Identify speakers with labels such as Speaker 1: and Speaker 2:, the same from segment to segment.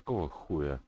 Speaker 1: Какого хуя?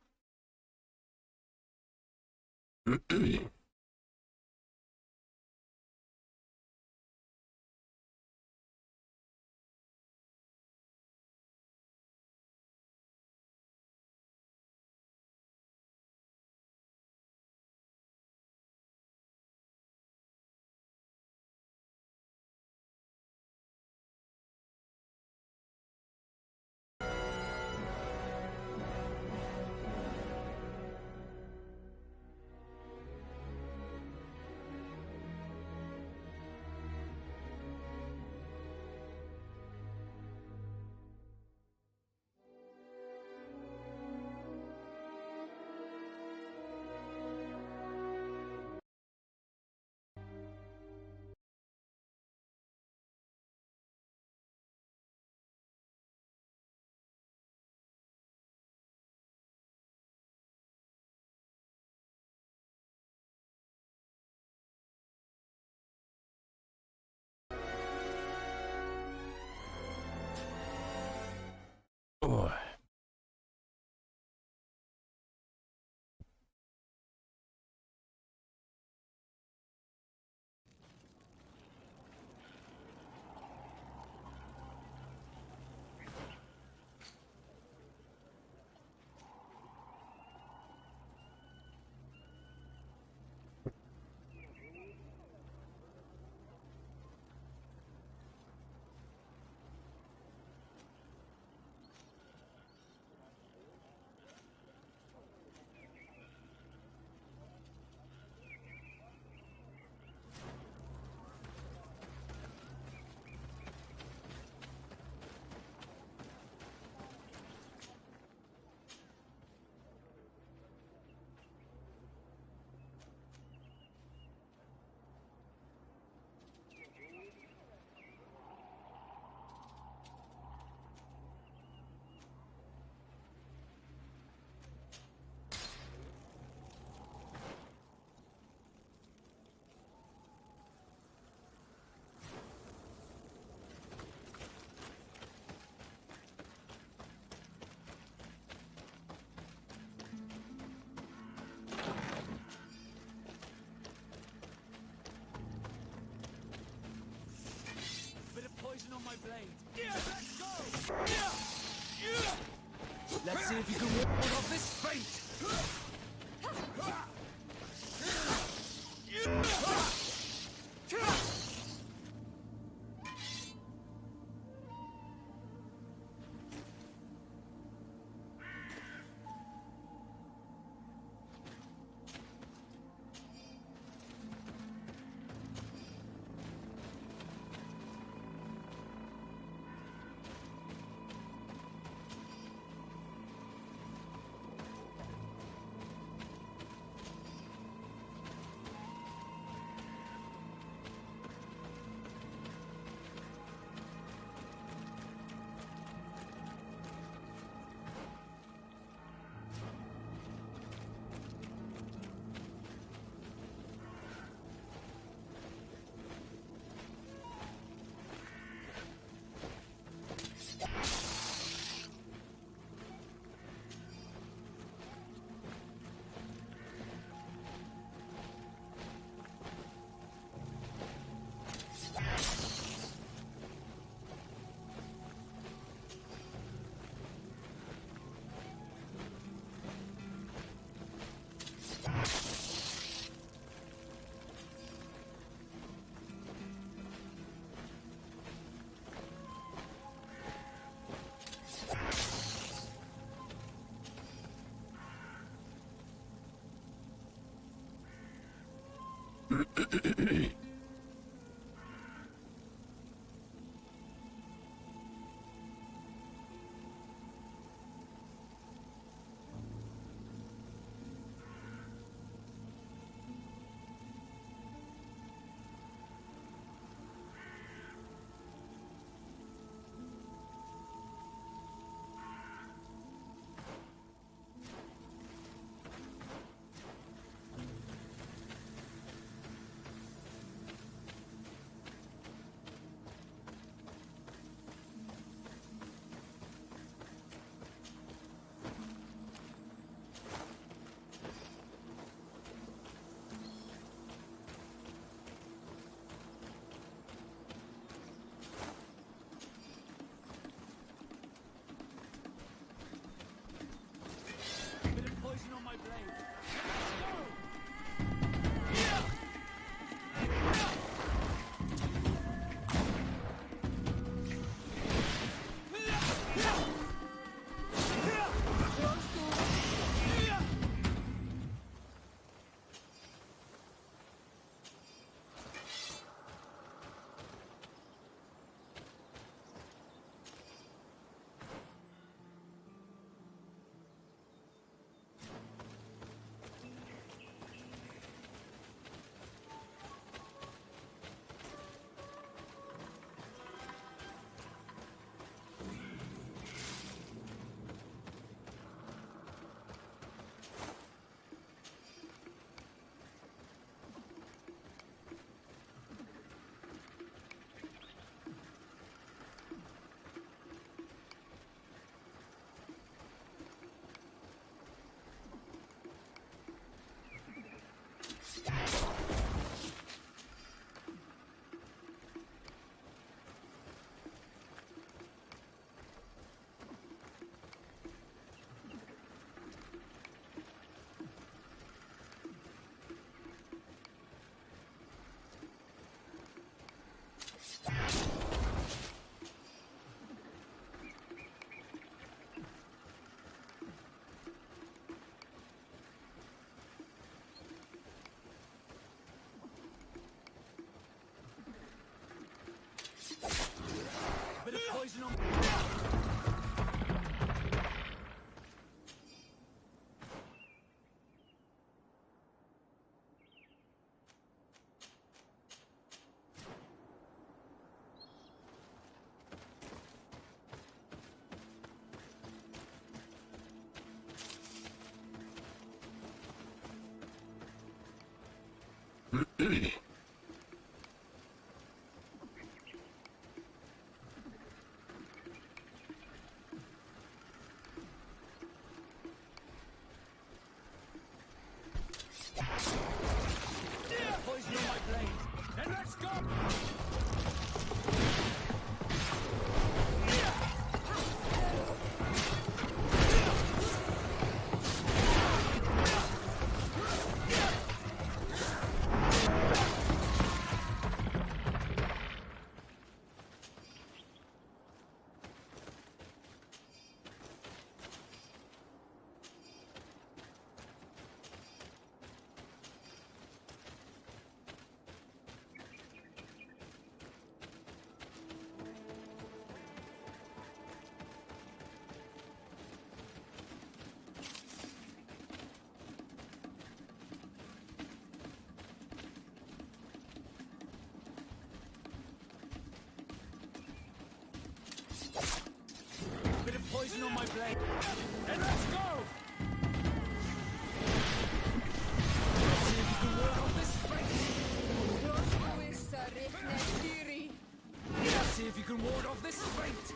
Speaker 1: Ой.
Speaker 2: On my blade. Yeah, let's go! Let's see if you can ward off this fate! Bit of poison on my blade. Let's go! Bit of poison on. Poison on my blade. And let's go! Bit of poison on my blade. And let's go! Let's see if you can ward off this fate. Let's see if you can ward off this fate.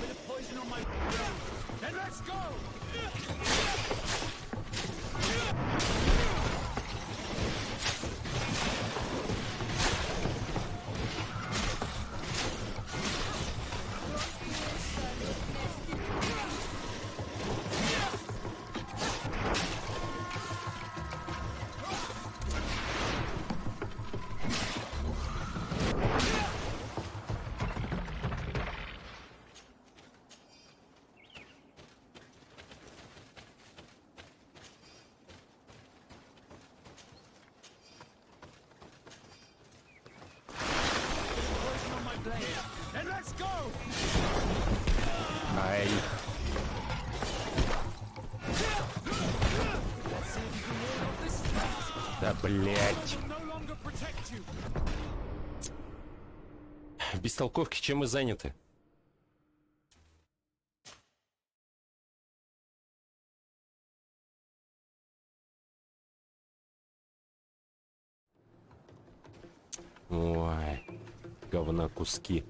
Speaker 2: Bit of poison on my blade. Then let's go! Then let's go!
Speaker 1: Ай. Да, блять. Бестолковки, чем мы заняты? Ой, говна куски.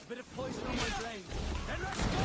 Speaker 2: Bit of poison on my blade. Then let's go!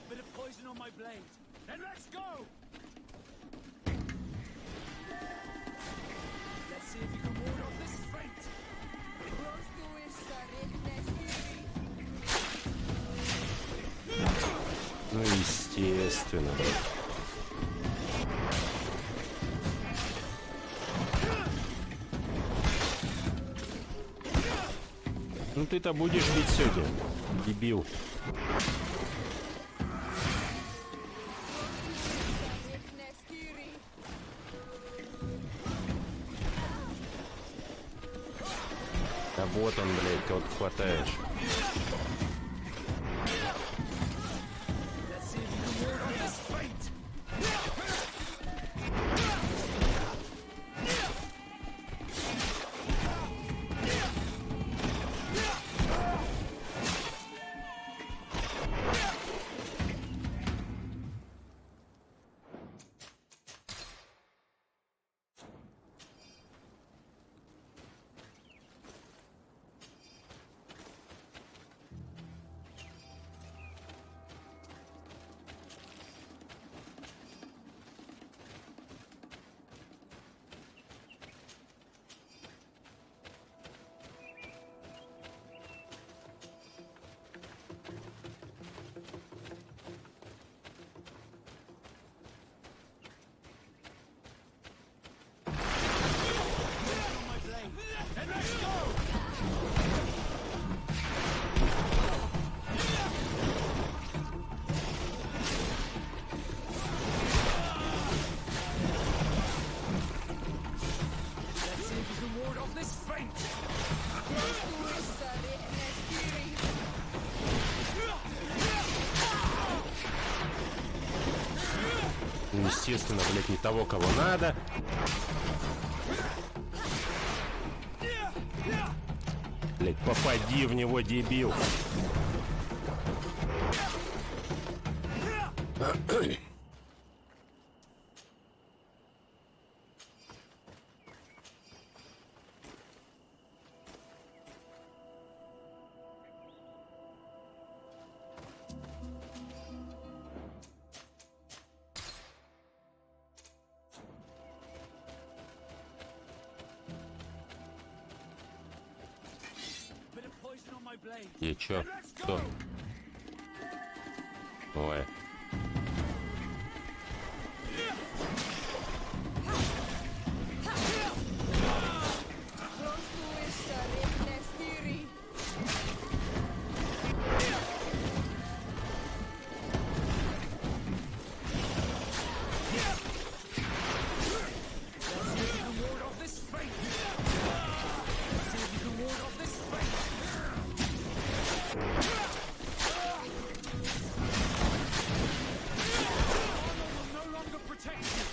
Speaker 2: Bit of poison on my blade. Then let's go! Let's see if you can ward off this fate.
Speaker 1: Ну, естественно. Ну ты-то будешь бить сегодня, дебил. Да вот он, блядь, кого ты хватаешь. Ну, естественно, блядь, не того, кого надо. Блядь, попади в него, дебил.
Speaker 2: Bit of poison on my blade.
Speaker 1: И чё?
Speaker 2: Let's
Speaker 1: Кто?
Speaker 2: go.
Speaker 1: Ой.
Speaker 2: Ward off this fate. Let's see if you can ward off this fate. Armor will no longer protect you.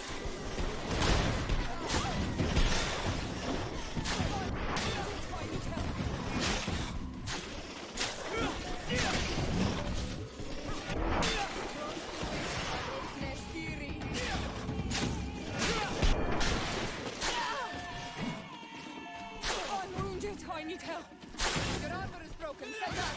Speaker 3: I'm wounded. I need help. Your armor is broken. Say that.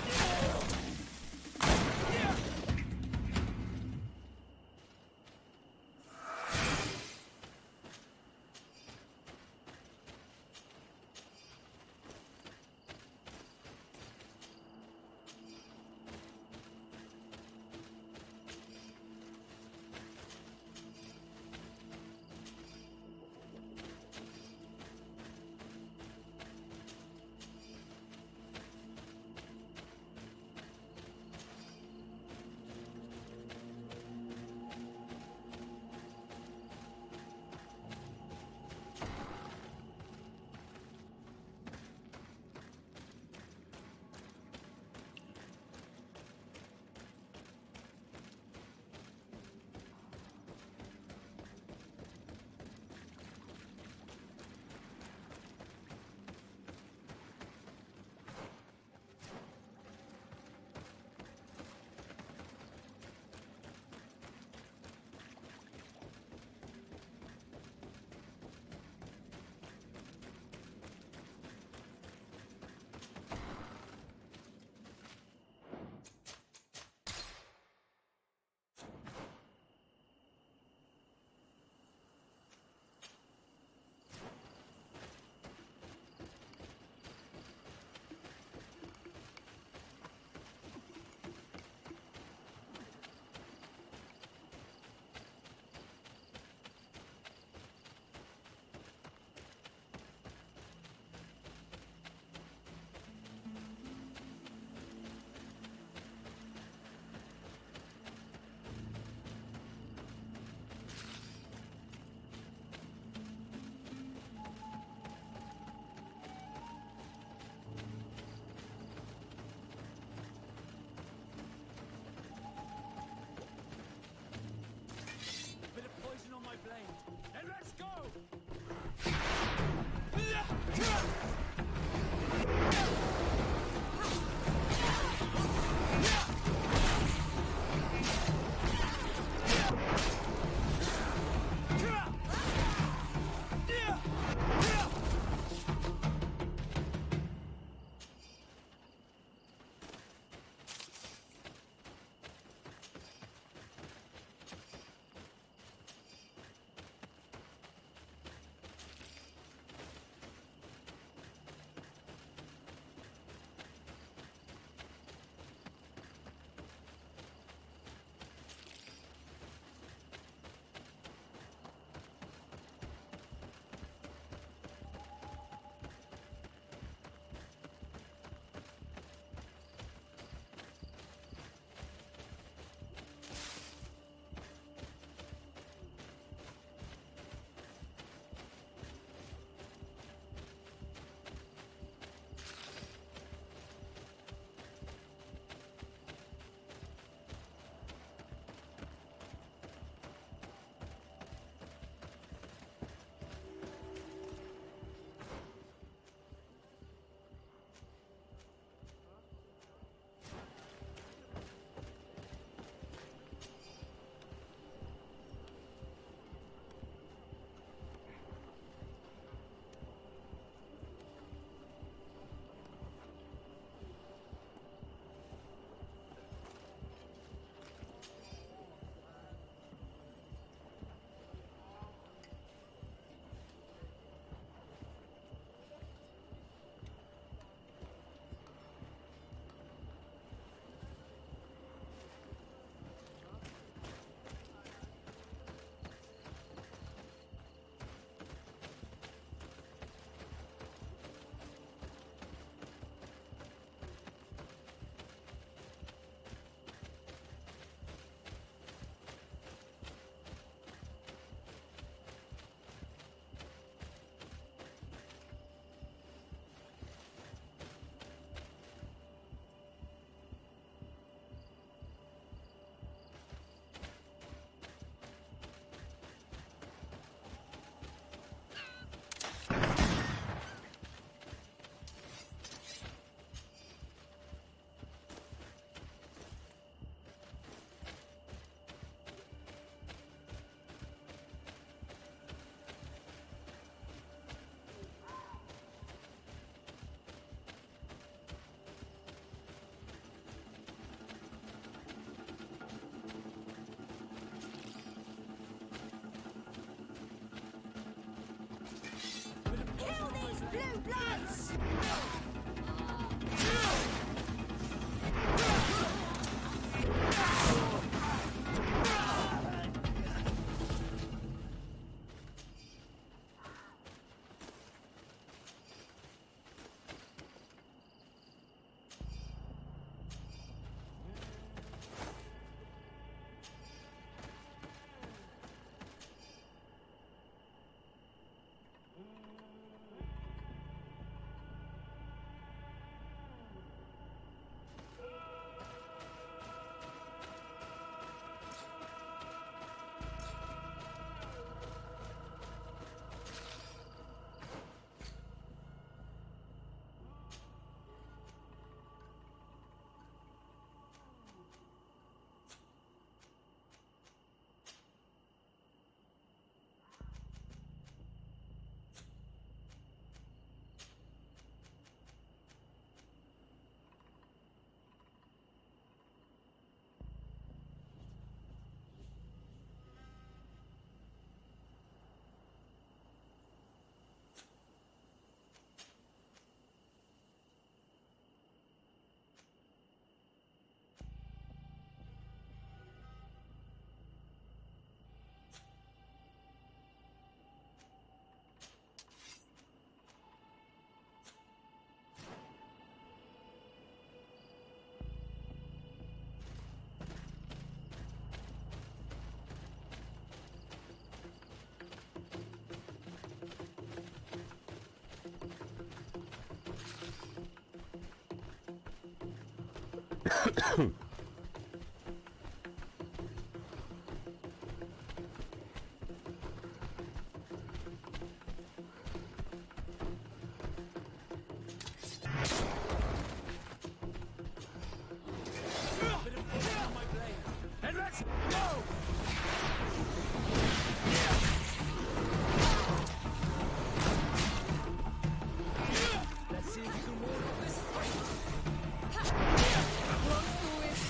Speaker 3: Won't foolish.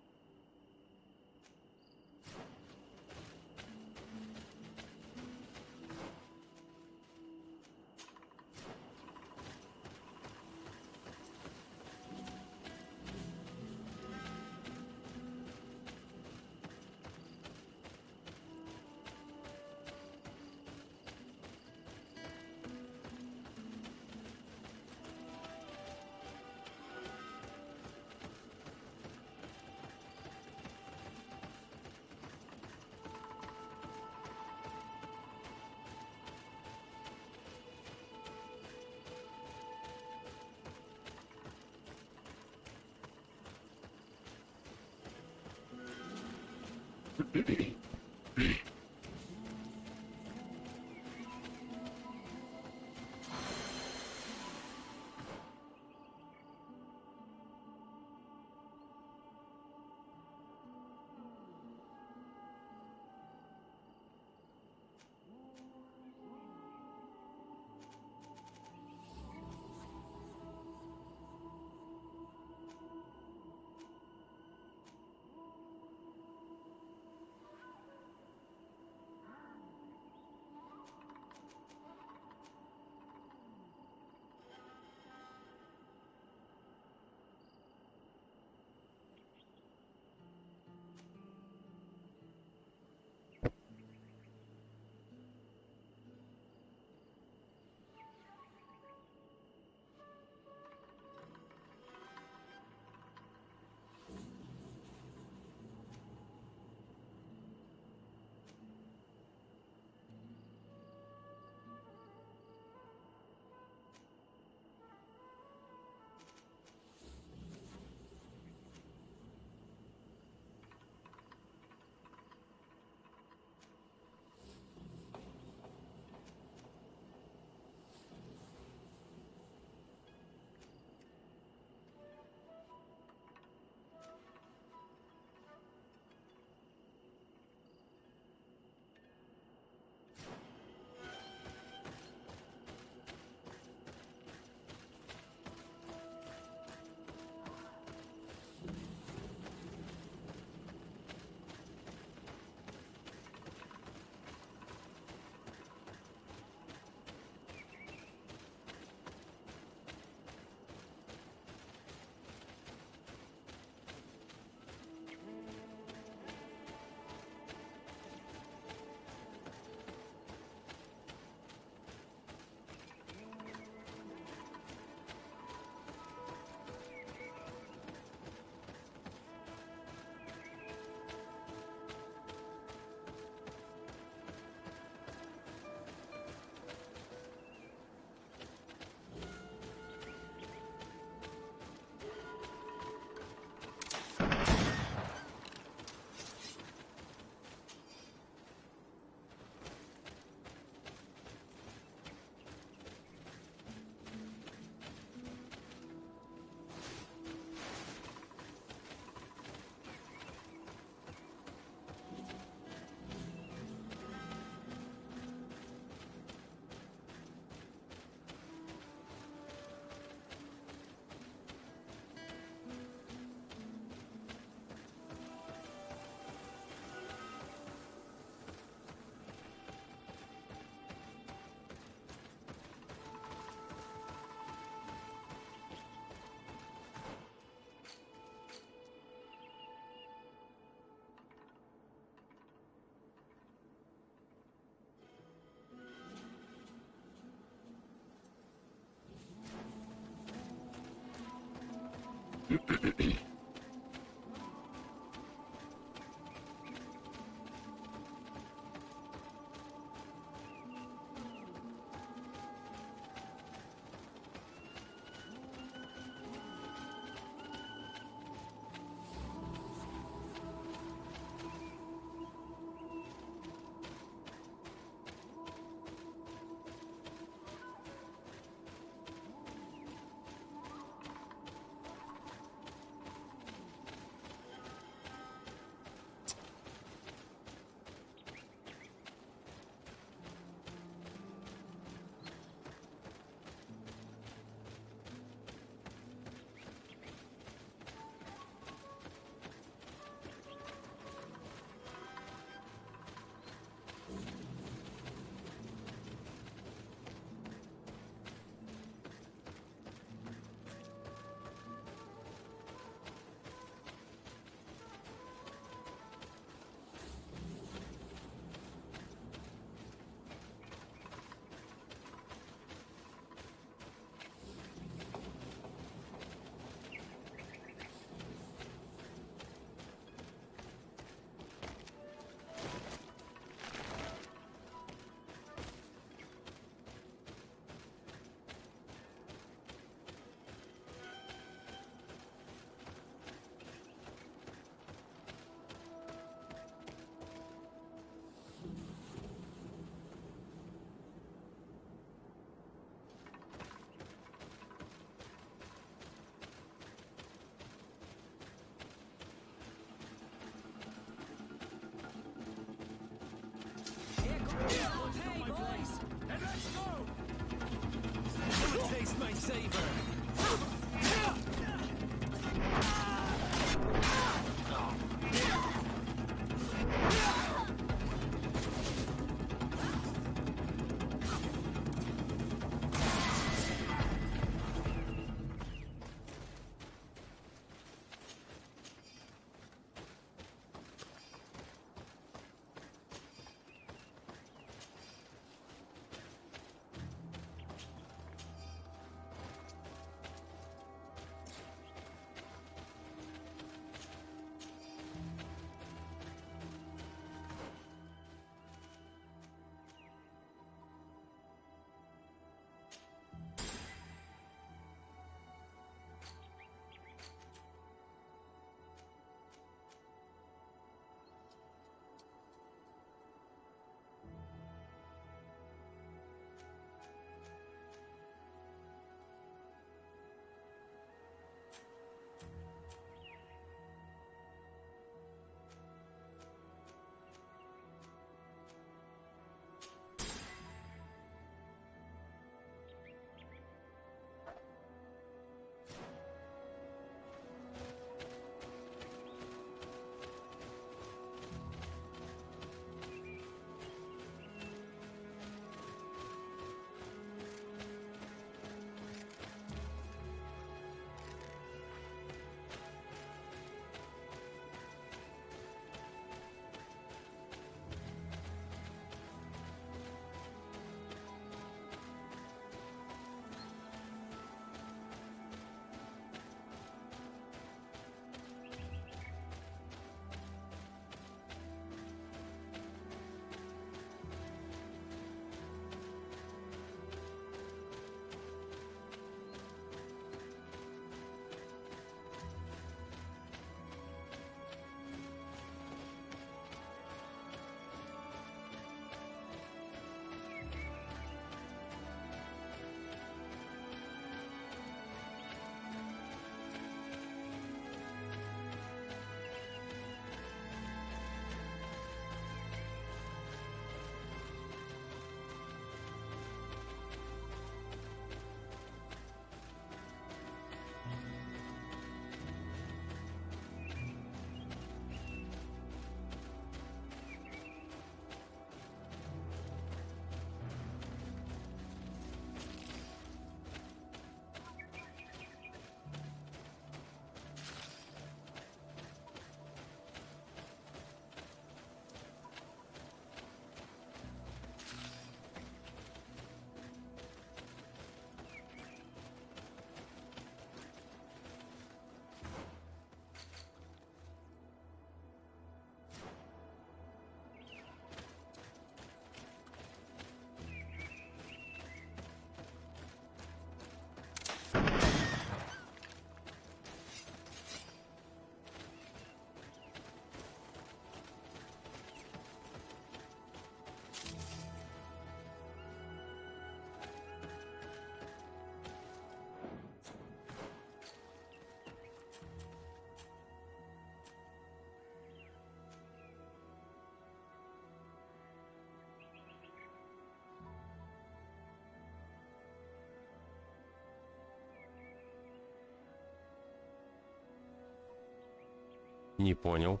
Speaker 1: Не понял.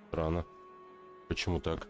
Speaker 1: Странно. Почему так?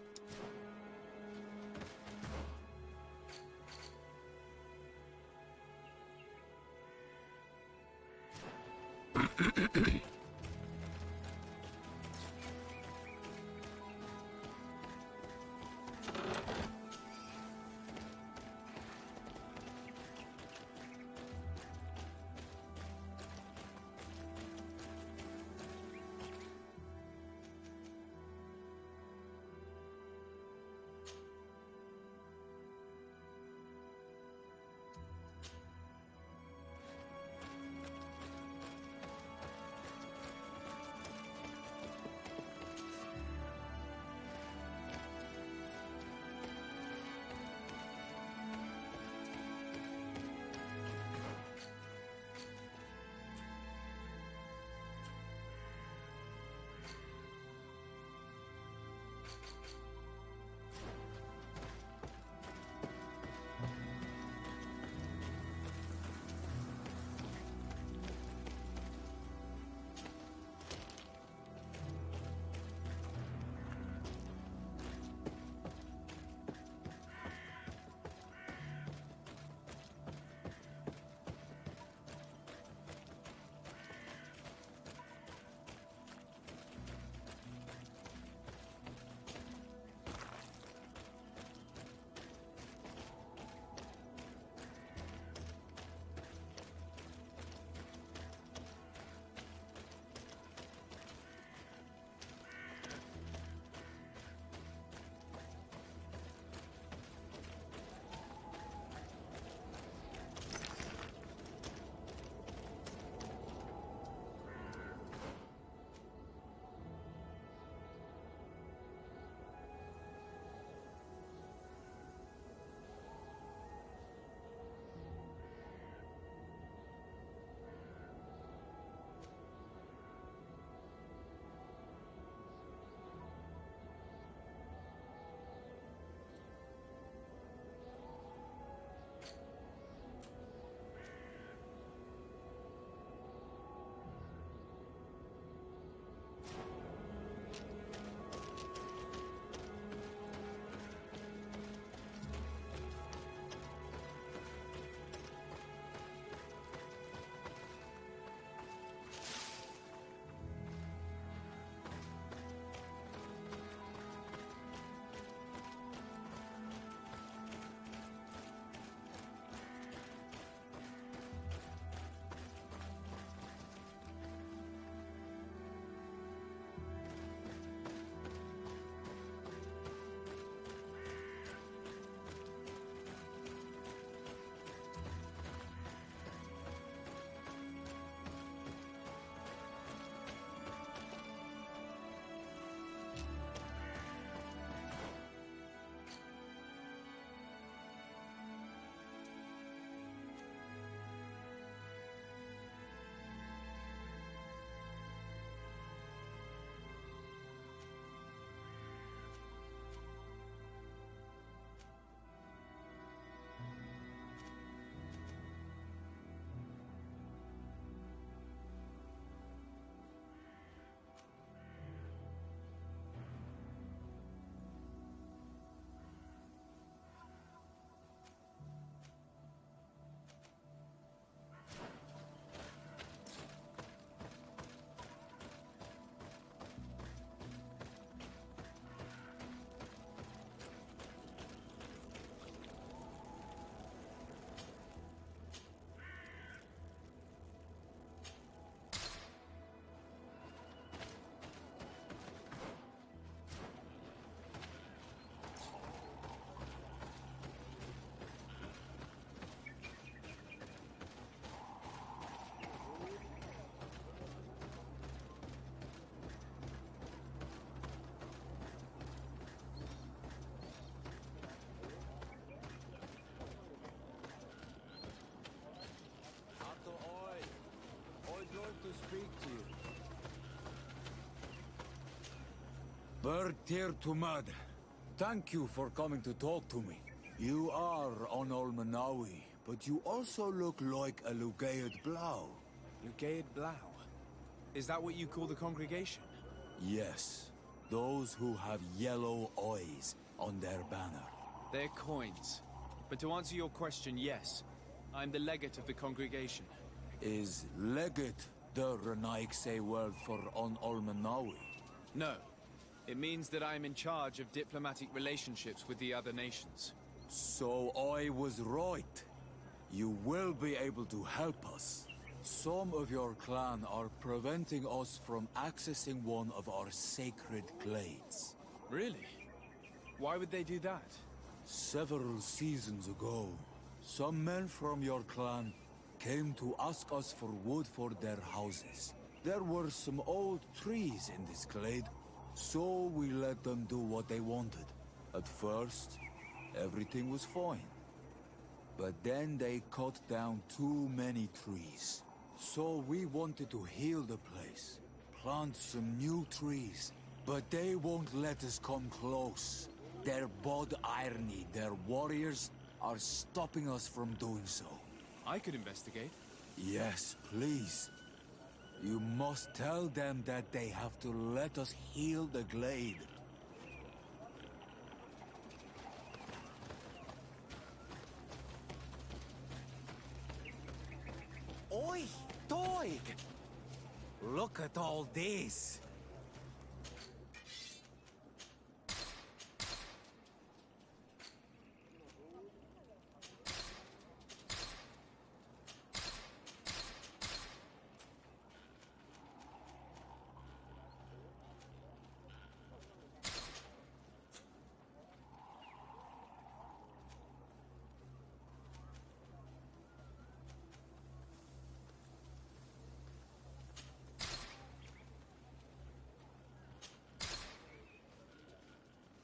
Speaker 4: Bertir Tumad, thank you for coming to talk to me. You are on Olmanawi, but you also look like a Lugaid Blau.
Speaker 2: Lugaid Blau. Is that what you call the congregation?
Speaker 4: Yes, those who have yellow eyes on their banner.
Speaker 2: They're coins. But to answer your question, yes. I'm the legate of the congregation.
Speaker 4: Is legate the Renaikse word for on Olmenawi?
Speaker 2: No. It means that I'm in charge of diplomatic relationships with the other nations.
Speaker 4: So I was right. You will be able to help us. Some of your clan are preventing us from accessing one of our sacred glades.
Speaker 2: Really? Why would they do that?
Speaker 4: Several seasons ago, some men from your clan came to ask us for wood for their houses. There were some old trees in this glade, so we let them do what they wanted. At first, everything was fine. But then they cut down too many trees. So we wanted to heal the place, plant some new trees, but they won't let us come close. Their bod irony, their warriors, are stopping us from doing so.
Speaker 2: I could investigate.
Speaker 4: Yes, please. You must tell them that they have to let us heal the glade.
Speaker 5: Oi, Doig! Look at all this!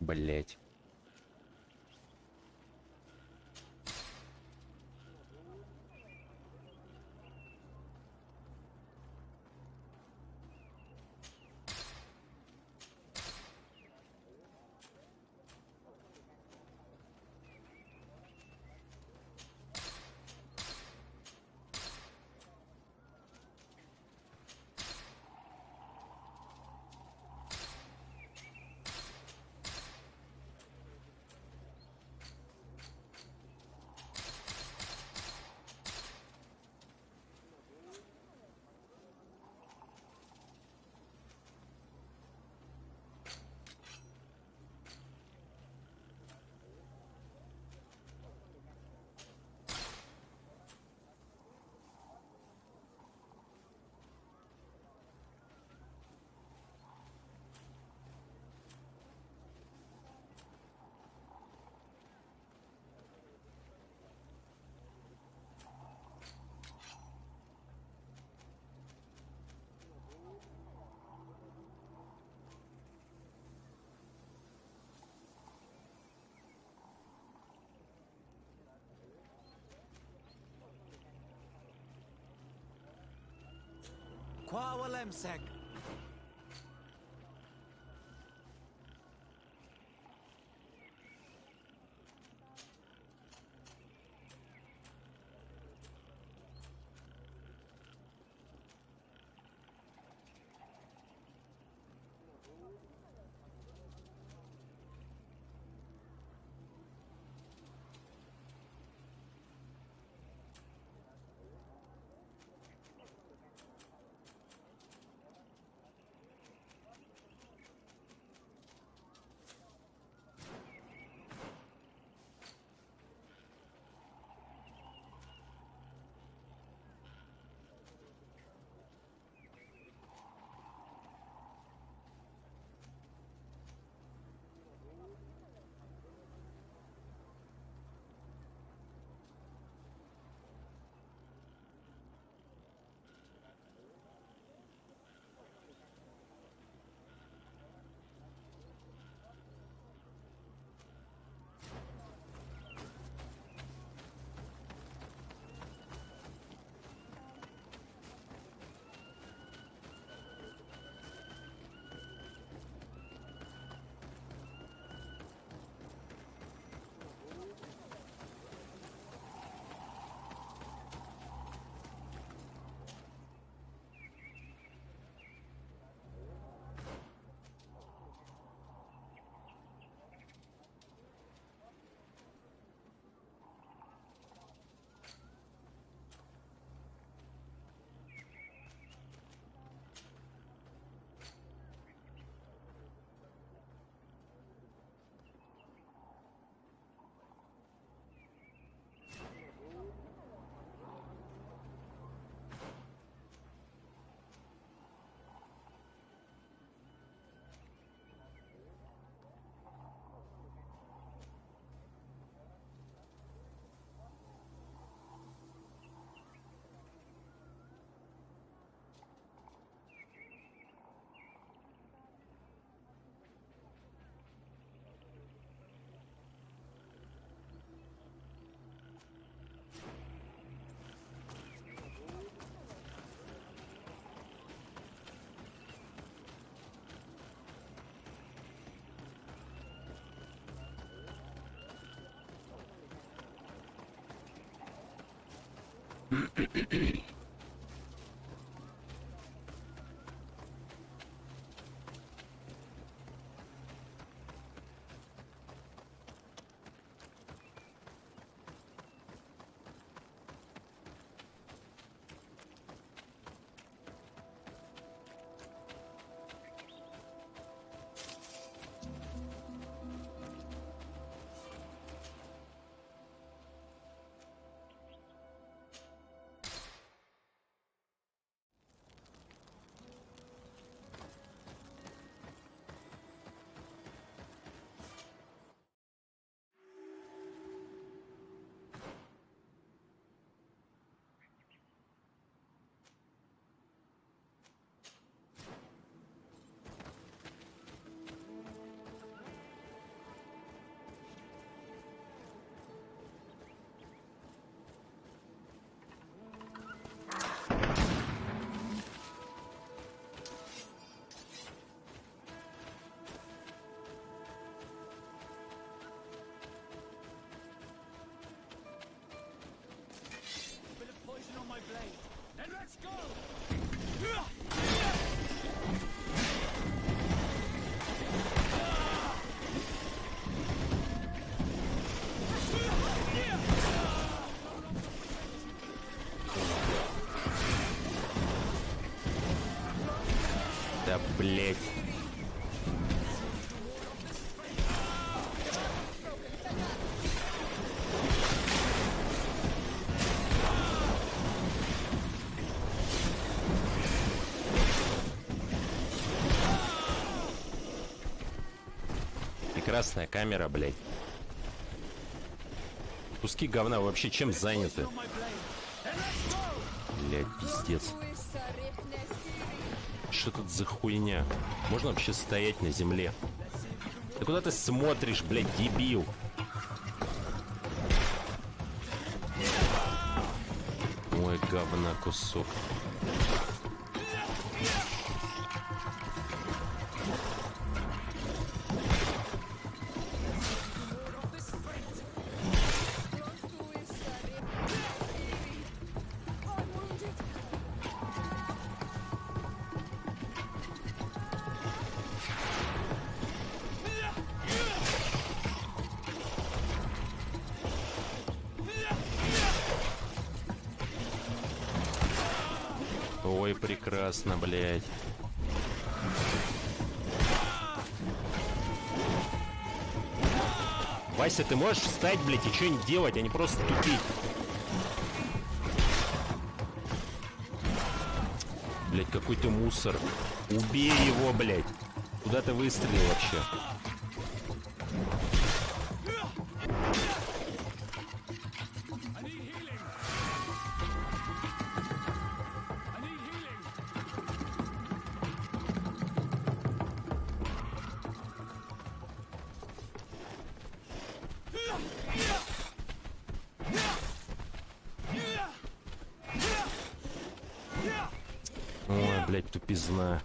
Speaker 1: Блять.
Speaker 5: Quawalemsek!
Speaker 2: Bit of poison on my blade. Then let's go!
Speaker 1: Да, блять. Прекрасная камера, блять. Куски говна вообще чем заняты? Блять, пиздец. Что тут за хуйня? Можно вообще стоять на земле? Да куда ты смотришь, блядь, дебил? Ой, говна кусок. Ой, прекрасно, блядь. Вася, ты можешь встать, блядь, и что-нибудь делать, а не просто тупить? Блядь, какой ты мусор. Убей его, блядь. Куда ты выстрелил вообще? Ой, блядь, тупизна.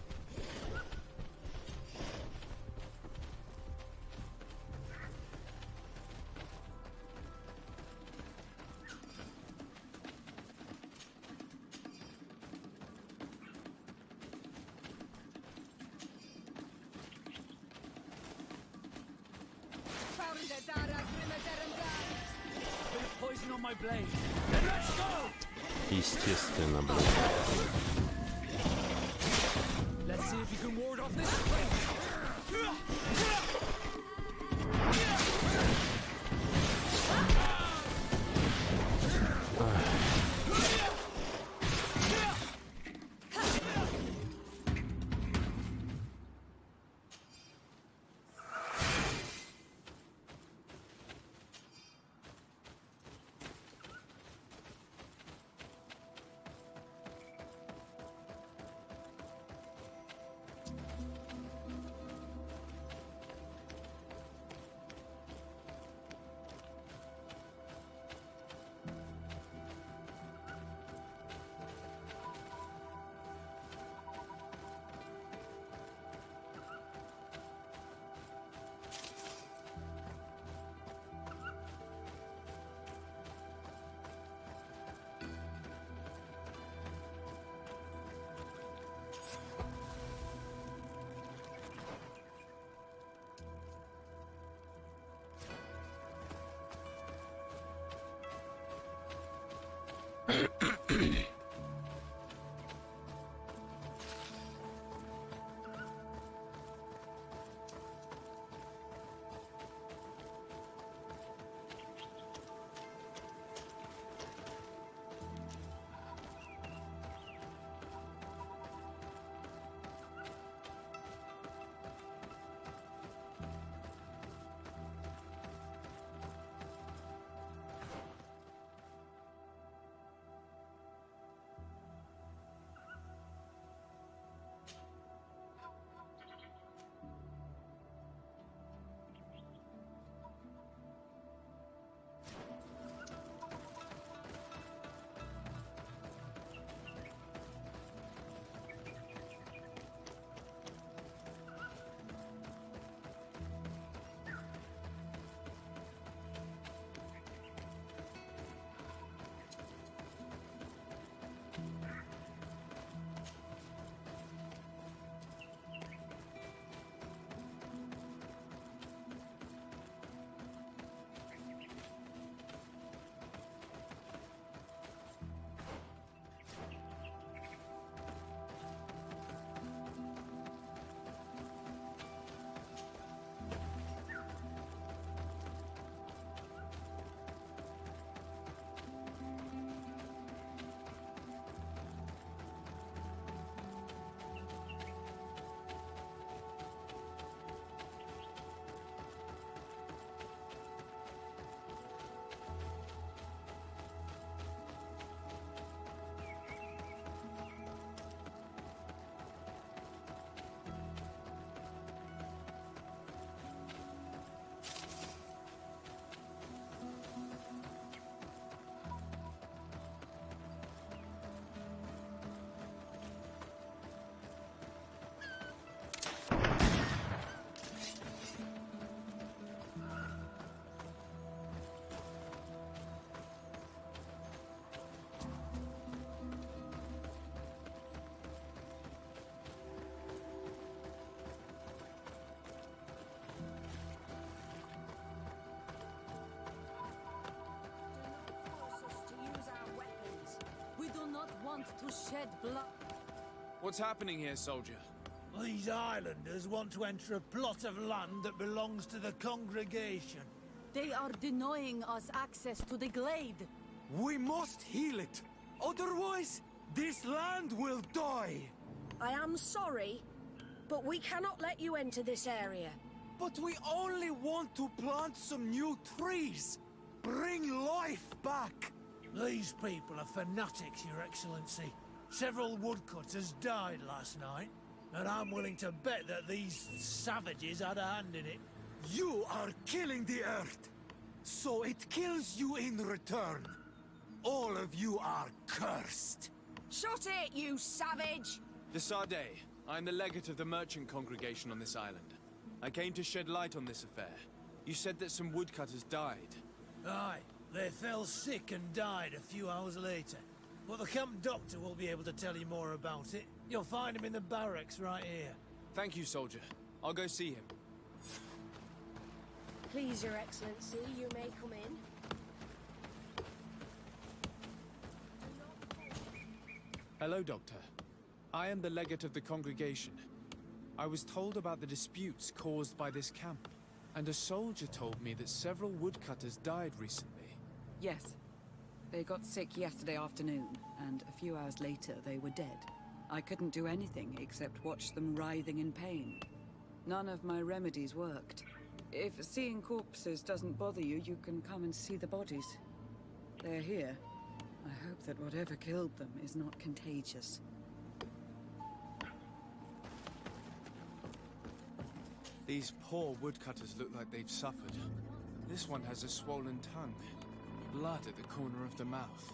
Speaker 2: Bit of poison on my blade. Then let's go!
Speaker 1: Естественно, блядь.
Speaker 2: Let's see if you can ward off this fate.
Speaker 3: want to shed blood.
Speaker 2: What's happening here, soldier?
Speaker 6: These islanders want to enter a plot of land that belongs to the congregation.
Speaker 3: They are denying us access to the glade.
Speaker 5: We must heal it. Otherwise, this land will die.
Speaker 7: I am sorry, but we cannot let you enter this area.
Speaker 5: But we only want to plant some new trees. Bring life back.
Speaker 6: These people are fanatics, Your Excellency. Several woodcutters died last night, and I'm willing to bet that these savages had a hand in it.
Speaker 5: You are killing the earth, so it kills you in return. All of you are cursed.
Speaker 7: Shut it, you savage!
Speaker 2: De Sardet, I am the legate of the merchant congregation on this island. I came to shed light on this affair. You said that some woodcutters died.
Speaker 6: Aye, they fell sick and died a few hours later. But the camp doctor will be able to tell you more about it. You'll find him in the barracks right here.
Speaker 2: Thank you, soldier. I'll go see him.
Speaker 7: Please, Your Excellency, you may come in.
Speaker 2: Hello, Doctor. I am the legate of the congregation. I was told about the disputes caused by this camp, and a soldier told me that several woodcutters died recently.
Speaker 8: Yes. They got sick yesterday afternoon, and a few hours later they were dead. I couldn't do anything except watch them writhing in pain. None of my remedies worked. If seeing corpses doesn't bother you, you can come and see the bodies. They're here. I hope that whatever killed them is not contagious.
Speaker 2: These poor woodcutters look like they've suffered. This one has a swollen tongue. Blood at the corner of the mouth.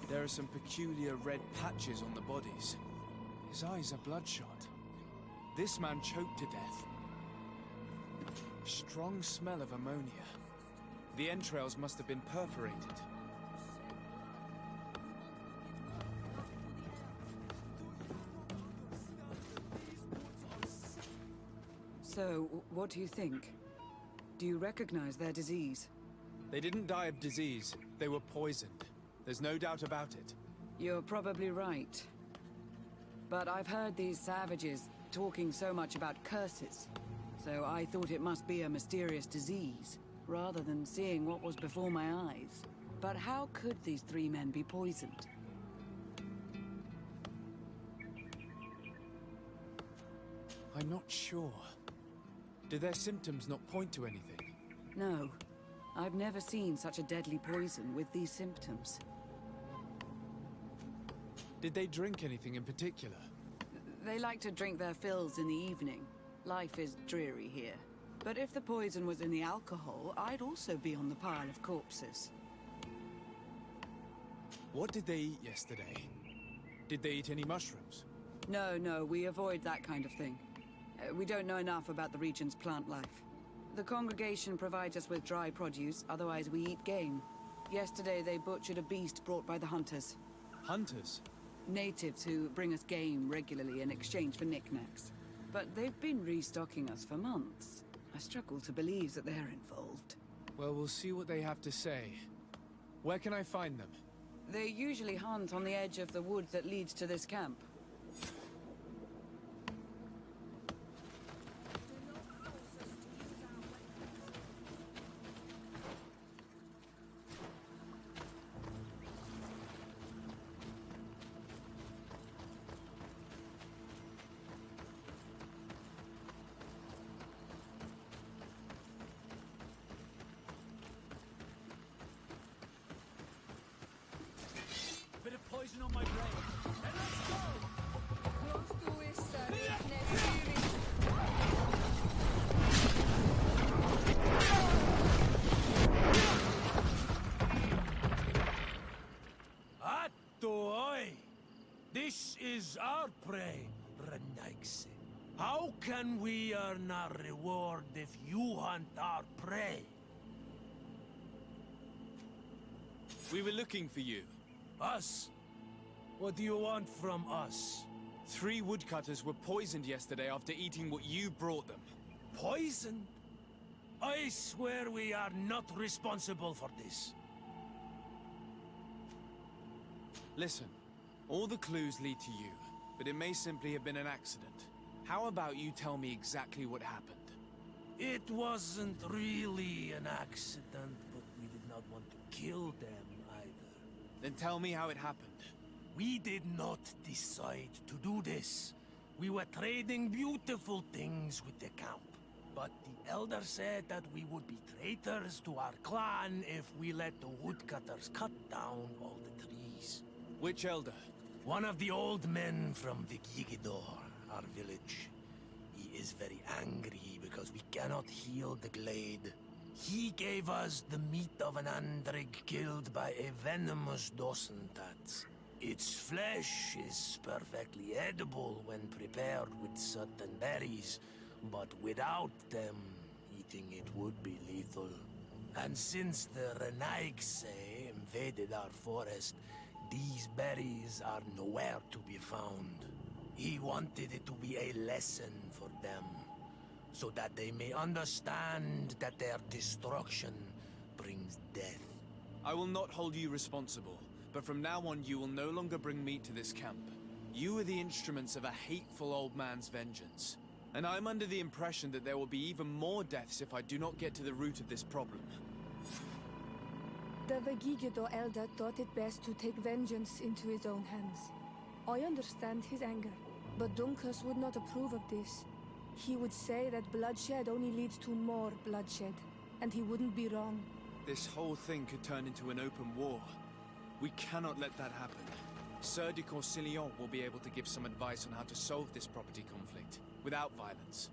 Speaker 2: There are some peculiar red patches on the bodies. His eyes are bloodshot. This man choked to death. Strong smell of ammonia. The entrails must have been perforated.
Speaker 8: So, what do you think? Do you recognize their disease?
Speaker 2: They didn't die of disease. They were poisoned. There's no doubt about it.
Speaker 8: You're probably right. But I've heard these savages talking so much about curses, so I thought it must be a mysterious disease, rather than seeing what was before my eyes. But how could these three men be poisoned?
Speaker 2: I'm not sure. Do their symptoms not point to anything?
Speaker 8: No. I've never seen such a deadly poison with these symptoms.
Speaker 2: Did they drink anything in particular?
Speaker 8: They like to drink their fills in the evening. Life is dreary here. But if the poison was in the alcohol, I'd also be on the pile of corpses.
Speaker 2: What did they eat yesterday? Did they eat any mushrooms?
Speaker 8: No, we avoid that kind of thing. We don't know enough about the region's plant life. The congregation provides us with dry produce, otherwise we eat game. Yesterday they butchered a beast brought by the hunters.
Speaker 2: Hunters?
Speaker 8: Natives who bring us game regularly in exchange for knickknacks. But they've been restocking us for months. I struggle to believe that they're involved.
Speaker 2: Well, we'll see what they have to say. Where can I find them?
Speaker 8: They usually hunt on the edge of the wood that leads to this camp.
Speaker 6: Bit of poison on my brain. And let's go!
Speaker 3: Close to it, sir. Next series.
Speaker 6: Atoi! This is our prey, Renaix. How can we earn our reward if you hunt our prey?
Speaker 2: We were looking for you.
Speaker 6: Us? What do you want from us?
Speaker 2: 3 woodcutters were poisoned yesterday after eating what you brought them.
Speaker 6: Poison? I swear we are not responsible for this.
Speaker 2: Listen, all the clues lead to you, but it may simply have been an accident. How about you tell me exactly what happened?
Speaker 6: It wasn't really an accident, but we did not want to kill them either.
Speaker 2: Then tell me how it happened.
Speaker 6: We did not decide to do this. We were trading beautiful things with the camp. But the elder said that we would be traitors to our clan if we let the woodcutters cut down all the trees.
Speaker 2: Which elder?
Speaker 6: One of the old men from Vigigidor, our village. He is very angry because we cannot heal the glade. He gave us the meat of an andrig killed by a venomous dosentat. Its flesh is perfectly edible when prepared with certain berries, but without them, eating it would be lethal. And since the Renaigse invaded our forest, these berries are nowhere to be found. He wanted it to be a lesson for them, so that they may understand that their destruction brings death.
Speaker 2: I will not hold you responsible, but from now on you will no longer bring meat to this camp. You are the instruments of a hateful old man's vengeance. And I'm under the impression that there will be even more deaths if I do not get to the root of this problem.
Speaker 9: The Vegigido elder thought it best to take vengeance into his own hands. I understand his anger, but Dunkus would not approve of this. He would say that bloodshed only leads to more bloodshed, and he wouldn't be wrong.
Speaker 2: This whole thing could turn into an open war. We cannot let that happen. Sir de Corsillon will be able to give some advice on how to solve this property conflict, without violence.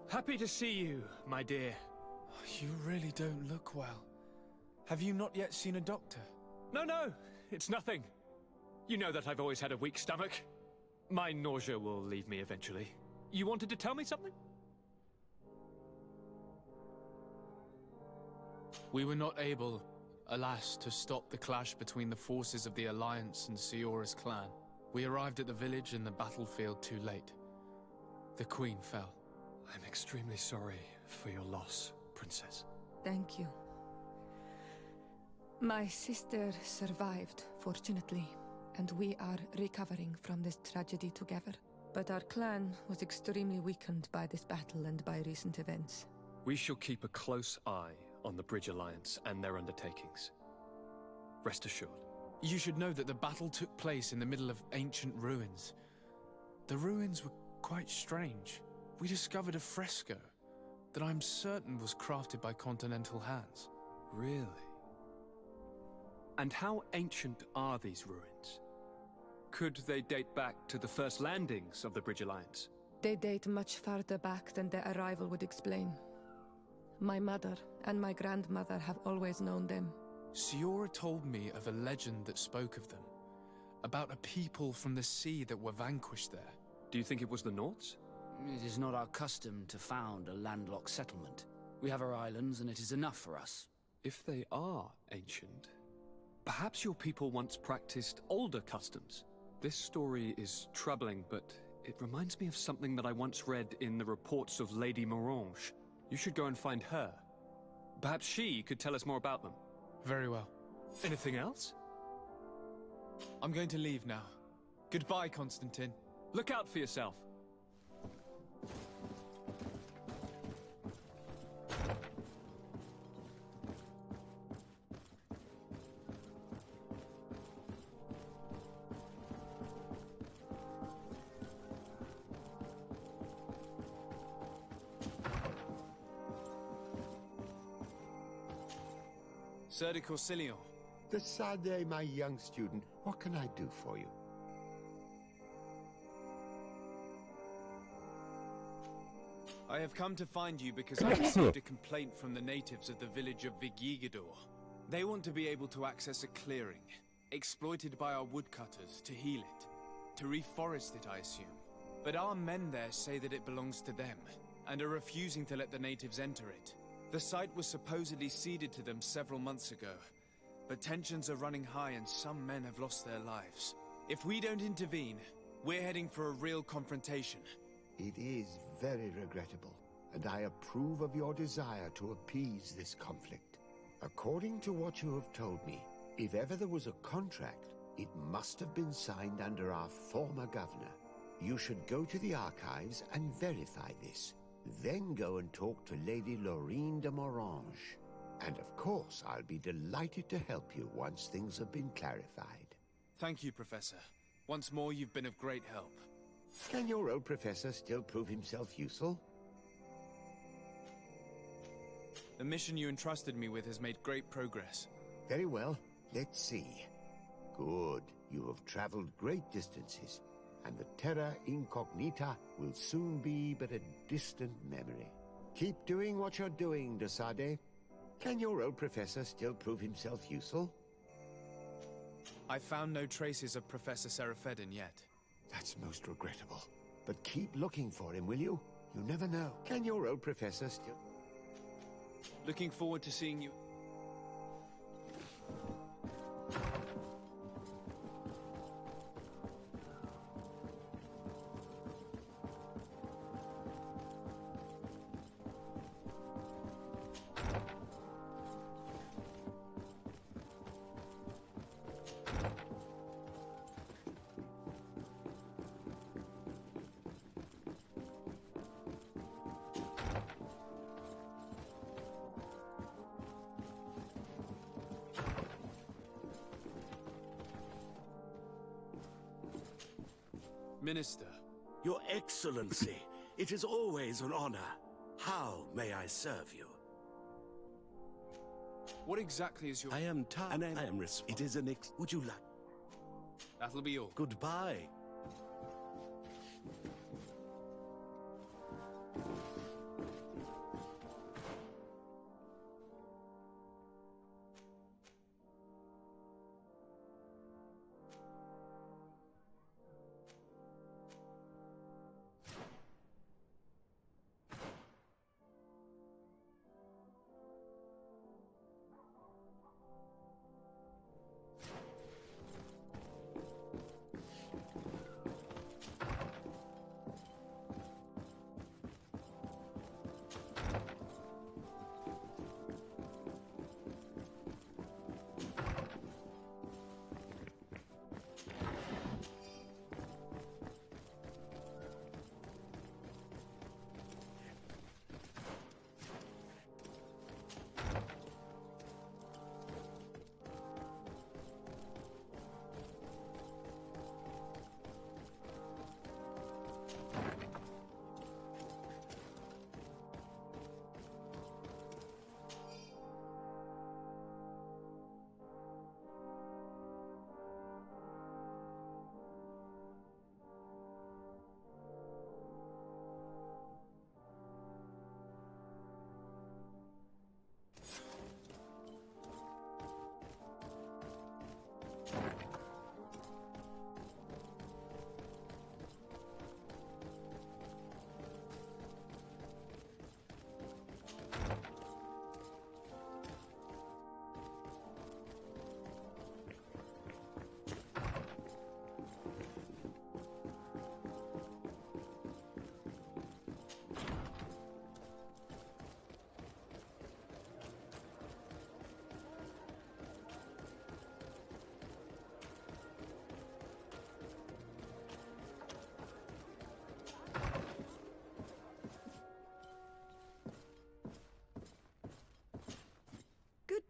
Speaker 10: Happy to see you, my dear.
Speaker 2: You really don't look well. Have you not yet seen a doctor?
Speaker 10: No, it's nothing. You know that I've always had a weak stomach. My nausea will leave me eventually. You wanted to tell me something?
Speaker 2: We were not able, alas, to stop the clash between the forces of the Alliance and Siora's clan. We arrived at the village and the battlefield too late. The Queen fell.
Speaker 10: I'm extremely sorry for your loss, Princess.
Speaker 9: Thank you. My sister survived, fortunately, and we are recovering from this tragedy together. But our clan was extremely weakened by this battle and by recent events.
Speaker 10: We shall keep a close eye on the Bridge Alliance and their undertakings. Rest assured.
Speaker 2: You should know that the battle took place in the middle of ancient ruins. The ruins were quite strange. We discovered a fresco that I'm certain was crafted by continental hands.
Speaker 10: Really? And how ancient are these ruins? Could they date back to the first landings of the Bridge Alliance?
Speaker 9: They date much farther back than their arrival would explain. My mother and my grandmother have always known them.
Speaker 2: Siora told me of a legend that spoke of them, about a people from the sea that were vanquished there.
Speaker 10: Do you think it was the Nords?
Speaker 11: It is not our custom to found a landlocked settlement. We have our islands, and it is enough for us.
Speaker 10: If they are ancient, perhaps your people once practiced older customs. This story is troubling, but It reminds me of something that I once read in the reports of Lady Morange. You should go and find her. Perhaps she could tell us more about them.
Speaker 2: Very well.
Speaker 10: Anything else?
Speaker 2: I'm going to leave now. Goodbye, Constantine.
Speaker 10: Look out for yourself.
Speaker 2: Sir de Corsilion.
Speaker 12: Sade, my young student, what can I do for you?
Speaker 2: I have come to find you because I received a complaint from the natives of the village of Vigigador. They want to be able to access a clearing, exploited by our woodcutters, to heal it. To reforest it, I assume. But our men there say that it belongs to them, and are refusing to let the natives enter it. The site was supposedly ceded to them several months ago, but tensions are running high and some men have lost their lives. If we don't intervene, we're heading for a real confrontation.
Speaker 12: It is very regrettable, and I approve of your desire to appease this conflict. According to what you have told me, if ever there was a contract, it must have been signed under our former governor. You should go to the archives and verify this. Then go and talk to Lady Laurine de Morange. And of course, I'll be delighted to help you once things have been clarified.
Speaker 2: Thank you, Professor. Once more, you've been of great help.
Speaker 12: Can your old professor still prove himself useful?
Speaker 2: The mission you entrusted me with has made great progress.
Speaker 12: Very well. Let's see. Good. You have traveled great distances, and the Terra Incognita will soon be but a distant memory. Keep doing what you're doing, de Sade. Can your old professor still prove himself useful?
Speaker 2: I found no traces of Professor Seraphedin yet.
Speaker 12: That's most regrettable. But keep looking for him, will you? You never know. Can your old professor still...
Speaker 2: Looking forward to seeing you. Minister.
Speaker 13: Your Excellency, it is always an honor. How may I serve you?
Speaker 2: What exactly is your...
Speaker 13: I am tired. And I am responsible. It is an Would you like...
Speaker 2: That'll be all.
Speaker 13: Goodbye.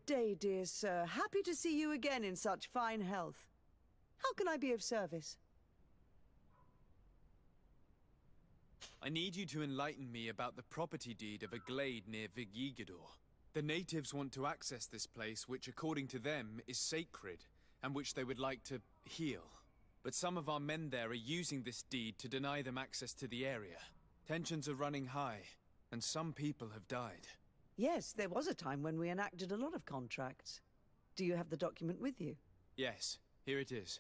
Speaker 14: day, dear sir. Happy to see you again in such fine health. How can I be of service?
Speaker 2: I need you to enlighten me about the property deed of a glade near Vigigidor. The natives want to access this place, which according to them is sacred, and which they would like to heal. But some of our men there are using this deed to deny them access to the area. Tensions are running high, and some people have died.
Speaker 14: Yes, there was a time when we enacted a lot of contracts. Do you have the document with you?
Speaker 2: Yes, here it is.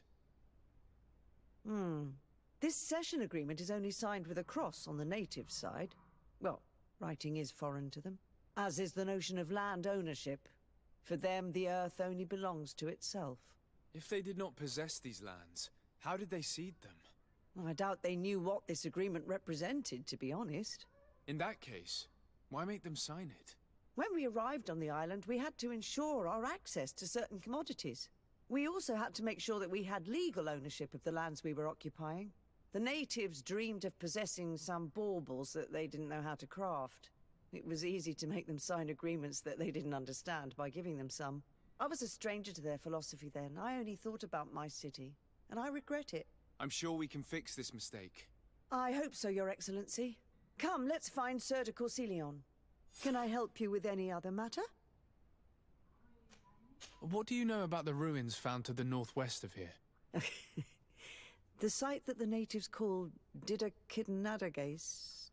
Speaker 14: This cession agreement is only signed with a cross on the native side. Well, writing is foreign to them, as is the notion of land ownership. For them, the earth only belongs to itself.
Speaker 2: If they did not possess these lands, how did they cede them?
Speaker 14: I doubt they knew what this agreement represented, to be honest.
Speaker 2: In that case, why make them sign it?
Speaker 14: When we arrived on the island, we had to ensure our access to certain commodities. We also had to make sure that we had legal ownership of the lands we were occupying. The natives dreamed of possessing some baubles that they didn't know how to craft. It was easy to make them sign agreements that they didn't understand by giving them some. I was a stranger to their philosophy then. I only thought about my city, and I regret it.
Speaker 2: I'm sure we can fix this mistake.
Speaker 14: I hope so, Your Excellency. Come, let's find Sir de Corsilion. Can I help you with any other matter?
Speaker 2: What do you know about the ruins found to the northwest of here?
Speaker 14: The site that the natives call Didakidnadagace.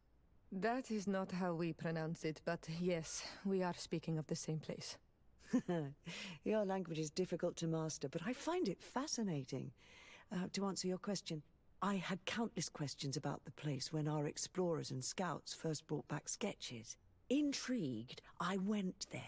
Speaker 15: That is not how we pronounce it, but yes, we are speaking of the same place.
Speaker 14: Your language is difficult to master, but I find it fascinating. To answer your question, I had countless questions about the place when our explorers and scouts first brought back sketches. Intrigued, I went there.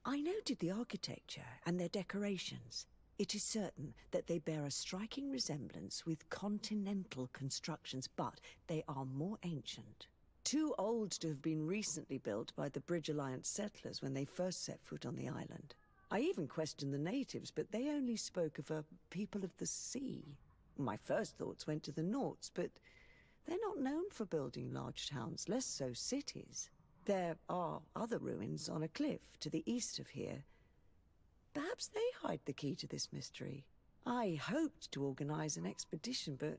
Speaker 14: I noted the architecture and their decorations. It is certain that they bear a striking resemblance with continental constructions, but they are more ancient. Too old to have been recently built by the Bridge Alliance settlers when they first set foot on the island. I even questioned the natives, but they only spoke of a people of the sea. My first thoughts went to the Nauts, but they're not known for building large towns, less so cities. There are other ruins on a cliff to the east of here. Perhaps they hide the key to this mystery. I hoped to organize an expedition, but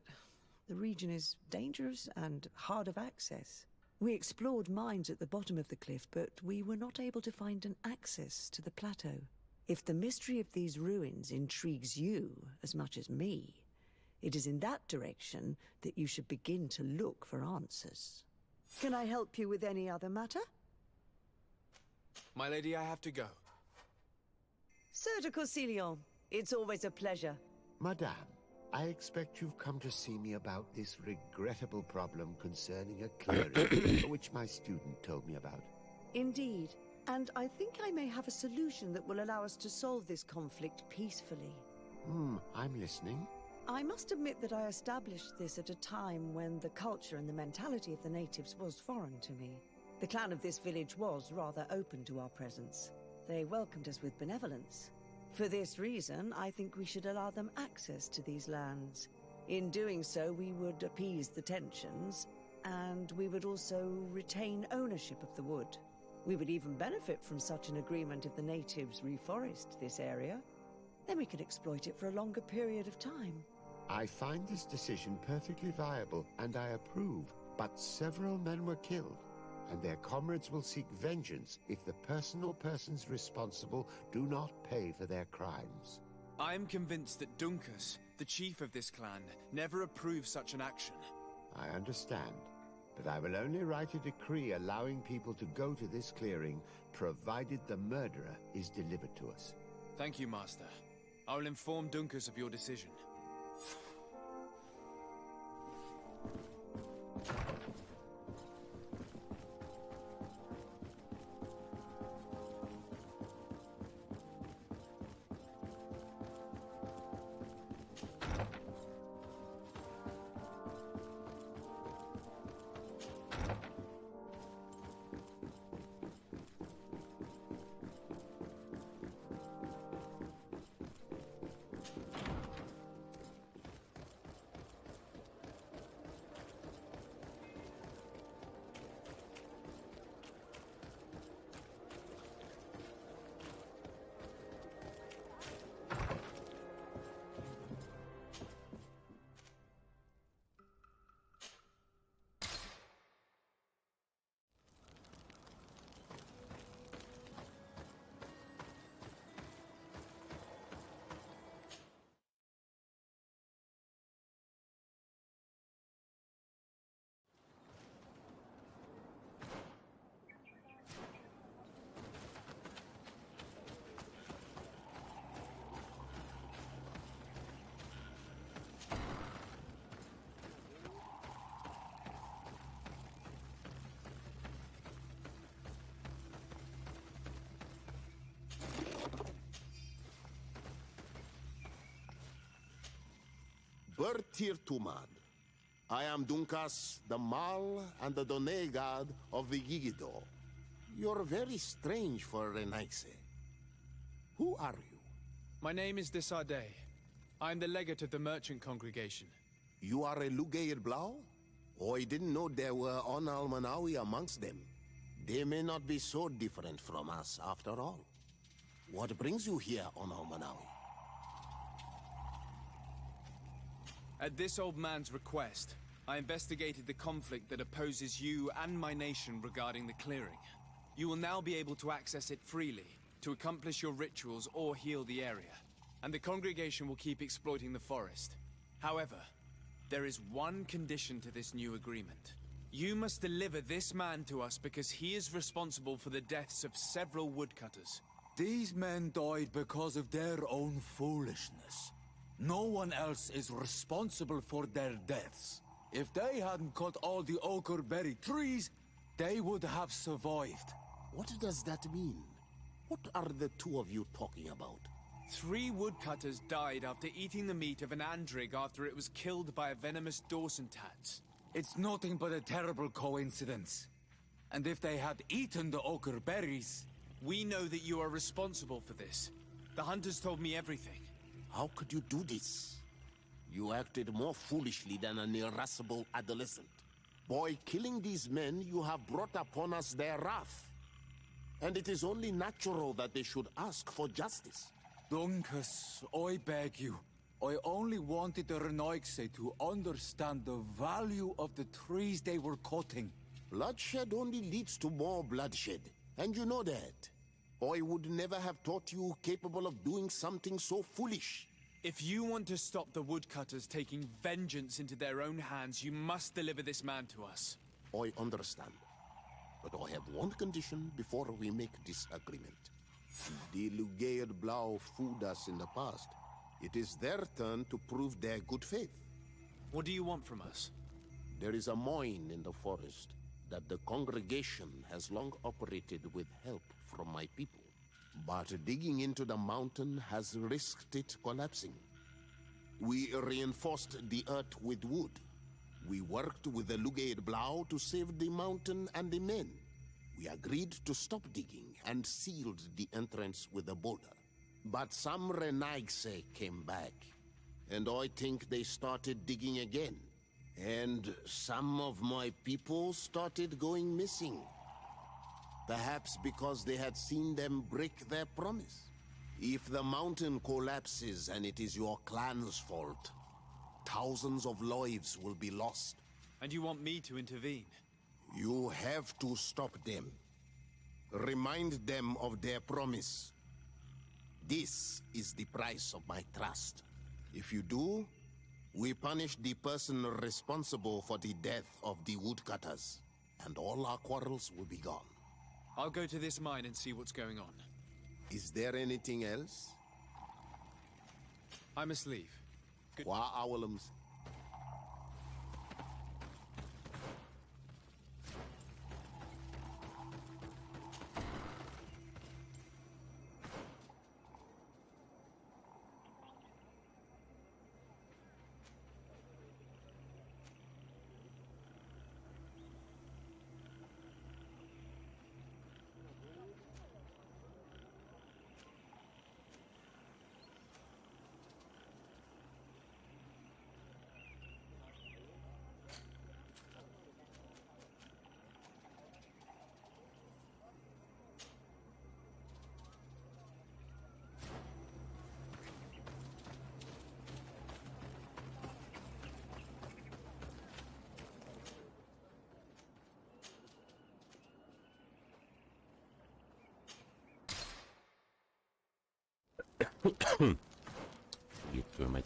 Speaker 14: the region is dangerous and hard of access. We explored mines at the bottom of the cliff, but we were not able to find an access to the plateau. If the mystery of these ruins intrigues you as much as me, it is in that direction that you should begin to look for answers. Can I help you with any other matter?
Speaker 2: My lady, I have to go.
Speaker 14: Sir de Corsilion, it's always a pleasure.
Speaker 12: Madame, I expect you've come to see me about this regrettable problem concerning a clearing, which my student told me about.
Speaker 14: Indeed, and I think I may have a solution that will allow us to solve this conflict peacefully.
Speaker 12: I'm listening.
Speaker 14: I must admit that I established this at a time when the culture and the mentality of the natives was foreign to me. The clan of this village was rather open to our presence. They welcomed us with benevolence. For this reason, I think we should allow them access to these lands. In doing so, we would appease the tensions, and we would also retain ownership of the wood. We would even benefit from such an agreement if the natives reforest this area. Then we could exploit it for a longer period of time.
Speaker 12: I find this decision perfectly viable, and I approve. But several men were killed, and their comrades will seek vengeance if the person or persons responsible do not pay for their crimes.
Speaker 2: I am convinced that Dunkus, the chief of this clan, never approved such an action.
Speaker 12: I understand, but I will only write a decree allowing people to go to this clearing, provided the murderer is delivered to us.
Speaker 2: Thank you, Master. I will inform Dunkus of your decision.
Speaker 16: Bertir Tumad. I am Dunkas, the Mal and the Done god of the Yigidor. You're very strange for Renaise. Who are you?
Speaker 2: My name is Desarde. I'm the legate of the merchant congregation.
Speaker 16: You are a Lugair Blau? Oh, I didn't know there were Onal Manawi amongst them. They may not be so different from us after all. What brings you here, Onal Manawi?
Speaker 2: At this old man's request, I investigated the conflict that opposes you and my nation regarding the clearing. You will now be able to access it freely, to accomplish your rituals or heal the area. And the congregation will keep exploiting the forest. However, there is one condition to this new agreement. You must deliver this man to us because he is responsible for the deaths of several woodcutters.
Speaker 4: These men died because of their own foolishness. No one else is responsible for their deaths. If they hadn't cut all the oakerberry trees, they would have survived.
Speaker 16: What does that mean? What are the two of you talking about?
Speaker 2: 3 woodcutters died after eating the meat of an andrig after it was killed by a venomous Dawson tats.
Speaker 4: It's nothing but a terrible coincidence. And if they had eaten the ochre berries...
Speaker 2: We know that you are responsible for this. The hunters told me everything.
Speaker 16: How could you do this? You acted more foolishly than an irascible adolescent. By killing these men, you have brought upon us their wrath. And it is only natural that they should ask for justice.
Speaker 4: Dunkus, I beg you. I only wanted the Renoixe to understand the value of the trees they were cutting.
Speaker 16: Bloodshed only leads to more bloodshed, and you know that. I would never have thought you capable of doing something so foolish.
Speaker 2: If you want to stop the woodcutters taking vengeance into their own hands, you must deliver this man to us.
Speaker 16: I understand. But I have one condition before we make this agreement. The Lugair Blau fooled us in the past. It is their turn to prove their good faith.
Speaker 2: What do you want from us?
Speaker 16: There is a mine in the forest that the congregation has long operated with help from my people. But digging into the mountain has risked it collapsing. We reinforced the earth with wood. We worked with the Lugair Blau to save the mountain and the men. We agreed to stop digging and sealed the entrance with a boulder. But some Renaigse came back, and I think they started digging again. And some of my people started going missing. Perhaps because they had seen them break their promise. If the mountain collapses and it is your clan's fault, thousands of lives will be lost.
Speaker 2: And you want me to intervene?
Speaker 16: You have to stop them. Remind them of their promise. This is the price of my trust. If you do, we punish the person responsible for the death of the woodcutters, and all our quarrels will be gone.
Speaker 2: I'll go to this mine and see what's going on.
Speaker 16: Is there anything else?
Speaker 2: I must leave.
Speaker 16: Wa awalums.
Speaker 1: Ёб твою мать.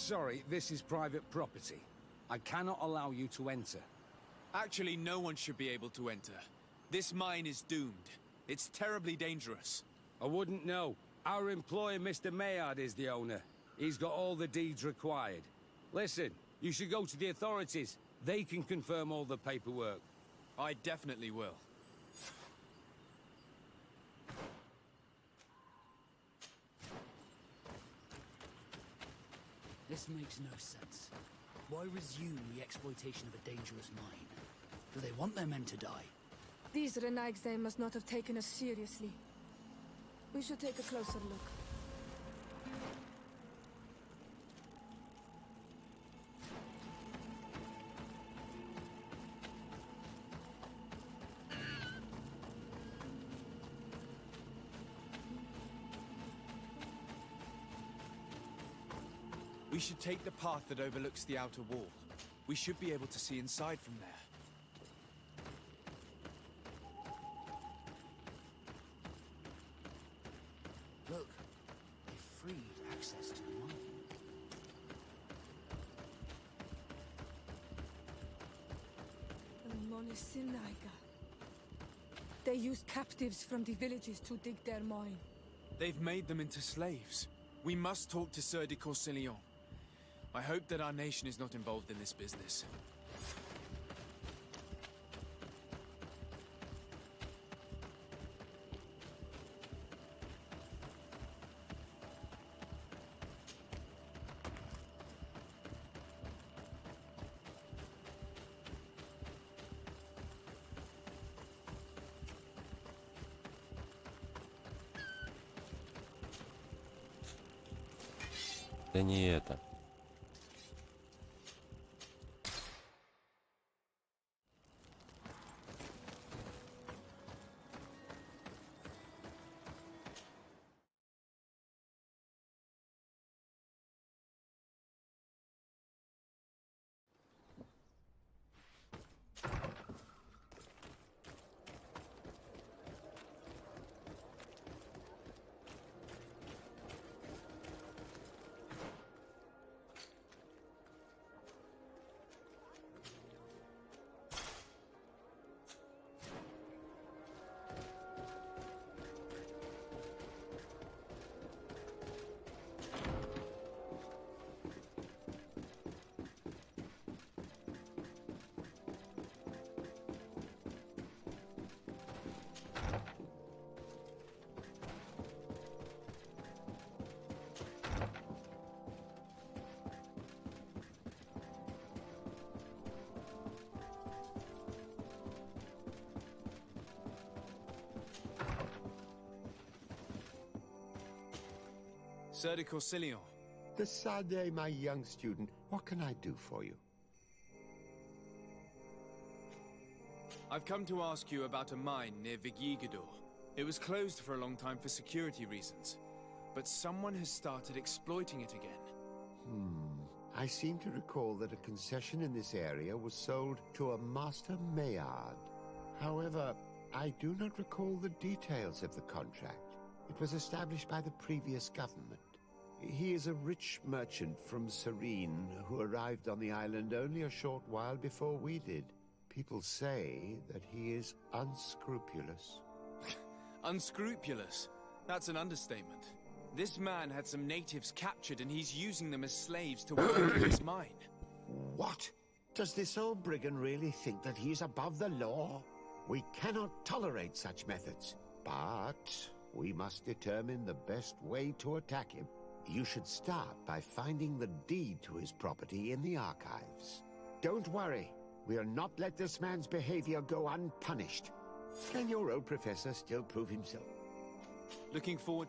Speaker 17: sorry, this is private property. I cannot allow you to enter.
Speaker 2: Actually, no one should be able to enter. This mine is doomed. It's terribly dangerous.
Speaker 17: I wouldn't know. Our employer, Mr. Maillard, is the owner. He's got all the deeds required. Listen, you should go to the authorities. They can confirm all the paperwork.
Speaker 2: I definitely will.
Speaker 11: This makes no sense. Why resume the exploitation of a dangerous mine? Do they want their men to die?
Speaker 9: These Renaigse must not have taken us seriously. We should take a closer look.
Speaker 2: We should take the path that overlooks the outer wall. We should be able to see inside from there.
Speaker 11: Look, they freed access to the mine.
Speaker 9: The Monisinaika. They use captives from the villages to dig their mine.
Speaker 2: They've made them into slaves. We must talk to Sir de Corsillon. I hope that our nation is not involved in this business.
Speaker 1: Да не это.
Speaker 2: Sir de Corsillon.
Speaker 12: Decidez, my young student. What can I do for you?
Speaker 2: I've come to ask you about a mine near Vigigador. It was closed for a long time for security reasons, but someone has started exploiting it again.
Speaker 12: I seem to recall that a concession in this area was sold to a Master Maillard. However, I do not recall the details of the contract. It was established by the previous government. He is a rich merchant from Serene who arrived on the island only a short while before we did. People say that he is unscrupulous.
Speaker 2: Unscrupulous? That's an understatement. This man had some natives captured and he's using them as slaves to work in his mine.
Speaker 12: What? Does this old brigand really think that he is above the law? We cannot tolerate such methods, but we must determine the best way to attack him. You should start by finding the deed to his property in the archives. Don't worry. We'll not let this man's behavior go unpunished. Can your old professor still prove himself?
Speaker 2: Looking forward.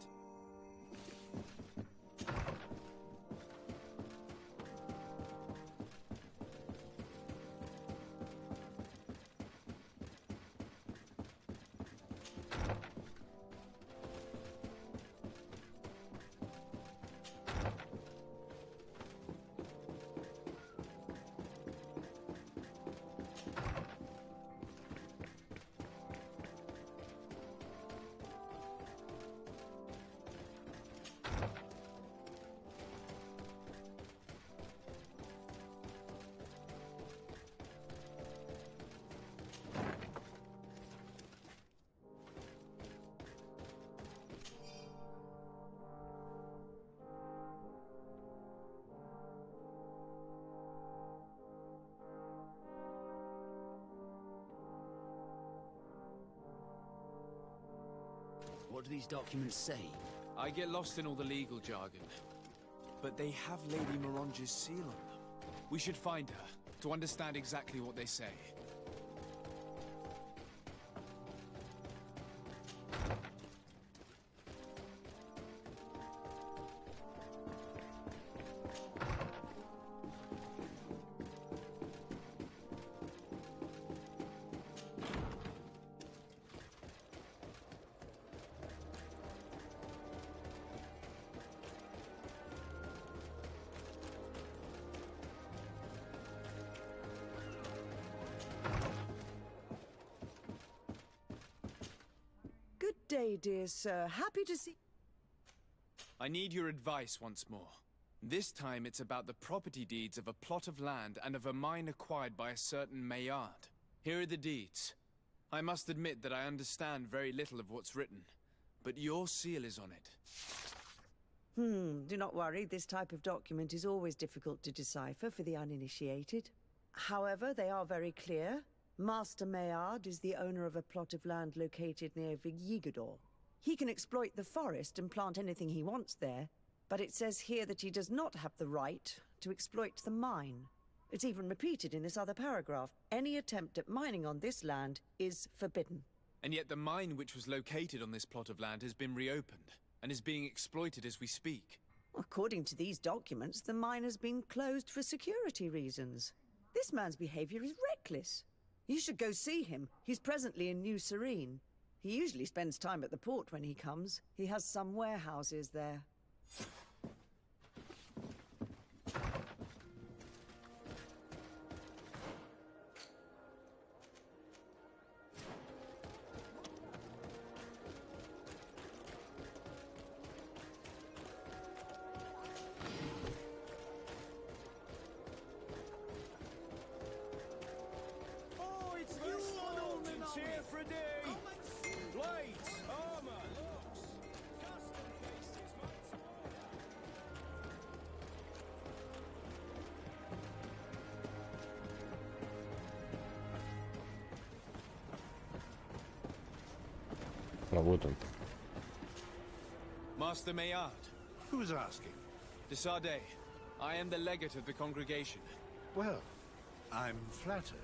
Speaker 11: What do these documents say?
Speaker 2: I get lost in all the legal jargon. But they have Lady Moronge's seal on them. We should find her, to understand exactly what they say.
Speaker 14: Good day, dear sir. Happy to see...
Speaker 2: I need your advice once more. This time it's about the property deeds of a plot of land and of a mine acquired by a certain Maillard. Here are the deeds. I must admit that I understand very little of what's written, but your seal is on it.
Speaker 14: Do not worry. This type of document is always difficult to decipher for the uninitiated. However, they are very clear. Master Maillard is the owner of a plot of land located near Vigigidor. He can exploit the forest and plant anything he wants there, but it says here that he does not have the right to exploit the mine. It's even repeated in this other paragraph. Any attempt at mining on this land is forbidden.
Speaker 2: And yet the mine which was located on this plot of land has been reopened, and is being exploited as we speak.
Speaker 14: According to these documents, the mine has been closed for security reasons. This man's behavior is reckless. You should go see him. He's presently in New Serene. He usually spends time at the port when he comes. He has some warehouses there.
Speaker 1: А вот он.
Speaker 2: Master Maillard.
Speaker 5: Who's asking?
Speaker 2: De Sardet. I am the legate of the congregation.
Speaker 5: Well, I'm flattered.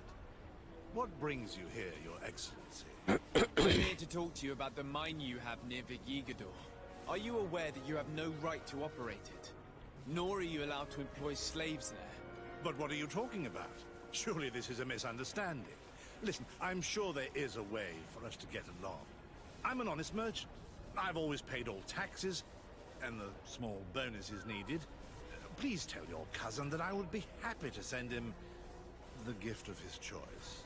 Speaker 5: What brings you here, Your Excellency?
Speaker 2: I'm here to talk to you about the mine you have near Vigigidor. Are you aware that you have no right to operate it? Nor are you allowed to employ slaves there.
Speaker 5: But what are you talking about? Surely this is a misunderstanding. Listen, I'm sure there is a way for us to get along. I'm an honest merchant. I've always paid all taxes, and the small bonuses needed. Please tell your cousin that I would be happy to send him the gift of his choice.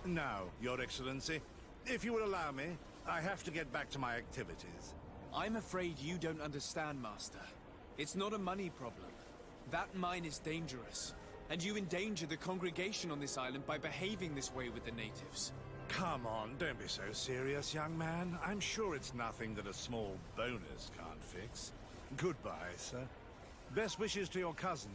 Speaker 5: Now, Your Excellency, if you will allow me, I have to get back to my activities.
Speaker 2: I'm afraid you don't understand, Master. It's not a money problem. That mine is dangerous, and you endanger the congregation on this island by behaving this way with the natives.
Speaker 5: Come on, don't be so serious, young man. I'm sure it's nothing that a small bonus can't fix. Goodbye, sir. Best wishes to your cousin.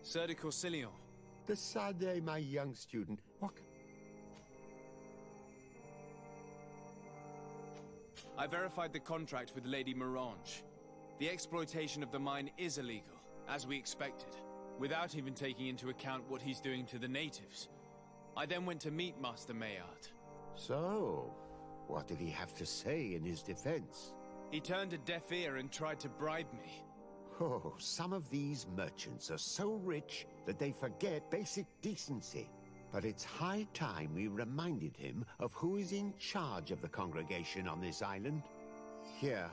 Speaker 2: Sir de Corsilion.
Speaker 12: The Sade, my young student. What?
Speaker 2: I verified the contract with Lady Mirange. The exploitation of the mine is illegal, as we expected, without even taking into account what he's doing to the natives. I then went to meet Master Maillard.
Speaker 12: So, what did he have to say in his defense?
Speaker 2: He turned a deaf ear and tried to bribe me.
Speaker 12: Oh, some of these merchants are so rich that they forget basic decency. But it's high time we reminded him of who is in charge of the congregation on this island. Here,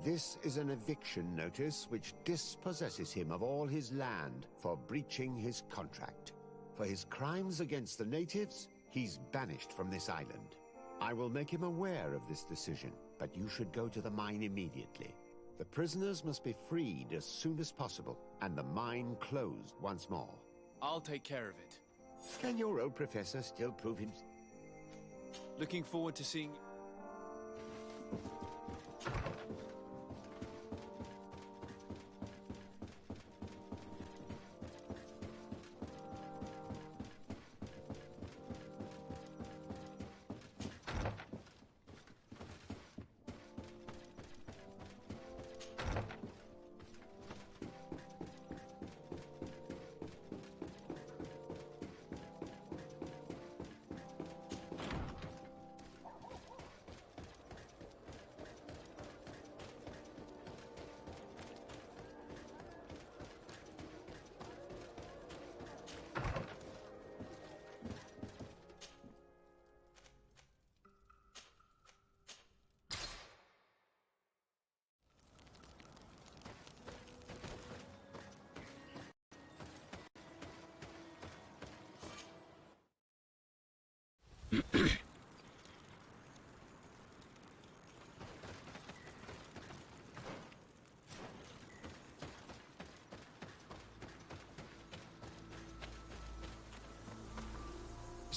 Speaker 12: this is an eviction notice which dispossesses him of all his land for breaching his contract. For his crimes against the natives, he's banished from this island. I will make him aware of this decision, but you should go to the mine immediately. The prisoners must be freed as soon as possible, and the mine closed once more.
Speaker 2: I'll take care of it.
Speaker 12: Can your old professor still prove him?
Speaker 2: Looking forward to seeing...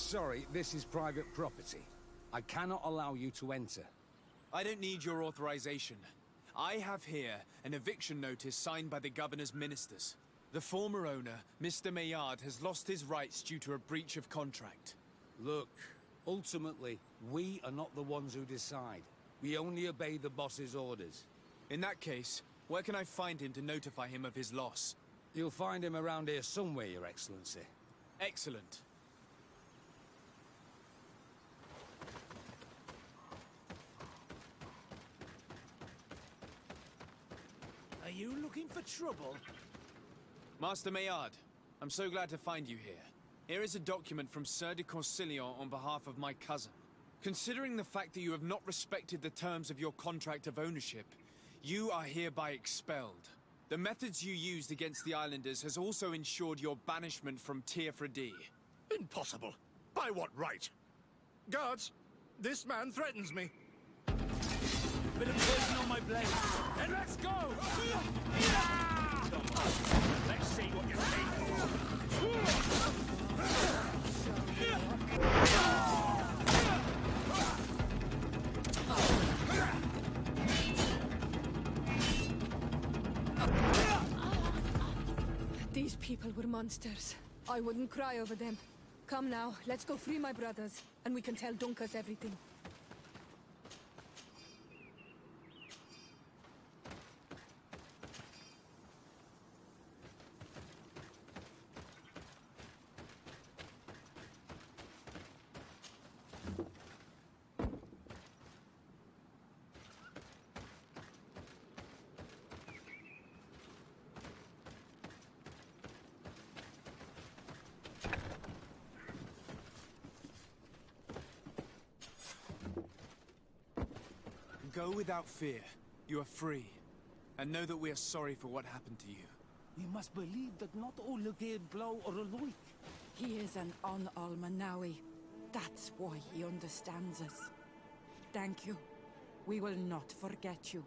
Speaker 17: Sorry, this is private property. I cannot allow you to enter.
Speaker 2: I don't need your authorization. I have here an eviction notice signed by the governor's ministers. The former owner, Mr. Maillard, has lost his rights due to a breach of contract.
Speaker 17: Look, ultimately, we are not the ones who decide. We only obey the boss's orders.
Speaker 2: In that case, where can I find him to notify him of his loss?
Speaker 17: You'll find him around here somewhere, Your Excellency.
Speaker 2: Excellent.
Speaker 11: Are you looking for trouble?
Speaker 2: Master Maillard, I'm so glad to find you here. Here is a document from Sir de Corsillon on behalf of my cousin. Considering the fact that you have not respected the terms of your contract of ownership, you are hereby expelled. The methods you used against the islanders has also ensured your banishment from Tier-Fredy.
Speaker 5: Impossible. By what right? Guards, this man threatens me.
Speaker 11: Bit of poison on my blade.
Speaker 5: And let's go!
Speaker 11: Let's see what you're
Speaker 9: These people were monsters. I wouldn't cry over them. Come now, let's go free my brothers, and we can tell Dunkus everything.
Speaker 2: Go without fear. You are free. And know that we are sorry for what happened to you.
Speaker 11: We must believe that not all again blow or alike.
Speaker 8: He is an Almanawi. That's why he understands us. Thank you. We will not forget you.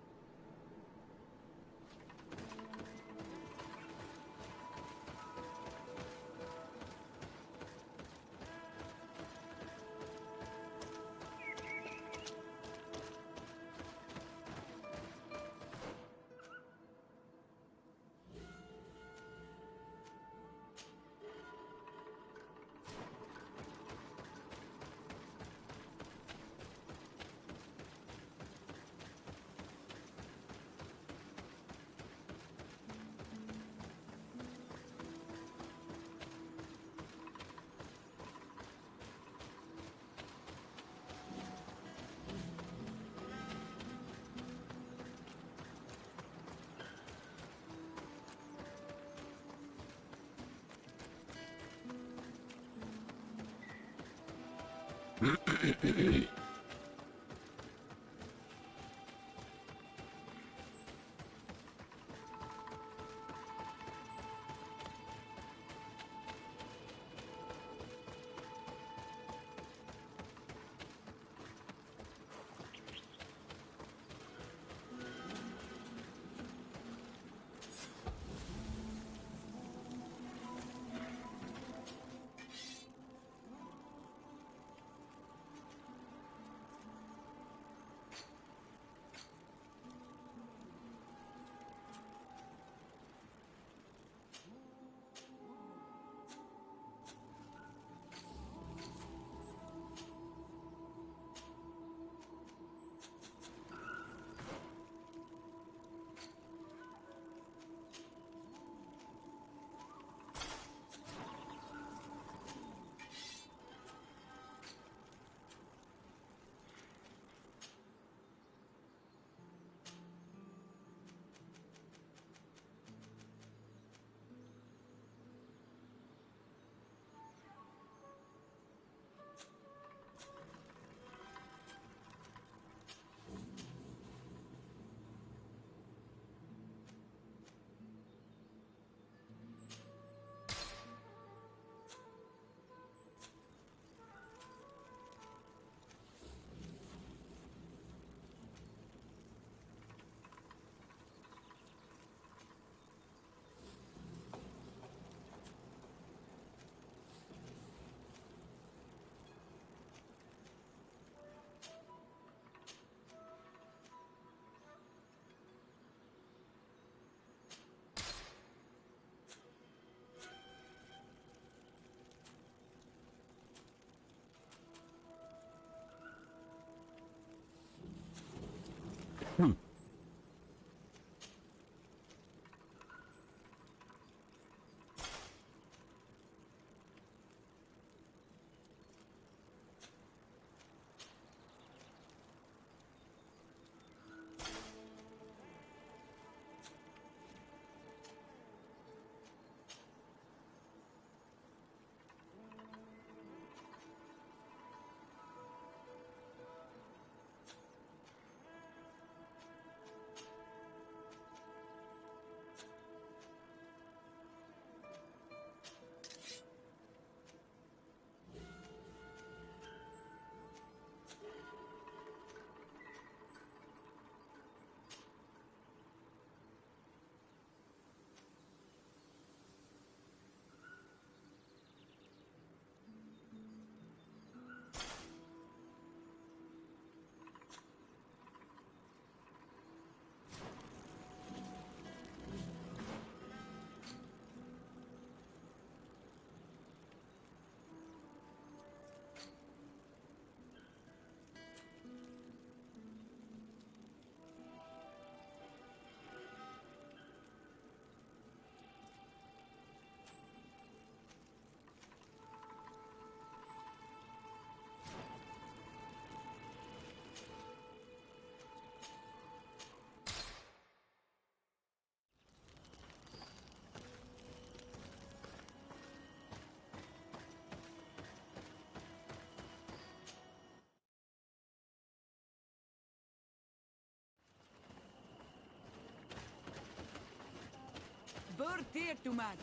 Speaker 8: Burt hier toe, man.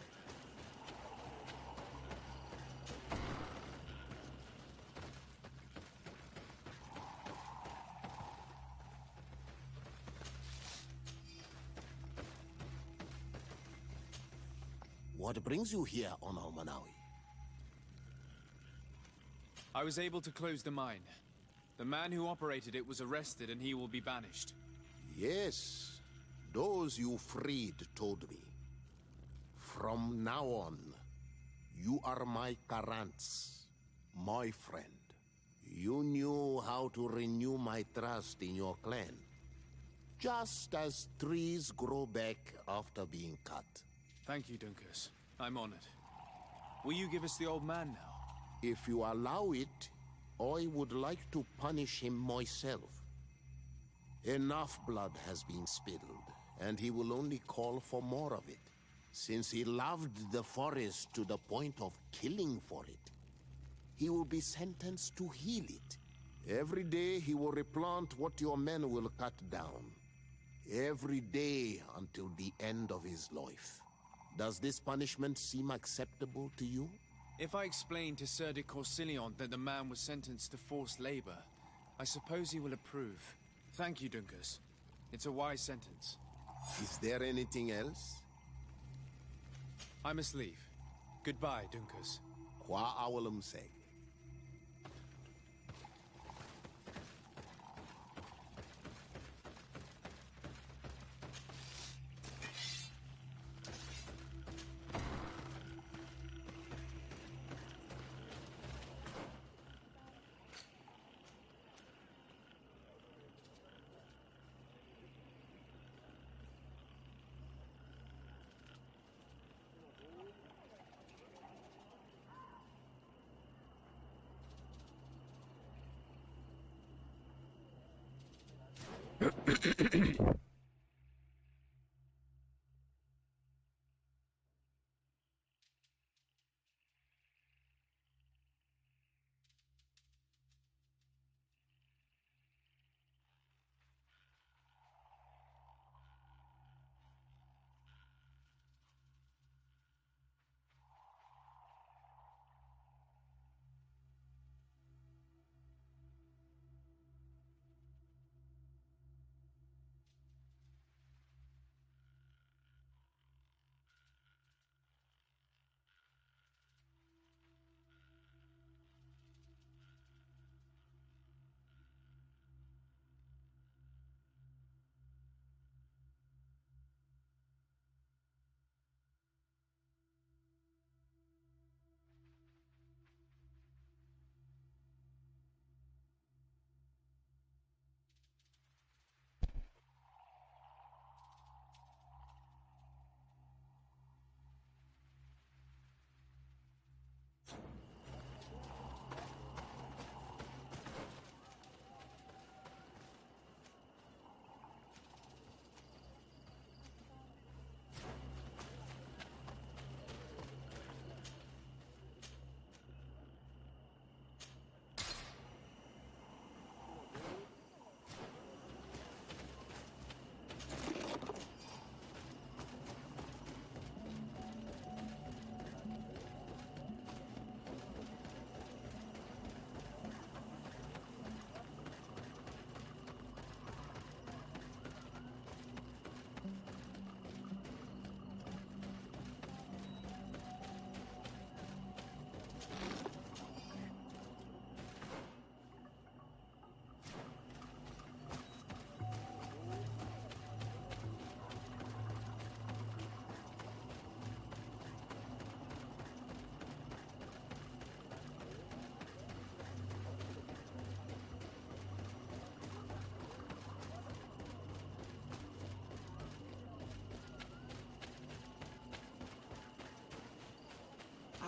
Speaker 16: What brings you here on Almanawi?
Speaker 2: I was able to close the mine. The man who operated it was arrested and he will be banished.
Speaker 16: Yes, those you freed told me. From now on, you are my Karants, my friend. You knew how to renew my trust in your clan. Just as trees grow back after being cut.
Speaker 2: Thank you, Dunkus. I'm honored. Will you give us the old man now?
Speaker 16: If you allow it, I would like to punish him myself. Enough blood has been spilled, and he will only call for more of it, since he loved the forest to the point of killing for it. he will be sentenced to heal it. Every day he will replant what your men will cut down. Every day until the end of his life. Does this punishment seem acceptable to you?
Speaker 2: If I explain to Sir de Corsillon that the man was sentenced to forced labor, I suppose he will approve. Thank you, Dunkus. It's a wise sentence.
Speaker 16: Is there anything else?
Speaker 2: I must leave. Goodbye, Dunkus.
Speaker 16: Qua awalum say.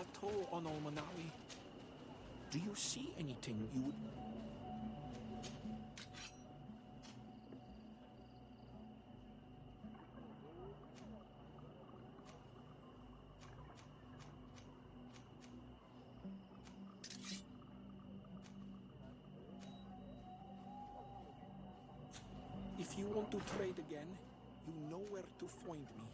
Speaker 18: Ato Onomanawi, do you see anything you would... If you want to trade again, you know where to find me.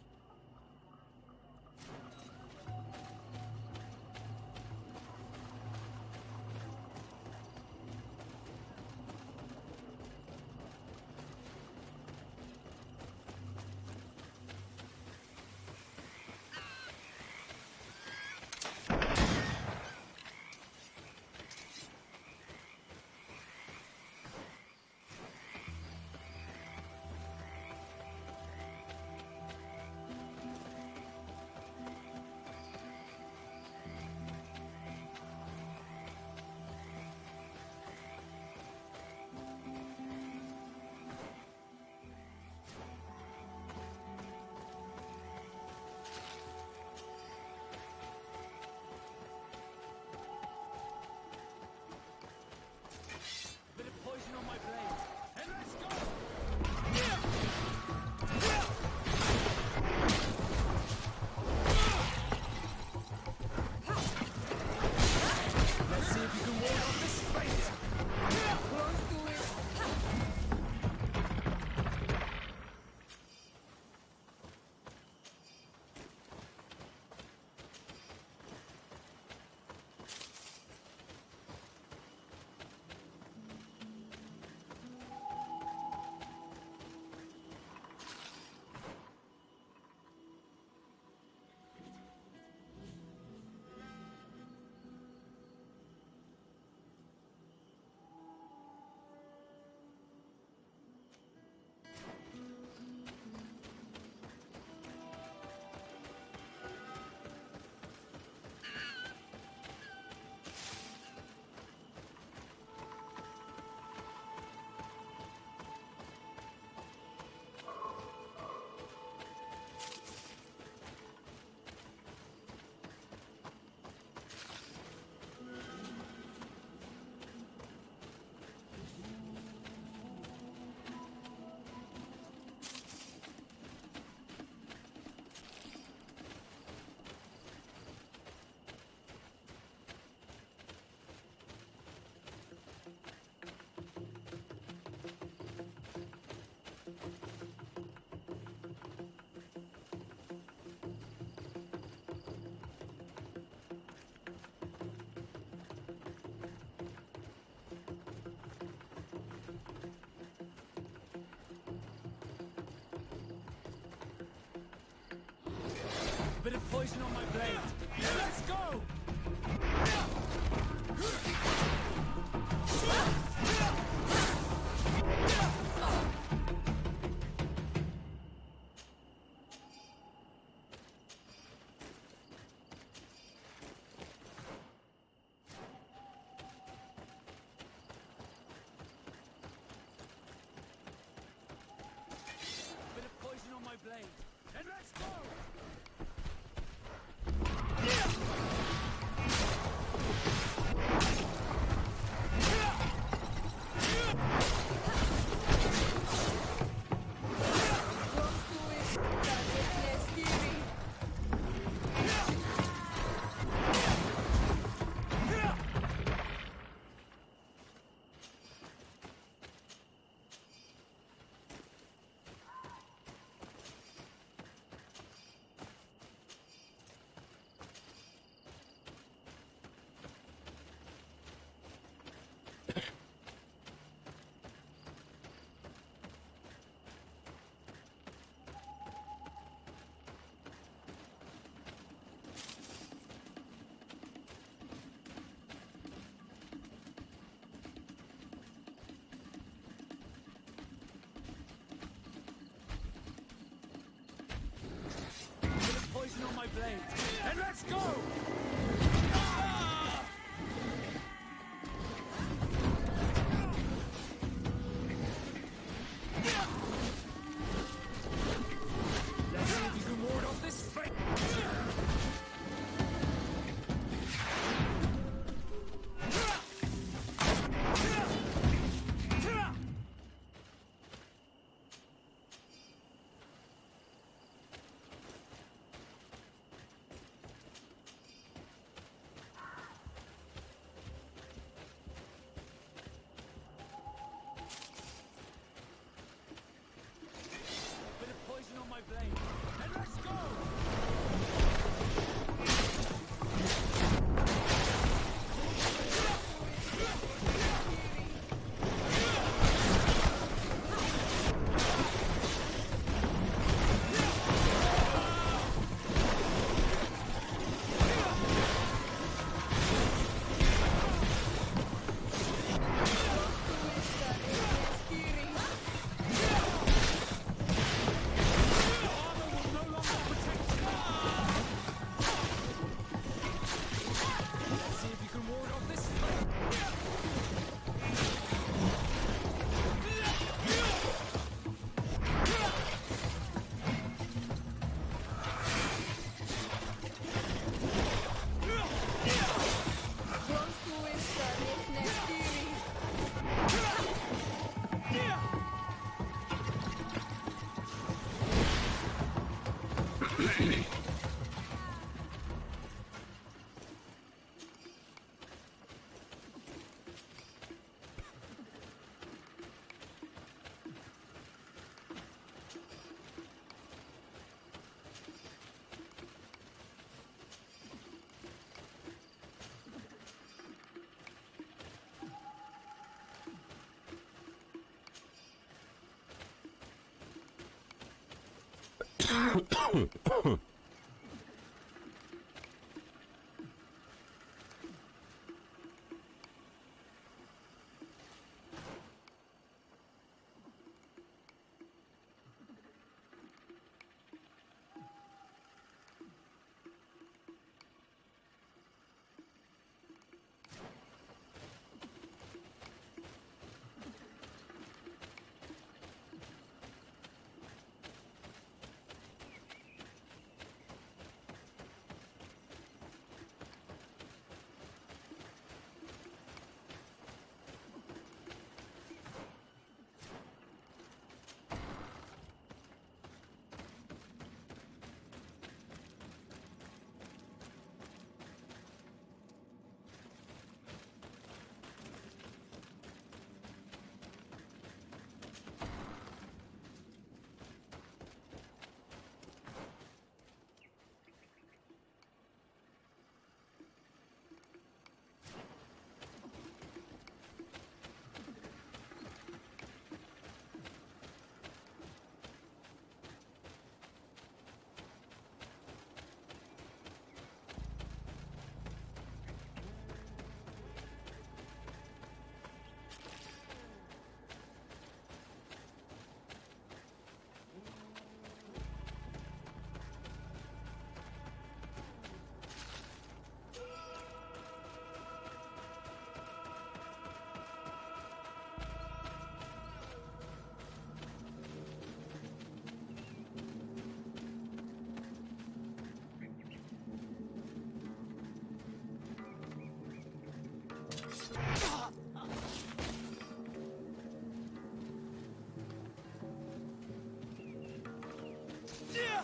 Speaker 2: bit of poison on my blade. Let's go! Bit of poison on my blade. And let's go! Poison on my blade. And let's go! Ah! Let's see if you can ward off this fate. Bit of poison on my blade. And let's go! Let's see if you can ward off this fate.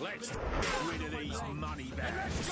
Speaker 17: Let's get rid of these money bags.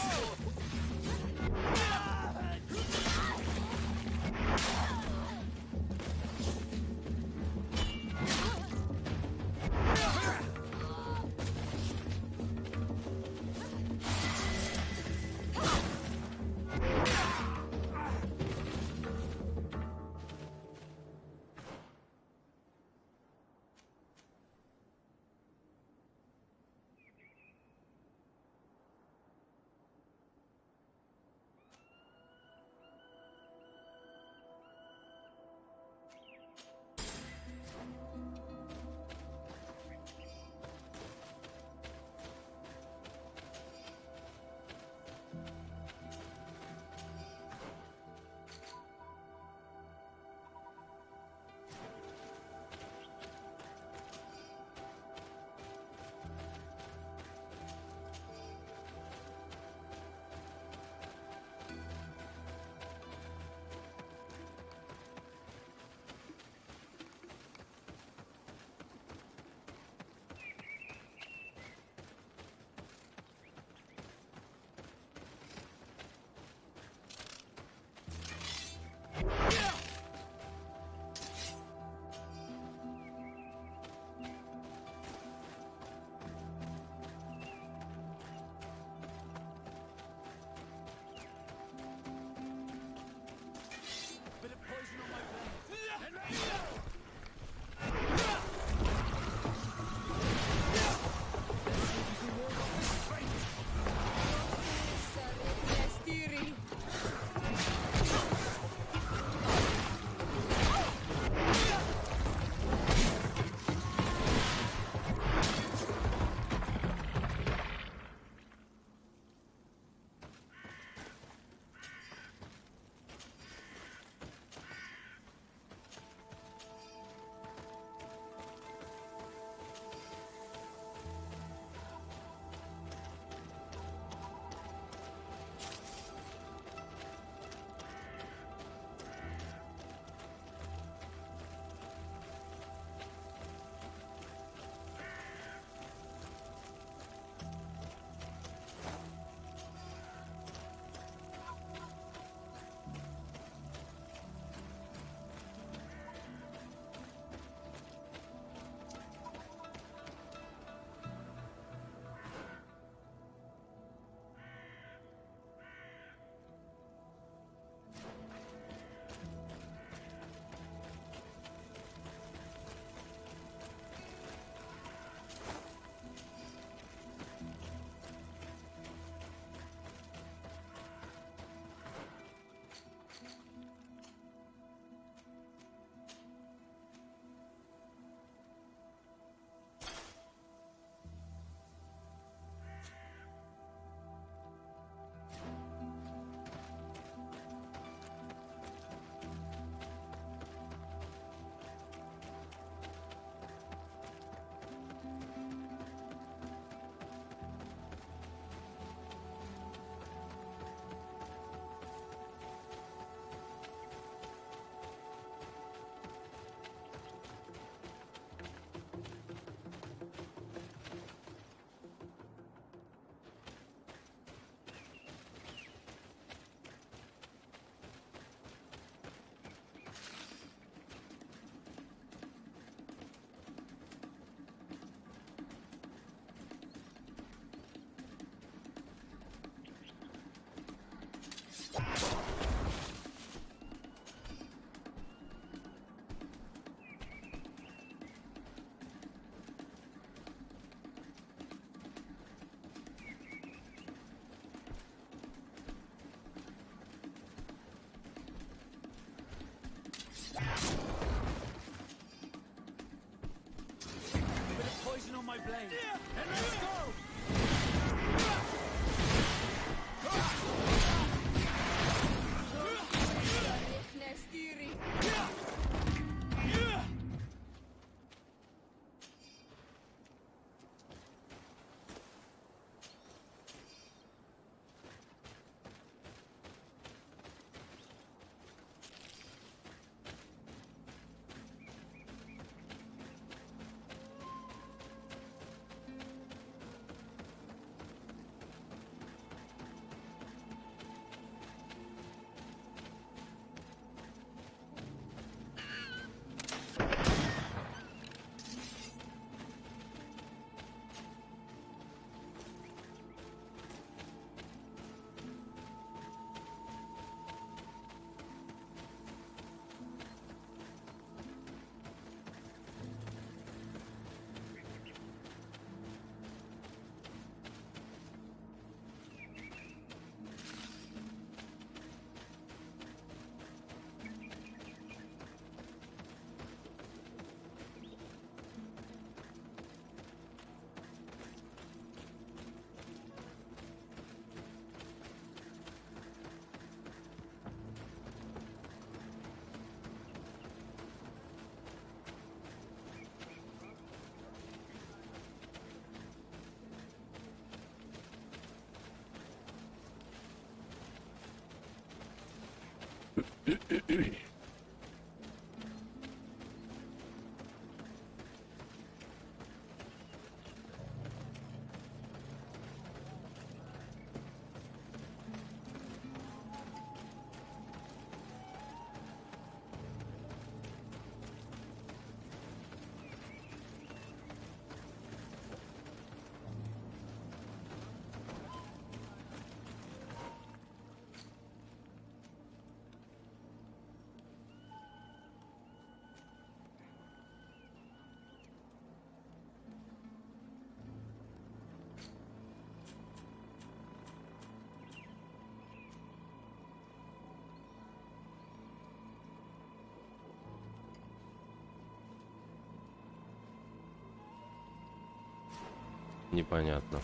Speaker 1: Непонятно.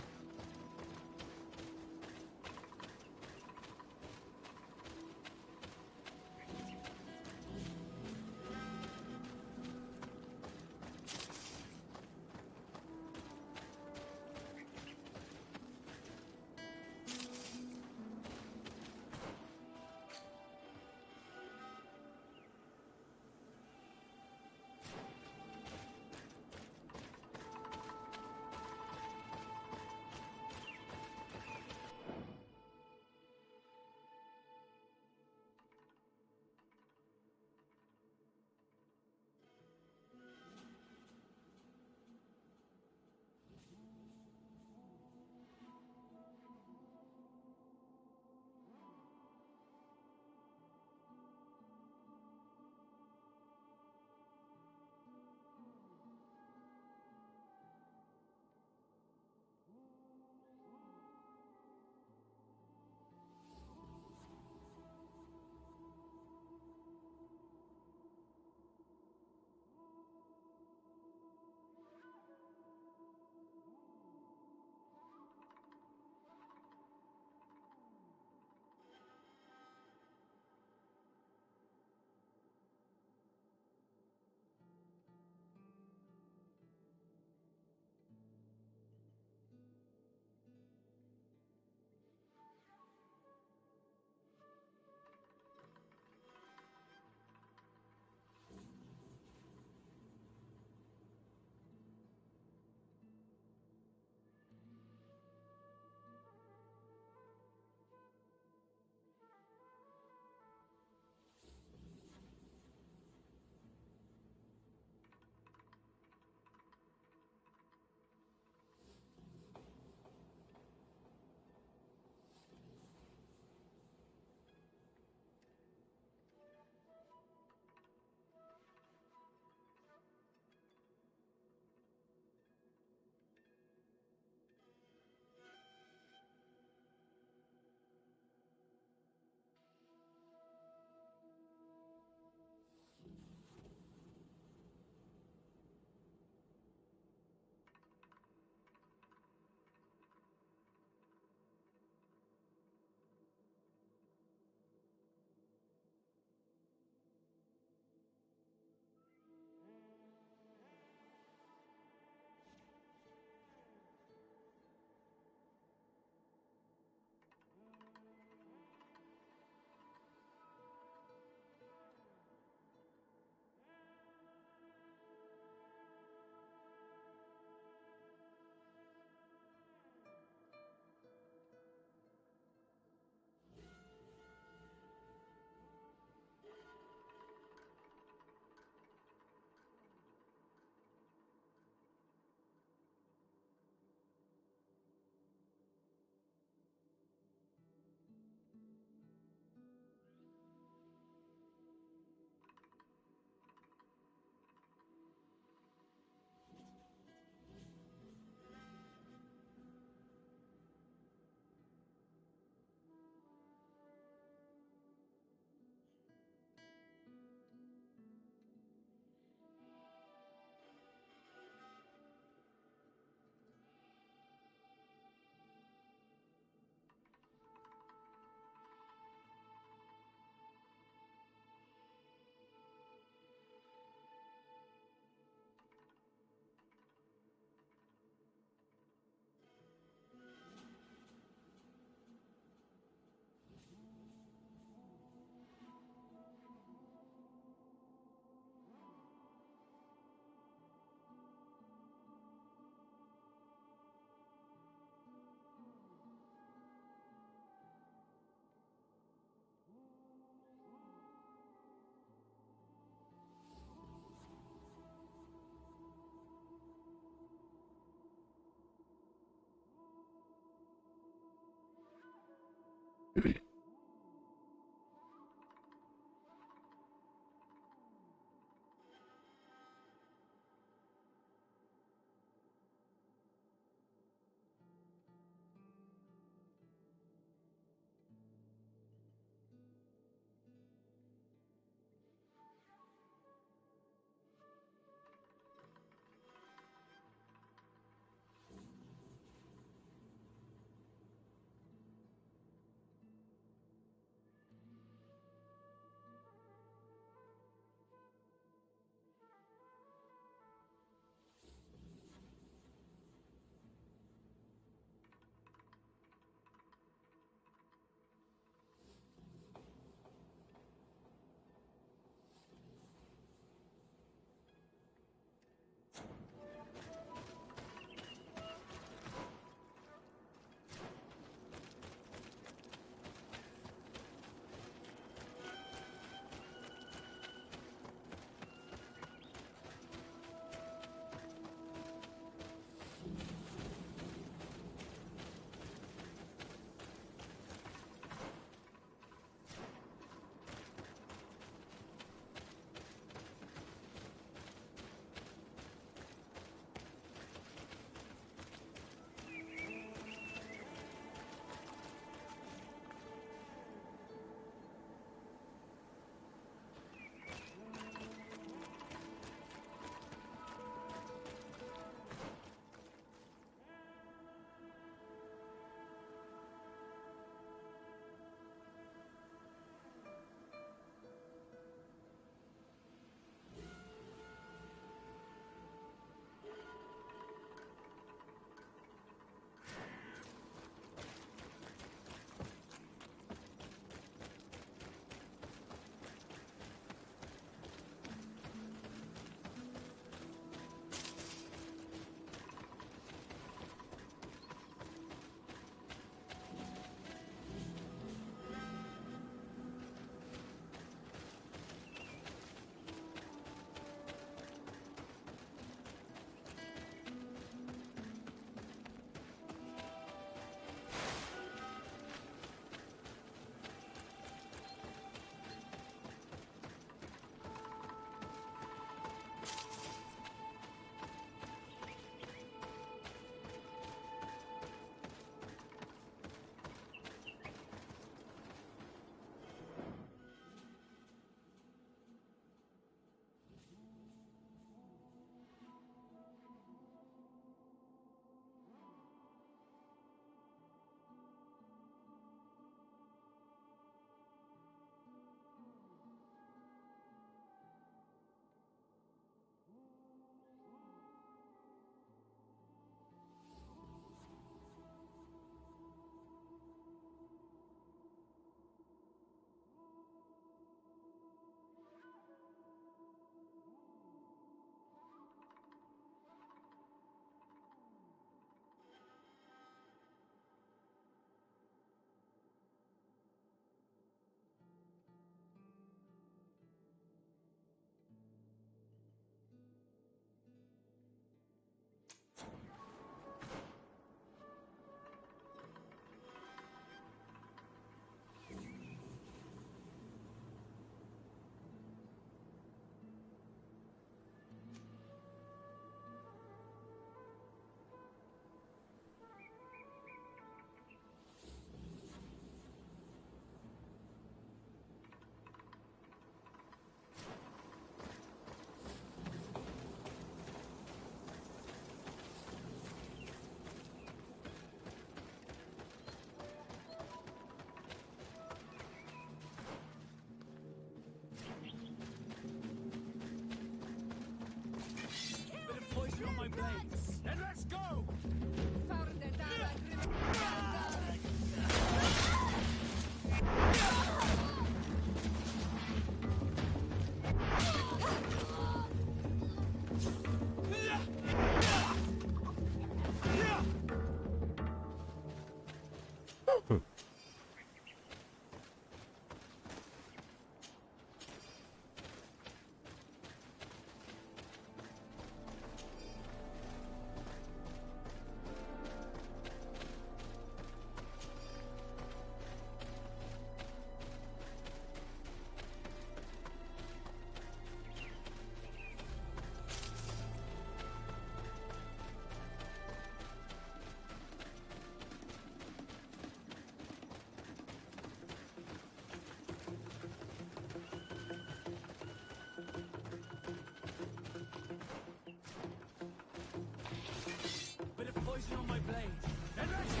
Speaker 11: poison on my blade. Then let's go!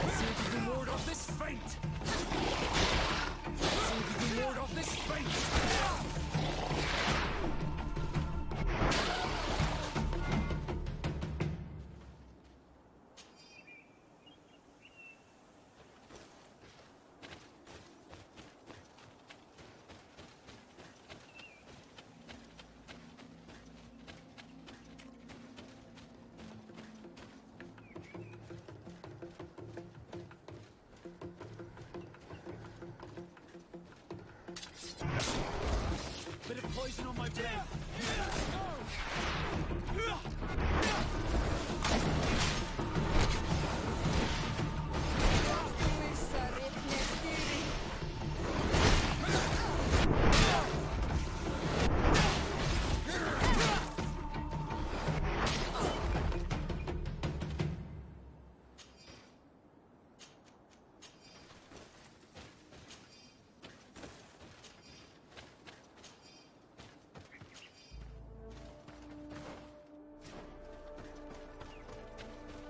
Speaker 11: Let's see if you can ward off this fate! Let's see if you can ward off this fate! Bit of poison on my blade.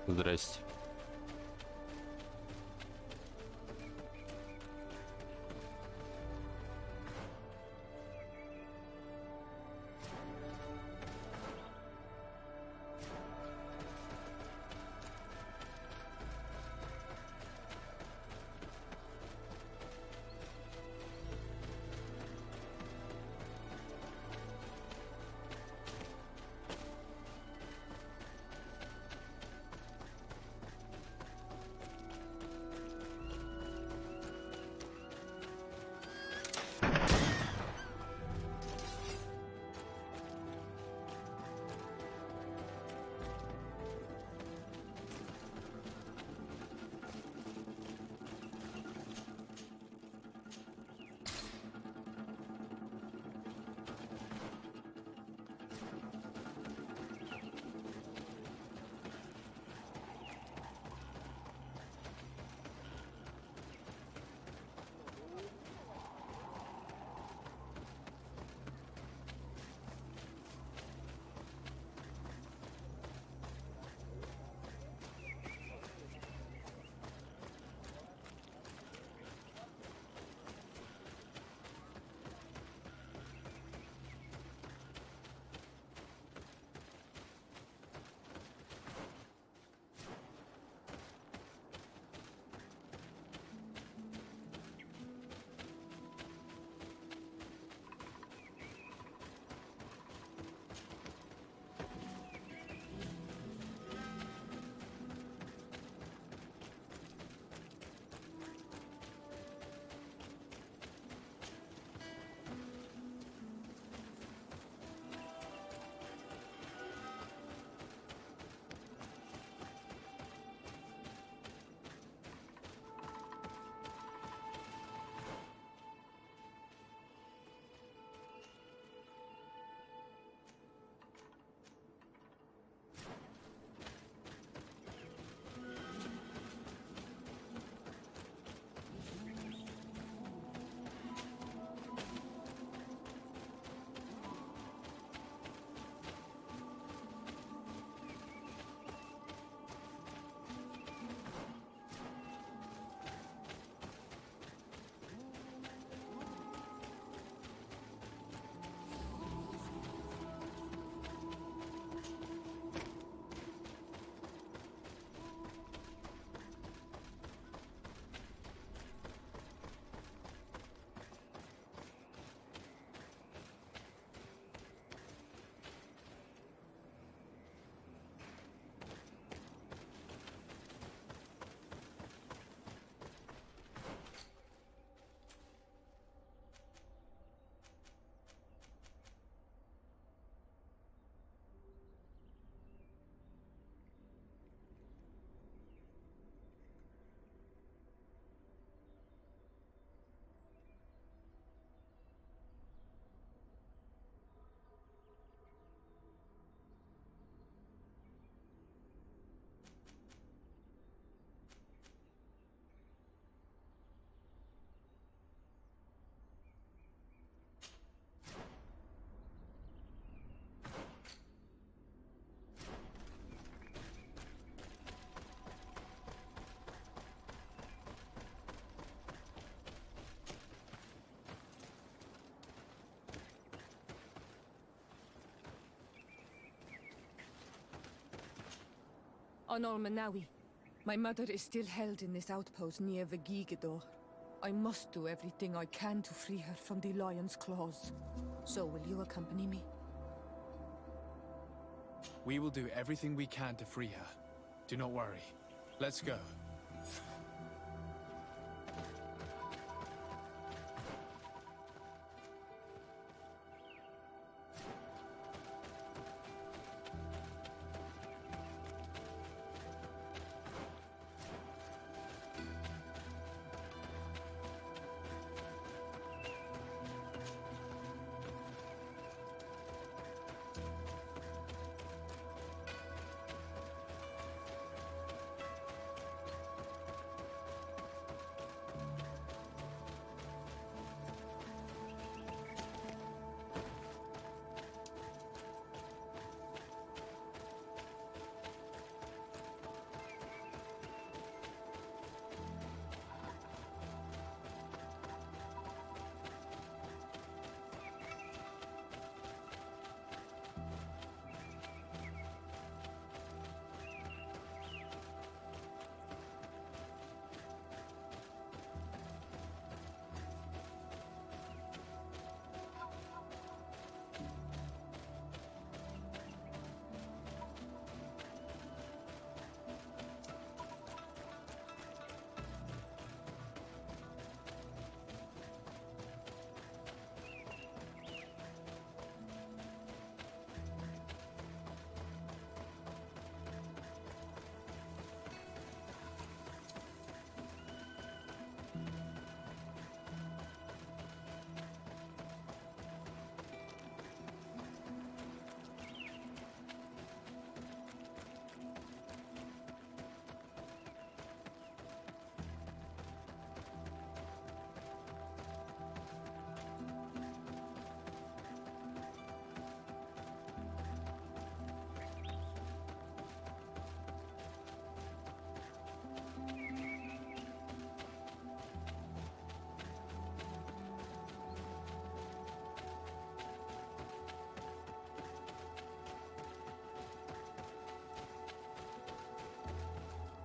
Speaker 1: Здрасте.
Speaker 15: On Almanawi. My mother is still held in this outpost near Vigigidor. I must do everything I can to free her from the lion's claws. So will you accompany me?
Speaker 2: We will do everything we can to free her. Do not worry. Let's go.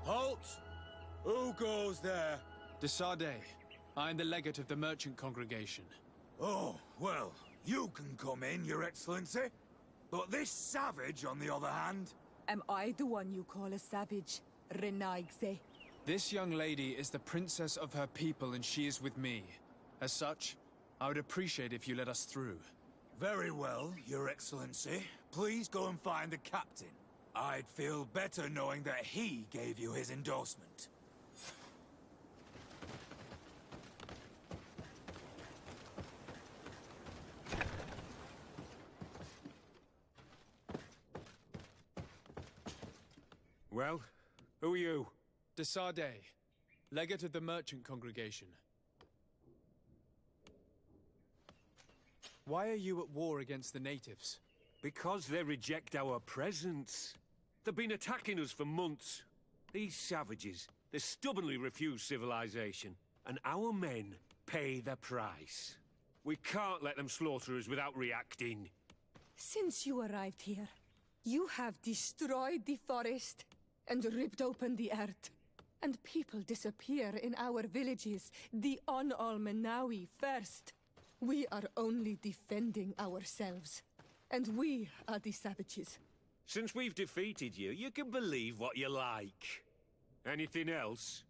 Speaker 4: Halt! Who goes there?
Speaker 2: Desade. I am the legate of the merchant congregation.
Speaker 4: Oh, well, you can come in, Your Excellency. But this savage, on the other hand...
Speaker 15: Am I the one you call a savage, Renaigze?
Speaker 2: This young lady is the princess of her people and she is with me. As such, I would appreciate if you let us through.
Speaker 4: Very well, Your Excellency. Please go and find the captain. I'd feel better knowing that he gave you his endorsement.
Speaker 10: Well, who are you?
Speaker 2: Desade, legate of the merchant congregation. Why are you at war against the natives?
Speaker 10: Because they reject our presence. They've been attacking us for months. These savages, they stubbornly refuse civilization. And our men pay the price. We can't let them slaughter us without reacting.
Speaker 15: Since you arrived here, you have destroyed the forest and ripped open the earth. And people disappear in our villages, the On-Almanawi first. We are only defending ourselves. And we are the savages.
Speaker 10: Since we've defeated you, you can believe what you like. Anything else?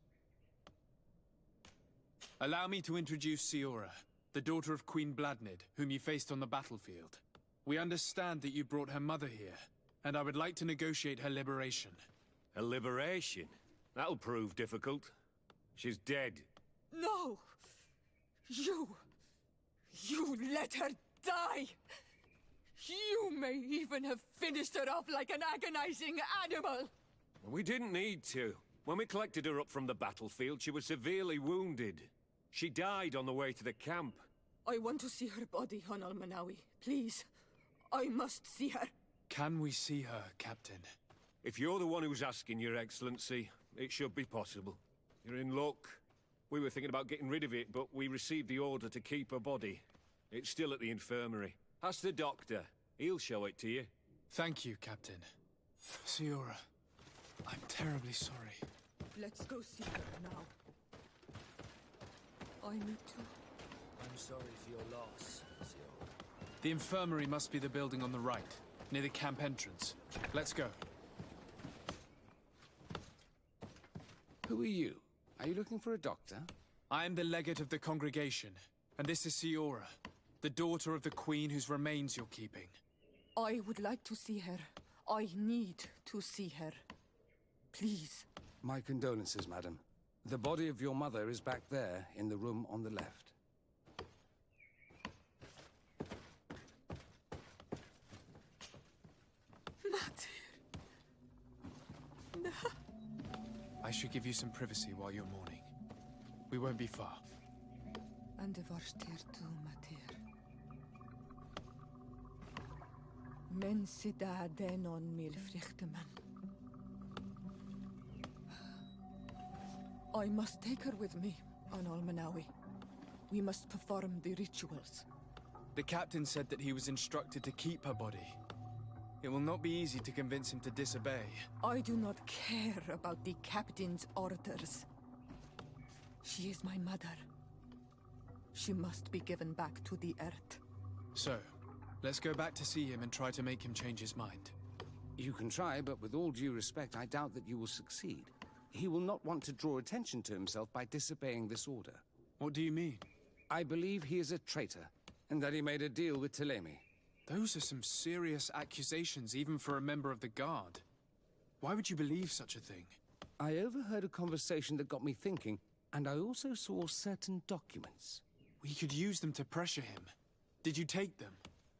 Speaker 2: Allow me to introduce Siora, the daughter of Queen Bladnid, whom you faced on the battlefield. We understand that you brought her mother here, and I would like to negotiate her liberation.
Speaker 10: A liberation? That'll prove difficult. She's dead.
Speaker 15: No! You let her die! You may even have finished her off like an agonizing animal!
Speaker 10: We didn't need to. When we collected her up from the battlefield, she was severely wounded. She died on the way to the camp.
Speaker 15: I want to see her body, on Almanawi. Please. I must see her.
Speaker 2: Can we see her, Captain?
Speaker 10: If you're the one who's asking, Your Excellency, it should be possible. You're in luck. We were thinking about getting rid of it, but we received the order to keep her body. It's still at the infirmary. Ask the doctor. He'll show it to you.
Speaker 2: Thank you, Captain. Siora. I'm terribly sorry.
Speaker 15: Let's go see her now. I need to.
Speaker 11: I'm sorry for your loss, Zio.
Speaker 2: The infirmary must be the building on the right, near the camp entrance. Let's go.
Speaker 17: Who are you? Are you looking for a doctor?
Speaker 2: I am the legate of the congregation, and this is Siora, the daughter of the queen whose remains you're keeping.
Speaker 15: I would like to see her. I need to see her. Please.
Speaker 17: My condolences, madam. The body of your mother is back there, in the room on the left.
Speaker 15: No.
Speaker 2: I should give you some privacy while you're mourning. We won't be far.
Speaker 15: And the varstir tu, Matir. Men sida denon mil frichteman. I must take her with me on Almanawi. We must perform the rituals.
Speaker 2: The captain said that he was instructed to keep her body. It will not be easy to convince him to disobey.
Speaker 15: I do not care about the captain's orders. She is my mother. She must be given back to the earth.
Speaker 2: So, let's go back to see him and try to make him change his mind.
Speaker 17: You can try, but with all due respect, I doubt that you will succeed. He will not want to draw attention to himself by disobeying this order.
Speaker 2: What do you mean?
Speaker 17: I believe he is a traitor, and that he made a deal with Telemi.
Speaker 2: Those are some serious accusations, even for a member of the Guard. Why would you believe such a thing?
Speaker 17: I overheard a conversation that got me thinking, and I also saw certain documents.
Speaker 2: We could use them to pressure him. Did you take them?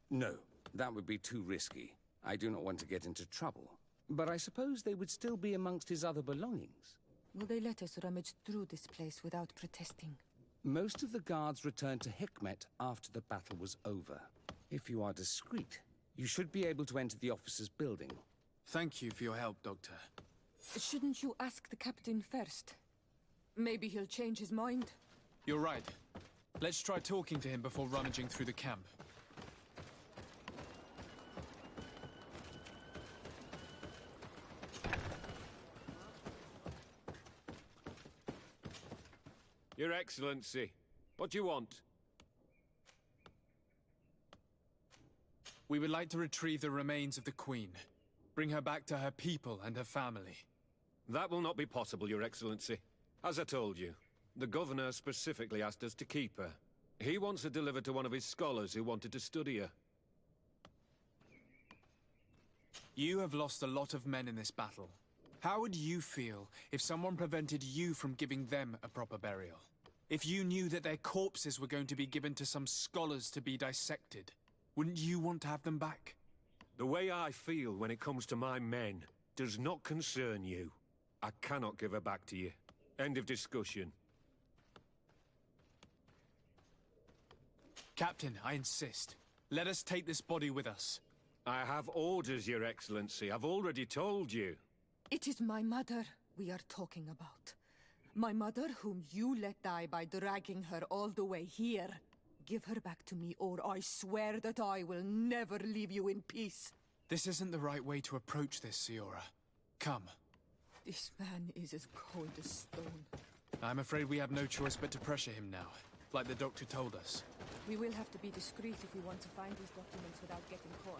Speaker 17: No, that would be too risky. I do not want to get into trouble. But I suppose they would still be amongst his other belongings.
Speaker 15: Will they let us rummage through this place without protesting?
Speaker 17: Most of the guards returned to Hikmet after the battle was over. If you are discreet, you should be able to enter the officer's building.
Speaker 2: Thank you for your help, Doctor.
Speaker 15: Shouldn't you ask the captain first? Maybe he'll change his mind.
Speaker 2: You're right. Let's try talking to him before rummaging through the camp.
Speaker 10: Your Excellency, what do you want?
Speaker 2: We would like to retrieve the remains of the Queen. Bring her back to her people and her family.
Speaker 10: That will not be possible, Your Excellency. As I told you, the Governor specifically asked us to keep her. He wants her delivered to one of his scholars who wanted to study her.
Speaker 2: You have lost a lot of men in this battle. How would you feel if someone prevented you from giving them a proper burial? If you knew that their corpses were going to be given to some scholars to be dissected, wouldn't you want to have them back?
Speaker 10: The way I feel when it comes to my men does not concern you. I cannot give her back to you. End of discussion.
Speaker 2: Captain, I insist. Let us take this body with us.
Speaker 10: I have orders, Your Excellency. I've already told you.
Speaker 15: It is my mother we are talking about. My mother whom you let die by dragging her all the way here. Give her back to me, or I swear that I will never leave you in peace.
Speaker 2: This isn't the right way to approach this, Siora. Come.
Speaker 15: This man is as cold as stone.
Speaker 2: I'm afraid we have no choice but to pressure him now, like the doctor told us.
Speaker 15: We will have to be discreet if we want to find these documents without getting caught.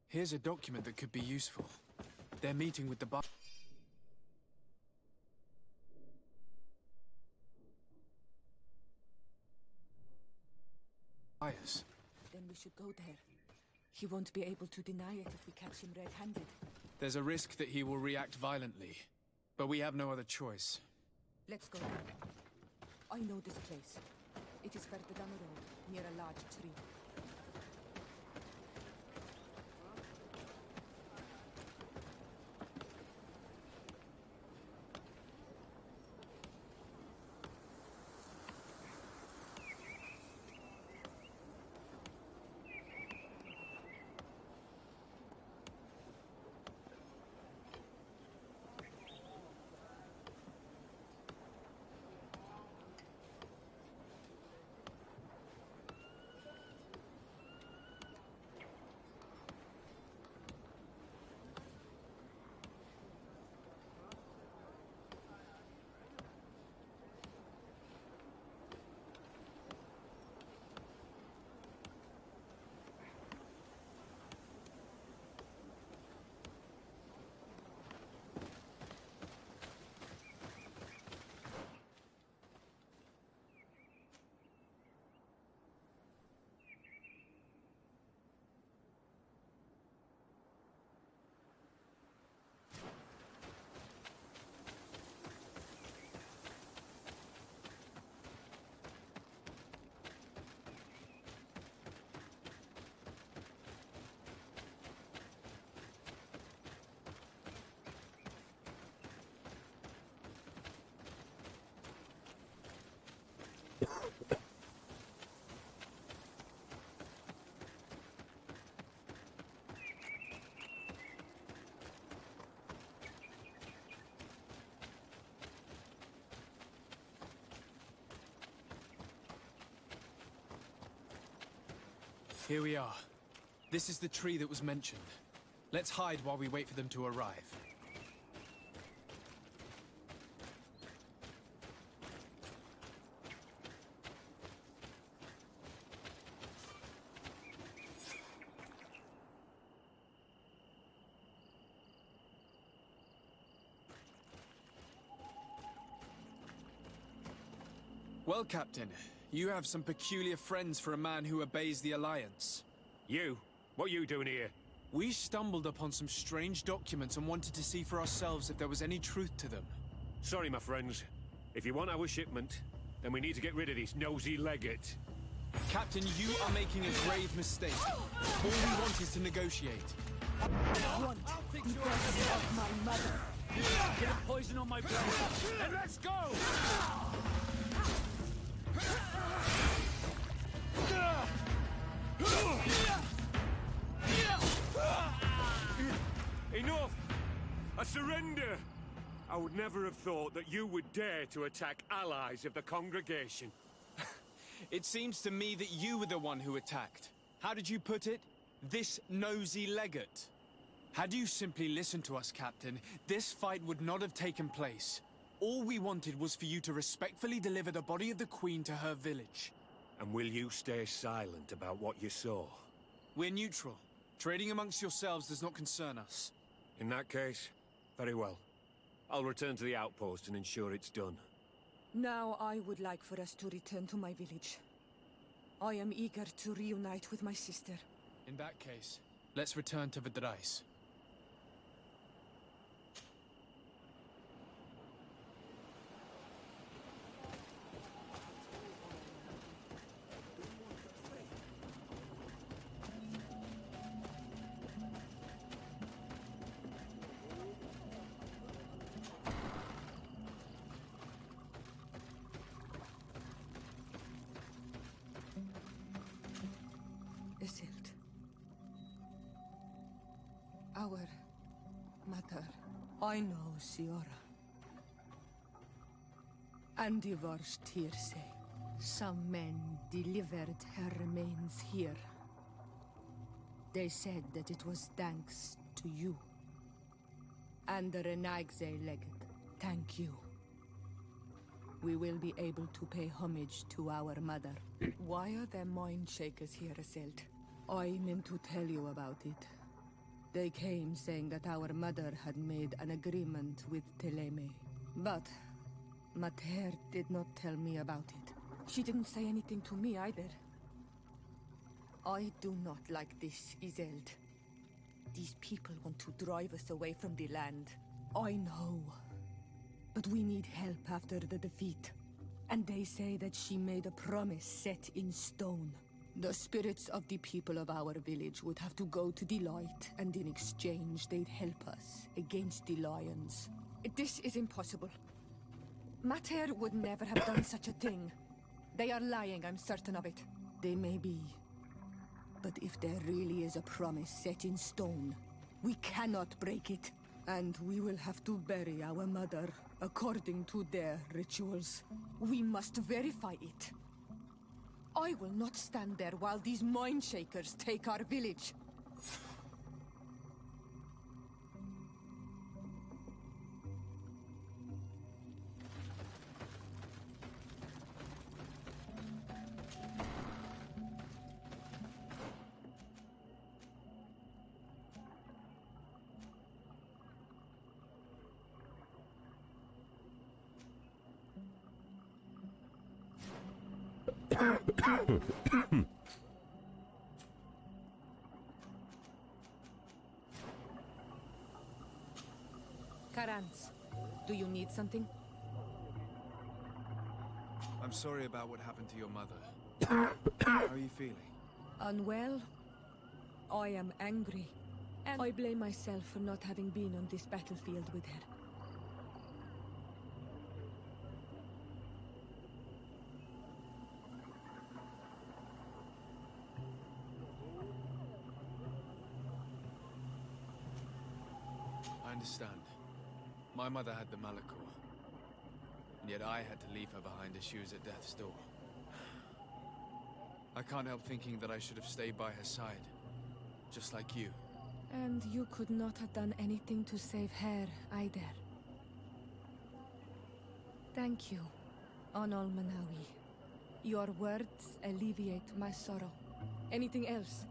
Speaker 2: Here's a document that could be useful. They're meeting with the buyers.
Speaker 15: Then we should go there. He won't be able to deny it if we catch him red-handed.
Speaker 2: There's a risk that he will react violently, but we have no other choice.
Speaker 15: Let's go. I know this place. It is further down the road, near a large tree.
Speaker 2: Here we are. This is the tree that was mentioned. Let's hide while we wait for them to arrive. Well, Captain, you have some peculiar friends for a man who obeys the Alliance.
Speaker 10: You? What are you doing here?
Speaker 2: We stumbled upon some strange documents and wanted to see for ourselves if there was any truth to them.
Speaker 10: Sorry, my friends. If you want our shipment, then we need to get rid of this nosy legate.
Speaker 2: Captain, you are making a grave mistake. All we want is to negotiate.
Speaker 15: I want the best of my mother.
Speaker 17: Get a poison on my blade, and let's go!
Speaker 10: Enough! I surrender! I would never have thought that you would dare to attack allies of the congregation.
Speaker 2: It seems to me that you were the one who attacked. How did you put it? This nosy legate. Had you simply listened to us, Captain, this fight would not have taken place. All we wanted was for you to respectfully deliver the body of the Queen to her village.
Speaker 10: And will you stay silent about what you saw?
Speaker 2: We're neutral. Trading amongst yourselves does not concern us.
Speaker 10: In that case, very well. I'll return to the outpost and ensure it's done.
Speaker 15: Now I would like for us to return to my village. I am eager to reunite with my sister.
Speaker 2: In that case, let's return to Vidrais.
Speaker 15: Our mother. I know, Siora. And the worst hearsay. Some men delivered her remains here. They said that it was thanks to you. And the Renagze legate. Thank you. We will be able to pay homage to our mother. Why are there mind shakers here, Aselt? I meant to tell you about it. They came saying that our mother had made an agreement with Teleme. But Mater did not tell me about it. She didn't say anything to me either. I do not like this, Iselt. These people want to drive us away from the land. I know. But we need help after the defeat. And they say that she made a promise set in stone. The spirits of the people of our village would have to go to the light, and in exchange they'd help us against the lions. This is impossible. Mater would never have done such a thing. They are lying, I'm certain of it. They may be. But if there really is a promise set in stone, we cannot break it. And we will have to bury our mother according to their rituals. We must verify it. I will not stand there while these mind shakers take our village. Karans, do you need something?
Speaker 2: I'm sorry about what happened to your mother. How are you feeling?
Speaker 15: Unwell? I am angry. And I blame myself for not having been on this battlefield with her.
Speaker 2: I understand. My mother had the Malachor. And yet I had to leave her behind as she was at death's door. I can't help thinking that I should have stayed by her side. Just like you.
Speaker 9: And you could not have done anything to save her, either. Thank you, Onol Manawi. Your words alleviate my sorrow. Anything else?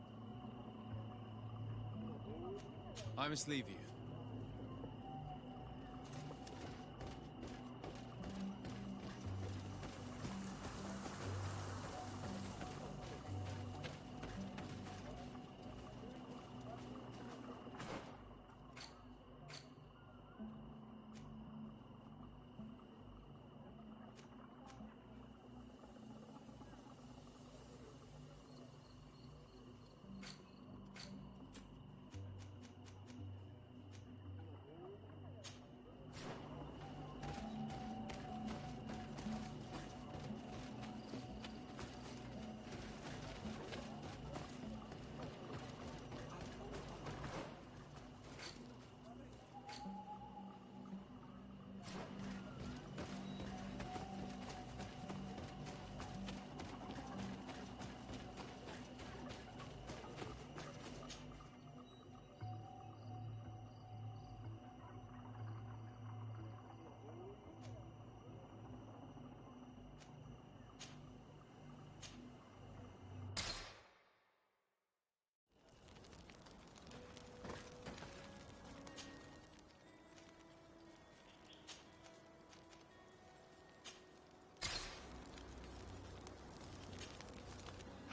Speaker 2: I must leave you.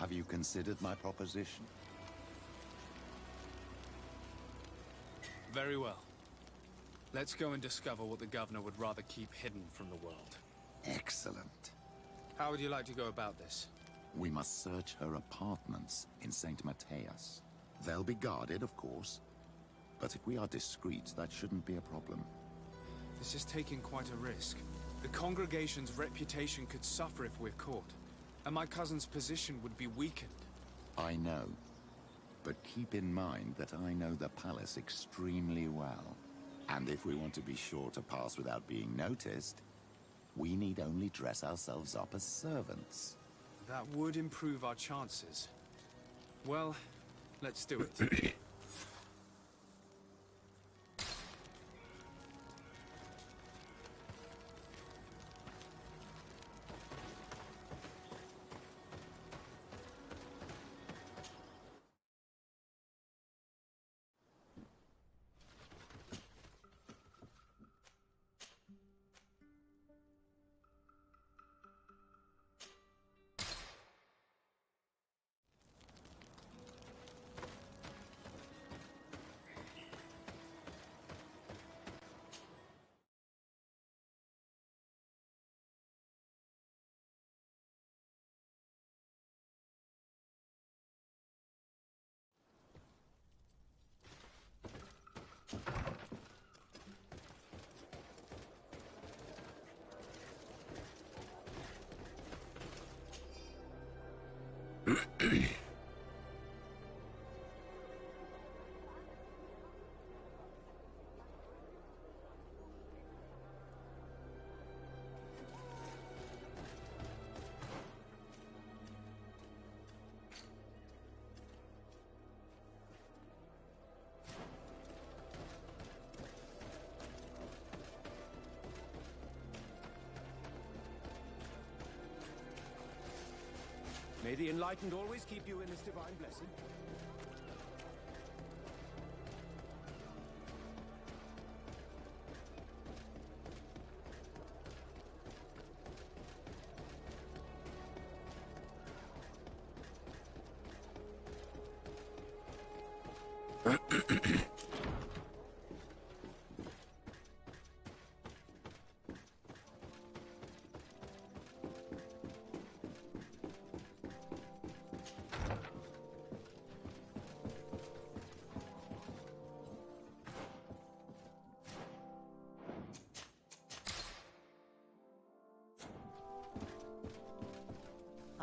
Speaker 19: Have you considered my proposition?
Speaker 2: Very well. Let's go and discover what the governor would rather keep hidden from the world.
Speaker 19: Excellent.
Speaker 2: How would you like to go about this?
Speaker 19: We must search her apartments in St. Matthias. They'll be guarded, of course. But if we are discreet, that shouldn't be a problem.
Speaker 2: This is taking quite a risk. The congregation's reputation could suffer if we're caught. And my cousin's position would be weakened.
Speaker 19: I know. But keep in mind that I know the palace extremely well. And if we want to be sure to pass without being noticed, we need only dress ourselves up as servants.
Speaker 2: That would improve our chances. Well, let's do it.
Speaker 10: May the Enlightened always keep you in his divine blessing.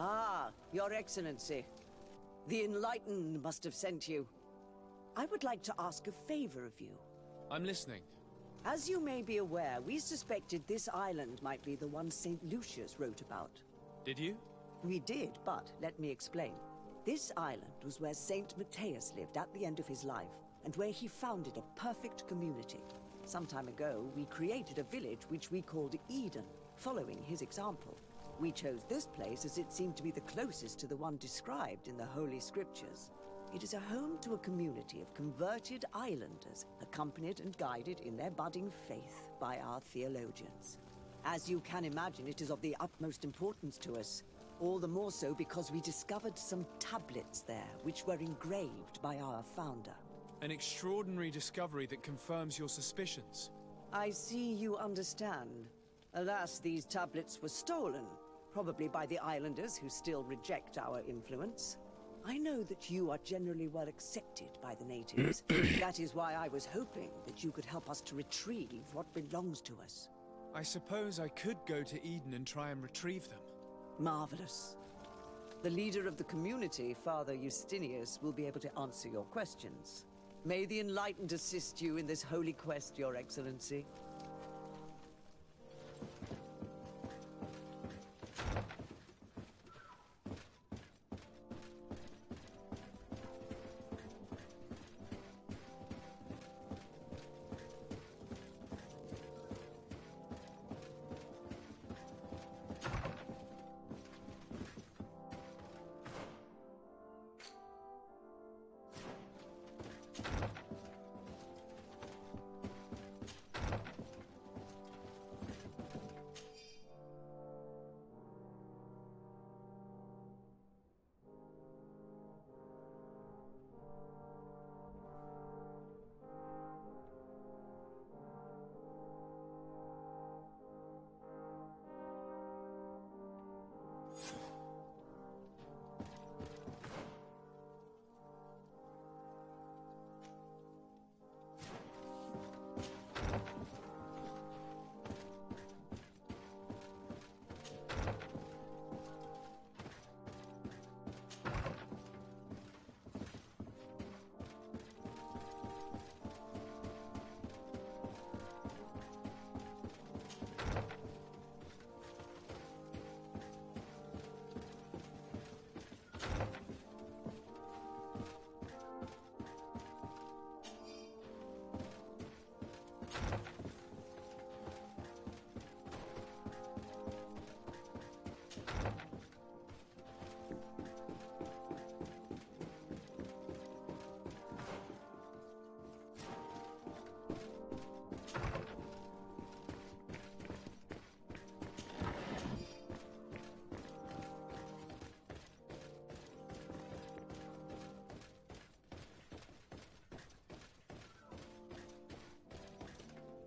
Speaker 14: Ah, Your Excellency. The Enlightened must have sent you. I would like to ask a favor of you.
Speaker 2: I'm listening.
Speaker 14: As you may be aware, we suspected this island might be the one St. Lucius wrote about.
Speaker 2: Did you?
Speaker 14: We did, but let me explain. This island was where Saint Matthias lived at the end of his life, and where he founded a perfect community. Some time ago, we created a village which we called Eden, following his example. We chose this place as it seemed to be the closest to the one described in the Holy Scriptures. It is a home to a community of converted islanders, accompanied and guided in their budding faith by our theologians. As you can imagine, it is of the utmost importance to us. All the more so because we discovered some tablets there, which were engraved by our founder.
Speaker 2: An extraordinary discovery that confirms your suspicions.
Speaker 14: I see you understand. Alas, these tablets were stolen, probably by the islanders who still reject our influence. I know that you are generally well accepted by the natives. That is why I was hoping that you could help us to retrieve what belongs to us.
Speaker 2: I suppose I could go to Eden and try and retrieve them.
Speaker 14: Marvelous. The leader of the community, Father Justinius, will be able to answer your questions. May the Enlightened assist you in this holy quest, Your Excellency.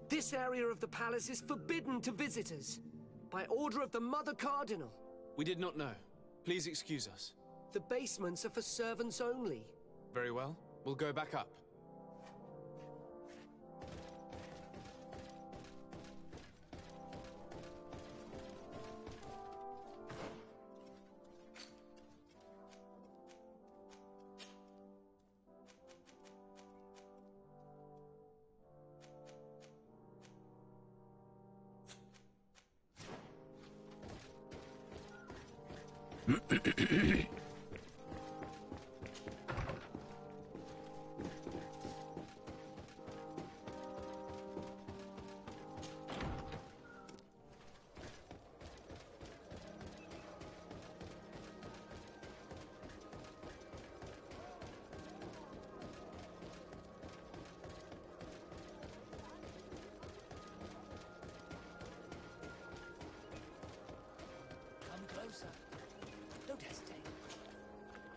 Speaker 11: This area of the palace is forbidden to visitors, by order of the Mother Cardinal.
Speaker 2: We did not know. Please excuse us.
Speaker 11: The basements are for servants only.
Speaker 2: Very well. We'll go back up.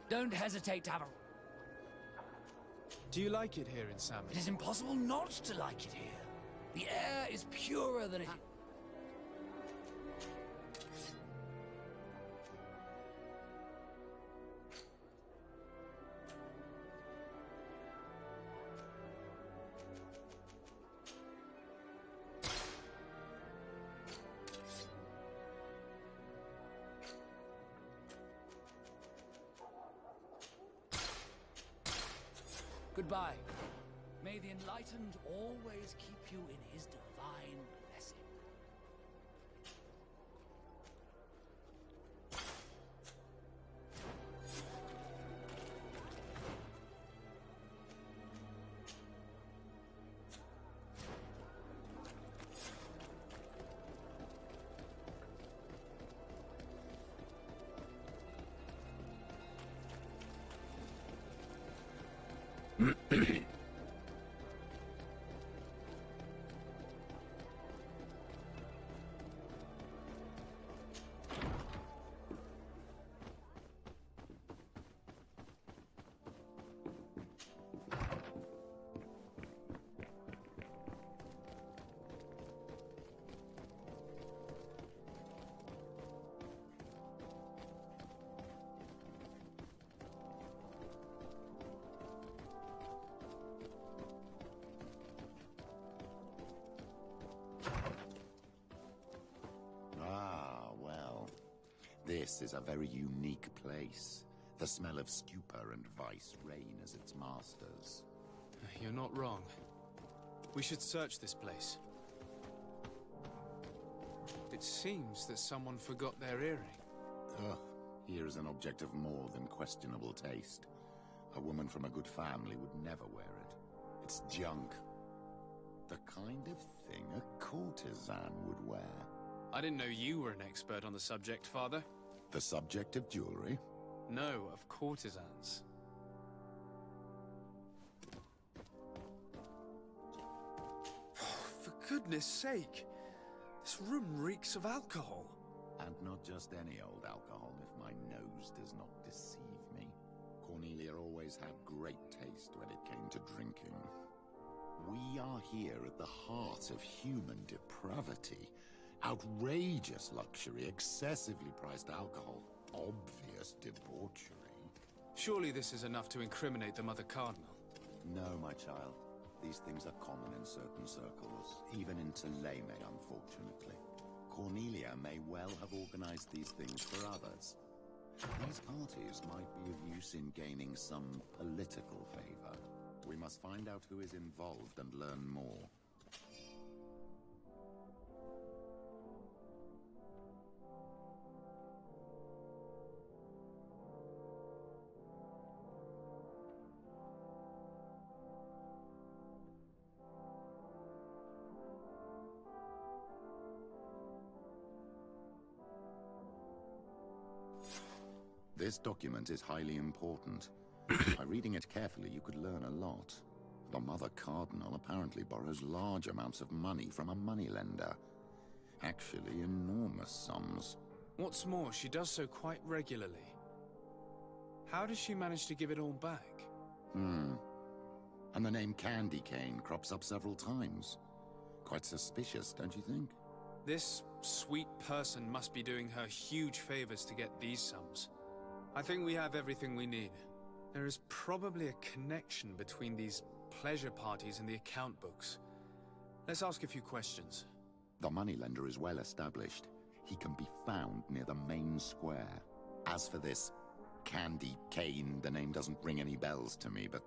Speaker 20: Don't hesitate to have a...
Speaker 2: Do you like it here in Salmon?
Speaker 20: It is impossible not to like it here. The air is purer than it... Goodbye. May the Enlightened always keep you in his divine blessing.
Speaker 19: This is a very unique place. The smell of stupor and vice reign as its masters.
Speaker 2: You're not wrong. We should search this place. It seems that someone forgot their earring.
Speaker 19: Ugh, here is an object of more than questionable taste. A woman from a good family would never wear it. It's junk. The kind of thing a courtesan would wear.
Speaker 2: I didn't know you were an expert on the subject, Father.
Speaker 19: The subject of jewelry?
Speaker 2: No, of courtesans. For goodness sake! This room reeks of alcohol.
Speaker 19: And not just any old alcohol, if my nose does not deceive me. Cornelia always had great taste when it came to drinking. We are here at the heart of human depravity. Outrageous luxury, excessively priced alcohol, obvious debauchery.
Speaker 2: Surely this is enough to incriminate the Mother Cardinal.
Speaker 19: No, my child. These things are common in certain circles, even in Tuleme, unfortunately. Cornelia may well have organized these things for others. These parties might be of use in gaining some political favor. We must find out who is involved and learn more. This document is highly important. By reading it carefully, you could learn a lot. The Mother Cardinal apparently borrows large amounts of money from a moneylender. Actually, enormous sums.
Speaker 2: What's more, she does so quite regularly. How does she manage to give it all back?
Speaker 19: And the name Candy Cane crops up several times. Quite suspicious, don't you think?
Speaker 2: This sweet person must be doing her huge favors to get these sums. I think we have everything we need. There is probably a connection between these pleasure parties and the account books. Let's ask a few questions.
Speaker 19: The moneylender is well established. He can be found near the main square. As for this Candy Cane, the name doesn't ring any bells to me, but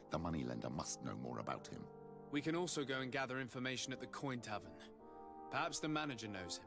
Speaker 19: the moneylender must know more about him.
Speaker 2: We can also go and gather information at the Coin Tavern. Perhaps the manager knows him.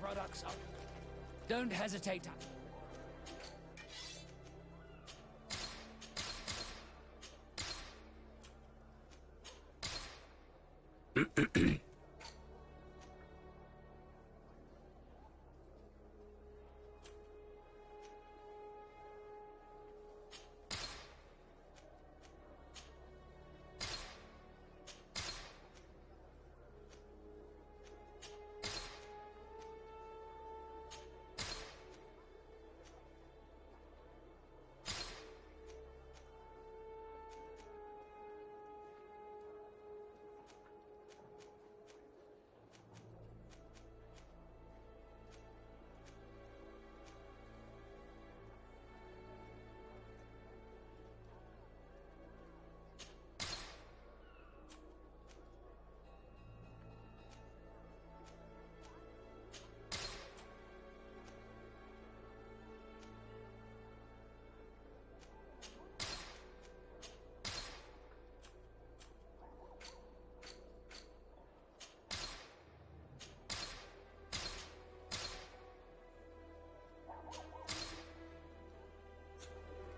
Speaker 20: products are... Don't hesitate to...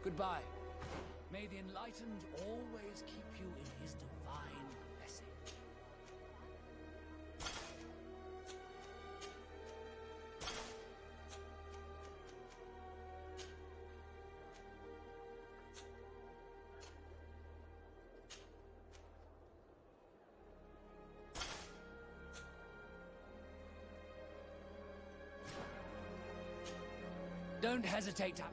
Speaker 20: Goodbye. May the Enlightened always keep you in his divine blessing. Don't hesitate to...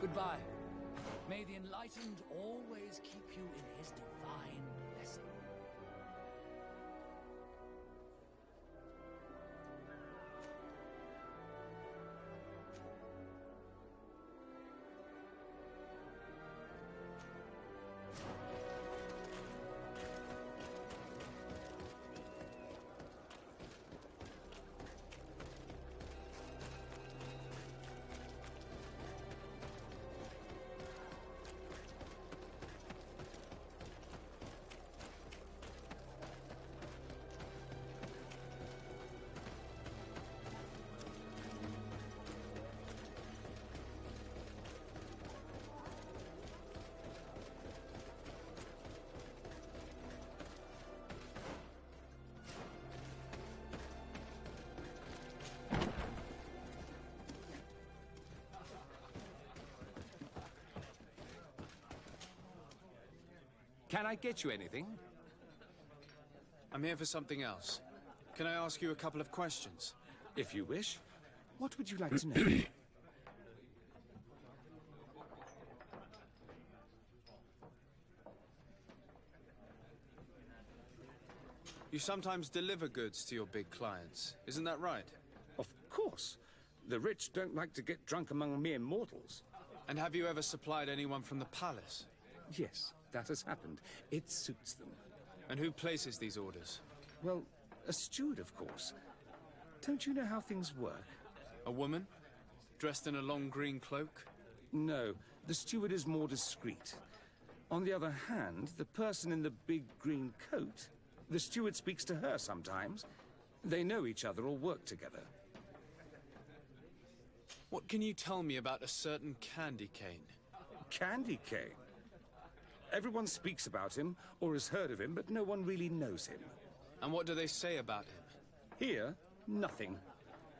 Speaker 20: Goodbye. May the Enlightened always keep you in his divine blessing.
Speaker 17: Can I get you anything?
Speaker 2: I'm here for something else. Can I ask you a couple of questions?
Speaker 17: If you wish. What would you like to know?
Speaker 2: You sometimes deliver goods to your big clients, isn't that right?
Speaker 17: Of course. The rich don't like to get drunk among mere mortals.
Speaker 2: And have you ever supplied anyone from the palace?
Speaker 17: Yes, that has happened. It suits them.
Speaker 2: And who places these orders?
Speaker 17: Well, a steward, of course. Don't you know how things work?
Speaker 2: A woman? Dressed in a long green cloak?
Speaker 17: No, the steward is more discreet. On the other hand, the person in the big green coat, the steward speaks to her sometimes. They know each other or work together.
Speaker 2: What can you tell me about a certain Candy Cane?
Speaker 17: Candy Cane? Everyone speaks about him, or has heard of him, but no one really knows him.
Speaker 2: And what do they say about him?
Speaker 17: Here, nothing.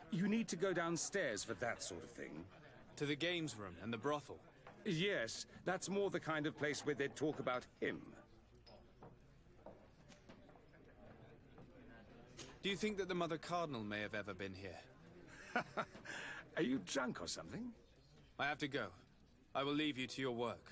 Speaker 17: You need to go downstairs for that sort of thing.
Speaker 2: To the games room and the brothel?
Speaker 17: Yes, that's more the kind of place where they'd talk about him.
Speaker 2: Do you think that the Mother Cardinal may have ever been here?
Speaker 17: Are you drunk or something?
Speaker 2: I have to go. I will leave you to your work.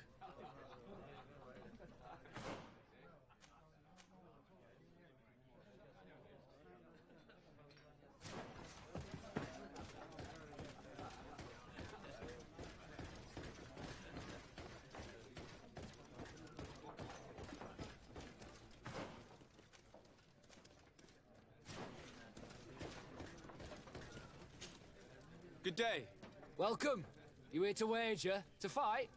Speaker 2: Good day.
Speaker 20: Welcome. You here to wager? To fight?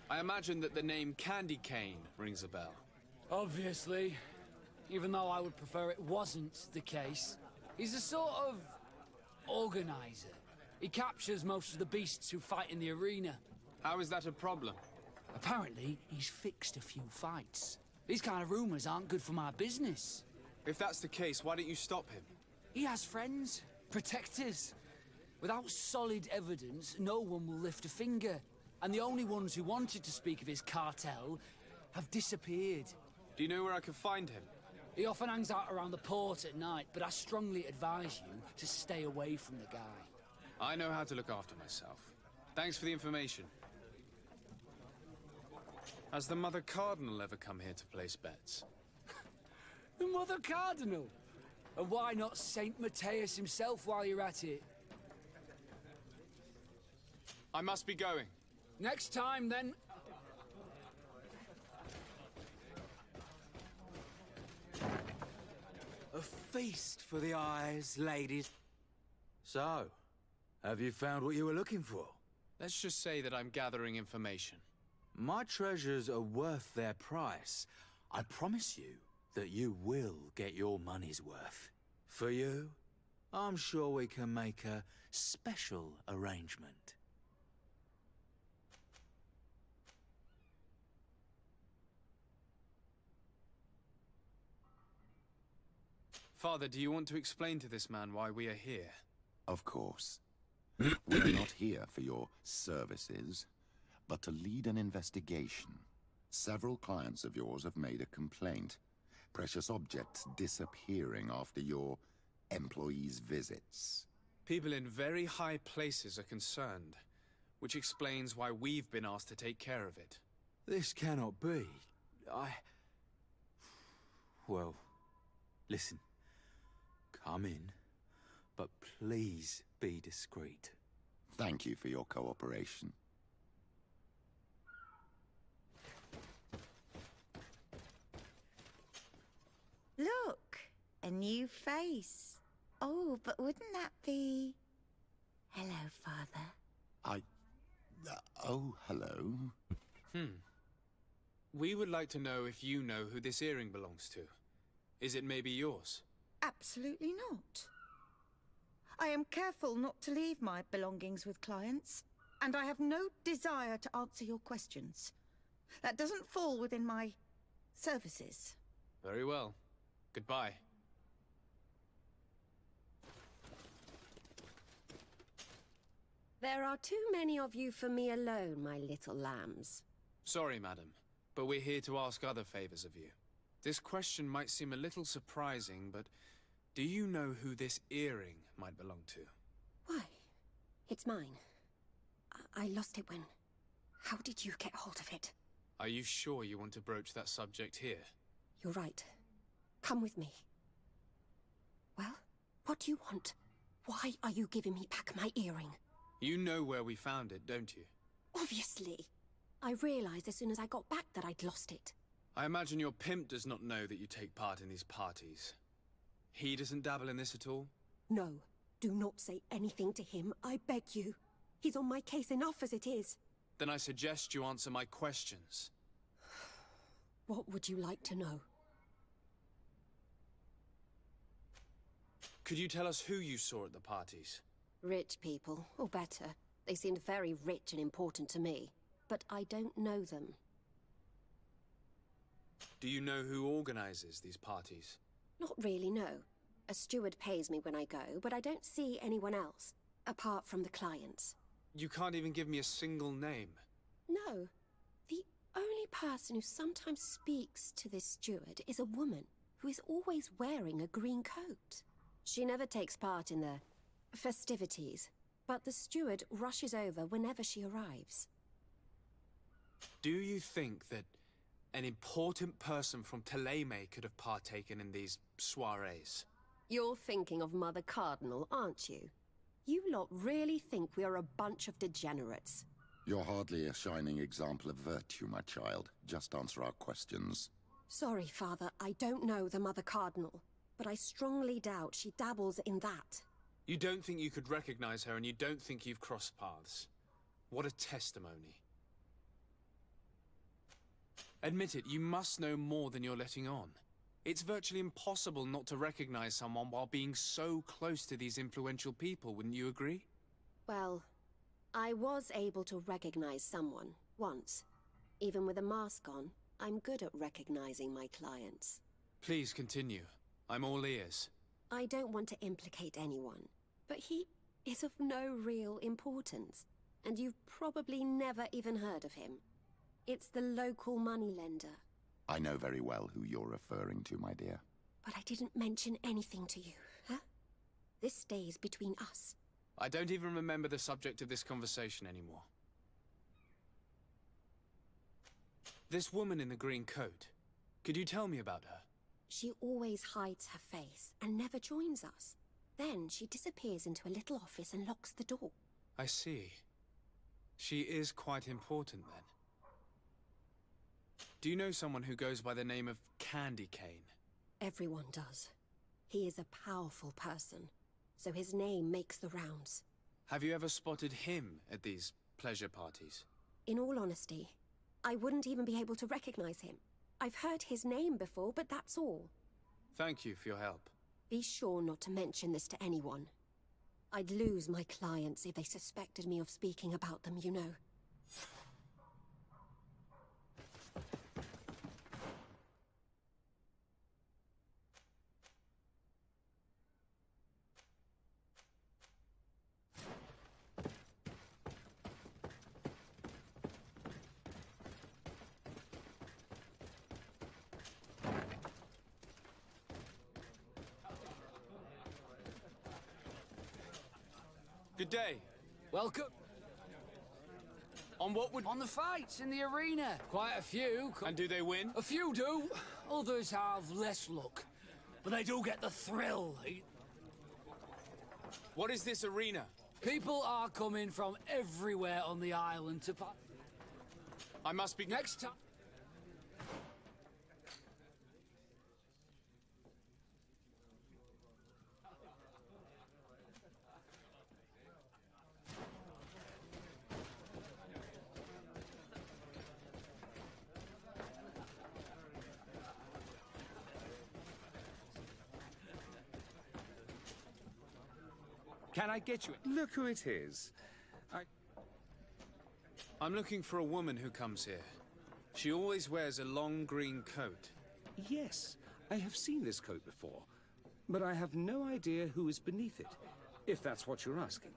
Speaker 2: I imagine that the name Candy Cane rings a bell.
Speaker 20: Obviously. Even though I would prefer it wasn't the case. He's a sort of organizer. He captures most of the beasts who fight in the arena.
Speaker 2: How is that a problem?
Speaker 20: Apparently, he's fixed a few fights. These kind of rumors aren't good for my business.
Speaker 2: If that's the case, why don't you stop him?
Speaker 20: He has friends, protectors. Without solid evidence, no one will lift a finger. And the only ones who wanted to speak of his cartel have disappeared.
Speaker 2: Do you know where I can find him?
Speaker 20: He often hangs out around the port at night, but I strongly advise you to stay away from the guy.
Speaker 2: I know how to look after myself. Thanks for the information. Has the Mother Cardinal ever come here to place bets?
Speaker 20: The Mother Cardinal? And why not Saint Matthias himself while you're at it?
Speaker 2: I must be going.
Speaker 20: Next time, then.
Speaker 4: A feast for the eyes, ladies. So, have you found what you were looking for?
Speaker 2: Let's just say that I'm gathering information.
Speaker 4: My treasures are worth their price. I promise you that you will get your money's worth. For you, I'm sure we can make a special arrangement.
Speaker 2: Father, do you want to explain to this man why we are here?
Speaker 19: Of course. We are not here for your services, but to lead an investigation. Several clients of yours have made a complaint. Precious objects disappearing after your employees' visits.
Speaker 2: People in very high places are concerned, which explains why we've been asked to take care of it.
Speaker 4: This cannot be. Well, listen. Come in, but please be discreet.
Speaker 19: Thank you for your cooperation.
Speaker 21: Look, a new face. Oh, but wouldn't that be... Hello, Father.
Speaker 19: Oh, hello.
Speaker 2: We would like to know if you know who this earring belongs to. Is it maybe yours?
Speaker 21: Absolutely not. I am careful not to leave my belongings with clients, and I have no desire to answer your questions. That doesn't fall within my services.
Speaker 2: Very well. Goodbye.
Speaker 22: There are too many of you for me alone, my little lambs.
Speaker 2: Sorry, madam, but we're here to ask other favors of you. This question might seem a little surprising, but do you know who this earring might belong to?
Speaker 22: Why? It's mine. I lost it when... How did you get hold of it?
Speaker 2: Are you sure you want to broach that subject here?
Speaker 22: You're right. Come with me. Well, what do you want? Why are you giving me back my earring?
Speaker 2: You know where we found it, don't you?
Speaker 22: Obviously. I realized as soon as I got back that I'd lost it.
Speaker 2: I imagine your pimp does not know that you take part in these parties. He doesn't dabble in this at all?
Speaker 22: No. Do not say anything to him, I beg you. He's on my case enough as it is.
Speaker 2: Then I suggest you answer my questions.
Speaker 22: What would you like to know?
Speaker 2: Could you tell us who you saw at the parties?
Speaker 22: Rich people, or better. They seemed very rich and important to me. But I don't know them.
Speaker 2: Do you know who organizes these parties?
Speaker 22: Not really, no. A steward pays me when I go, but I don't see anyone else, apart from the clients.
Speaker 2: You can't even give me a single name.
Speaker 22: No. The only person who sometimes speaks to this steward is a woman who is always wearing a green coat. She never takes part in the Festivities. But the steward rushes over whenever she arrives.
Speaker 2: Do you think that an important person from Teleme could have partaken in these soirees?
Speaker 22: You're thinking of Mother Cardinal, aren't you? You lot really think we are a bunch of degenerates.
Speaker 19: You're hardly a shining example of virtue, my child. Just answer our questions.
Speaker 22: Sorry, Father, I don't know the Mother Cardinal, but I strongly doubt she dabbles in that.
Speaker 2: You don't think you could recognize her, and you don't think you've crossed paths. What a testimony. Admit it, you must know more than you're letting on. It's virtually impossible not to recognize someone while being so close to these influential people, wouldn't you agree?
Speaker 22: Well, I was able to recognize someone, once. Even with a mask on, I'm good at recognizing my clients.
Speaker 2: Please continue. I'm all ears.
Speaker 22: I don't want to implicate anyone, but he is of no real importance, and you've probably never even heard of him. It's the local moneylender.
Speaker 19: I know very well who you're referring to, my dear.
Speaker 22: But I didn't mention anything to you, huh? This stays between us.
Speaker 2: I don't even remember the subject of this conversation anymore. This woman in the green coat, could you tell me about her?
Speaker 22: She always hides her face and never joins us. Then she disappears into a little office and locks the door.
Speaker 2: I see. She is quite important then. Do you know someone who goes by the name of Candy Cane?
Speaker 22: Everyone does. He is a powerful person, so his name makes the rounds.
Speaker 2: Have you ever spotted him at these pleasure parties?
Speaker 22: In all honesty, I wouldn't even be able to recognize him. I've heard his name before, but that's all.
Speaker 2: Thank you for your help.
Speaker 22: Be sure not to mention this to anyone. I'd lose my clients if they suspected me of speaking about them, you know.
Speaker 2: Good day.
Speaker 20: Welcome.
Speaker 2: On what would...
Speaker 20: On the fights in the arena. Quite a few.
Speaker 2: And do they win?
Speaker 20: A few do. Others have less luck. But they do get the thrill.
Speaker 2: What is this arena?
Speaker 20: People are coming from everywhere on the island to
Speaker 2: I must be...
Speaker 20: Next time...
Speaker 3: Can I get you? Look who it is.
Speaker 2: I'm looking for a woman who comes here. She always wears a long green coat.
Speaker 3: Yes, I have seen this coat before, but I have no idea who is beneath it, if that's what you're asking.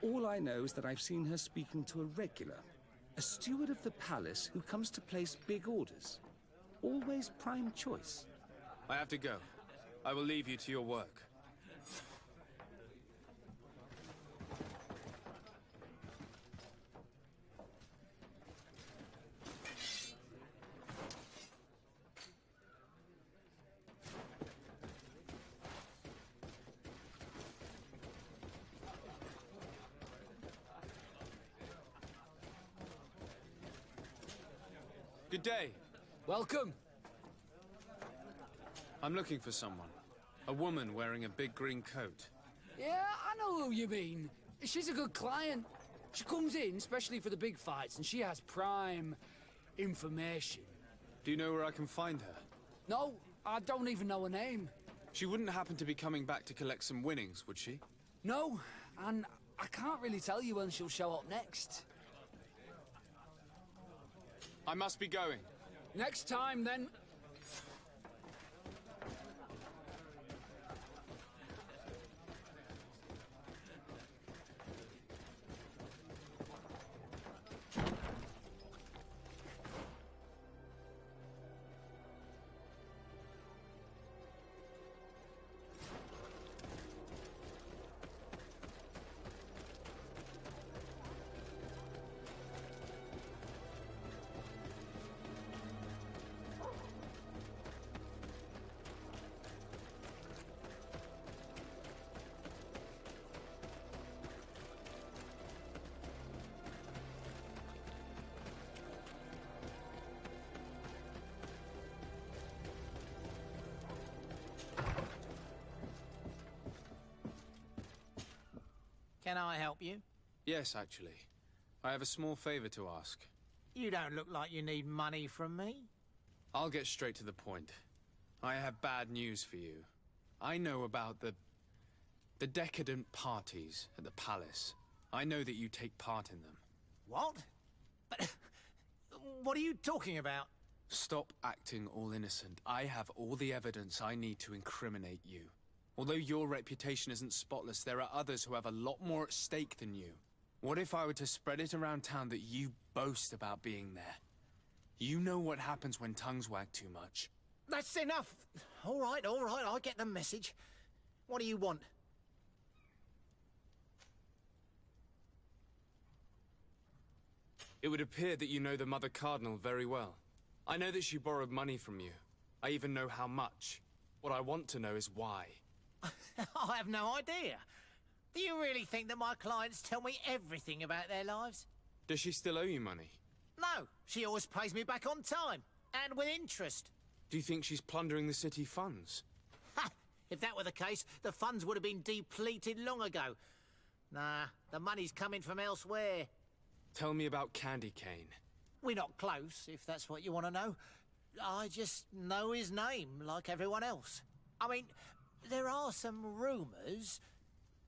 Speaker 3: All I know is that I've seen her speaking to a regular, a steward of the palace who comes to place big orders. Always prime choice.
Speaker 2: I have to go. I will leave you to your work. Good day.
Speaker 20: Welcome.
Speaker 2: I'm looking for someone. A woman wearing a big green coat.
Speaker 20: Yeah, I know who you mean. She's a good client. She comes in, especially for the big fights, and she has prime information.
Speaker 2: Do you know where I can find her?
Speaker 20: No, I don't even know her name.
Speaker 2: She wouldn't happen to be coming back to collect some winnings, would she?
Speaker 20: No, and I can't really tell you when she'll show up next.
Speaker 2: I must be going.
Speaker 20: Next time, then.
Speaker 6: Can I help you?
Speaker 2: Yes, actually. I have a small favor to ask.
Speaker 6: You don't look like you need money from me.
Speaker 2: I'll get straight to the point. I have bad news for you. I know about the decadent parties at the palace. I know that you take part in them.
Speaker 6: What? But what are you talking about?
Speaker 2: Stop acting all innocent. I have all the evidence I need to incriminate you. Although your reputation isn't spotless, there are others who have a lot more at stake than you. What if I were to spread it around town that you boast about being there? You know what happens when tongues wag too much.
Speaker 6: That's enough. All right, I get the message. What do you want?
Speaker 2: It would appear that you know the Mother Cardinal very well. I know that she borrowed money from you. I even know how much. What I want to know is why.
Speaker 6: I have no idea. Do you really think that my clients tell me everything about their lives?
Speaker 2: Does she still owe you money?
Speaker 6: No, she always pays me back on time, and with interest.
Speaker 2: Do you think she's plundering the city funds?
Speaker 6: Ha! If that were the case, the funds would have been depleted long ago. Nah, the money's coming from elsewhere.
Speaker 2: Tell me about Candy Cane.
Speaker 6: We're not close, if that's what you want to know. I just know his name, like everyone else. I mean, there are some rumours.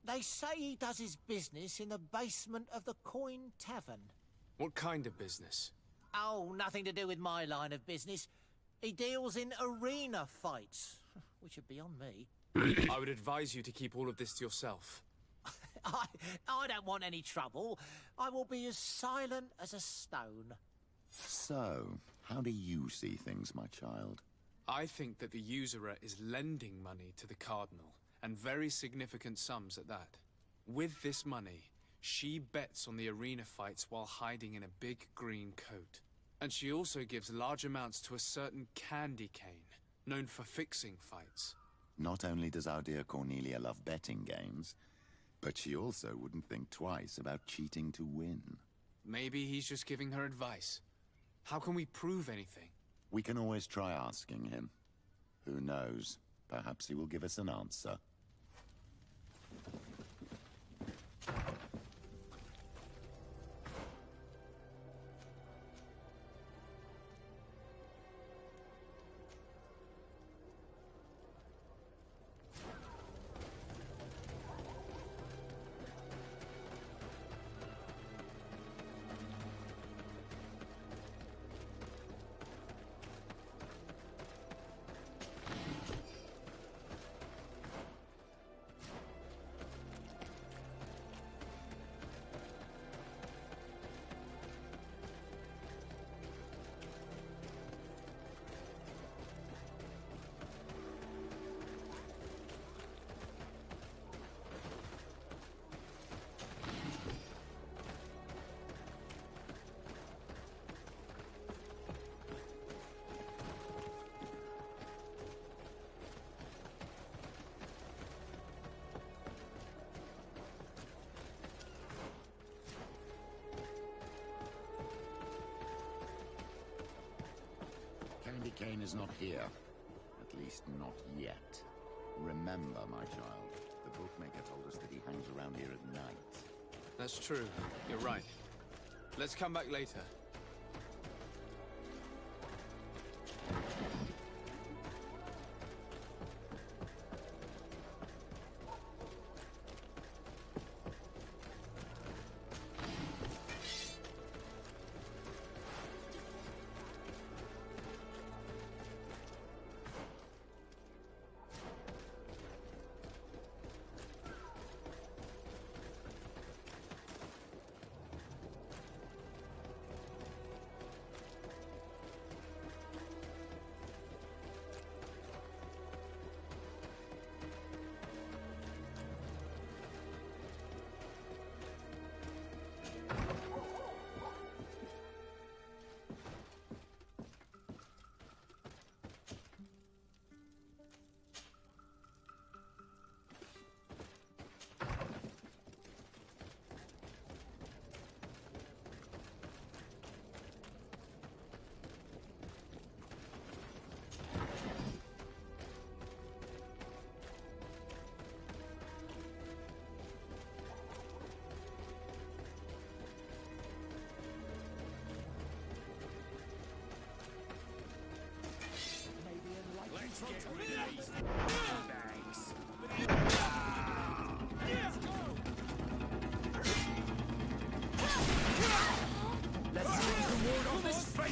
Speaker 6: They say he does his business in the basement of the Coin Tavern.
Speaker 2: What kind of business?
Speaker 6: Oh, nothing to do with my line of business. He deals in arena fights, which are beyond me.
Speaker 2: I would advise you to keep all of this to yourself.
Speaker 6: I don't want any trouble. I will be as silent as a stone.
Speaker 19: So, how do you see things, my child?
Speaker 2: I think that the usurer is lending money to the Cardinal, and very significant sums at that. With this money, she bets on the arena fights while hiding in a big green coat. And she also gives large amounts to a certain Candy Cane, known for fixing fights.
Speaker 19: Not only does our dear Cornelia love betting games, but she also wouldn't think twice about cheating to win.
Speaker 2: Maybe he's just giving her advice. How can we prove anything?
Speaker 19: We can always try asking him. Who knows? Perhaps he will give us an answer. Candy Cane is not here. At least not yet. Remember, my child, the bookmaker told us that he hangs around here at night.
Speaker 2: That's true. You're right. Let's come back later.
Speaker 11: Let's see if you can ward off this fate!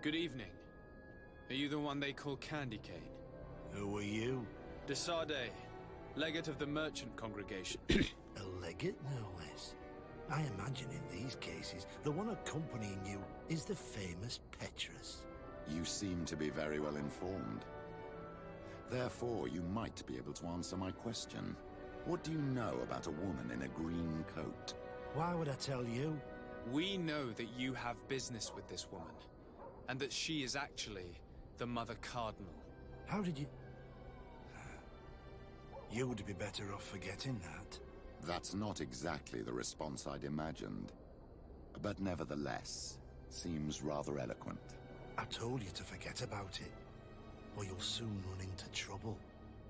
Speaker 2: Good evening. Are you the one they call Candy Cane?
Speaker 5: Who are you?
Speaker 2: Desade, legate of the merchant congregation.
Speaker 7: A legate, no less. I imagine in these cases, the one accompanying you is the famous Petrus.
Speaker 19: You seem to be very well informed. Therefore, you might be able to answer my question. What do you know about a woman in a green coat?
Speaker 7: Why would I tell you?
Speaker 2: We know that you have business with this woman, and that she is actually the Mother Cardinal.
Speaker 7: How did you... You would be better off forgetting that.
Speaker 19: That's not exactly the response I'd imagined. But nevertheless, seems rather eloquent.
Speaker 7: I told you to forget about it, or you'll soon run into trouble.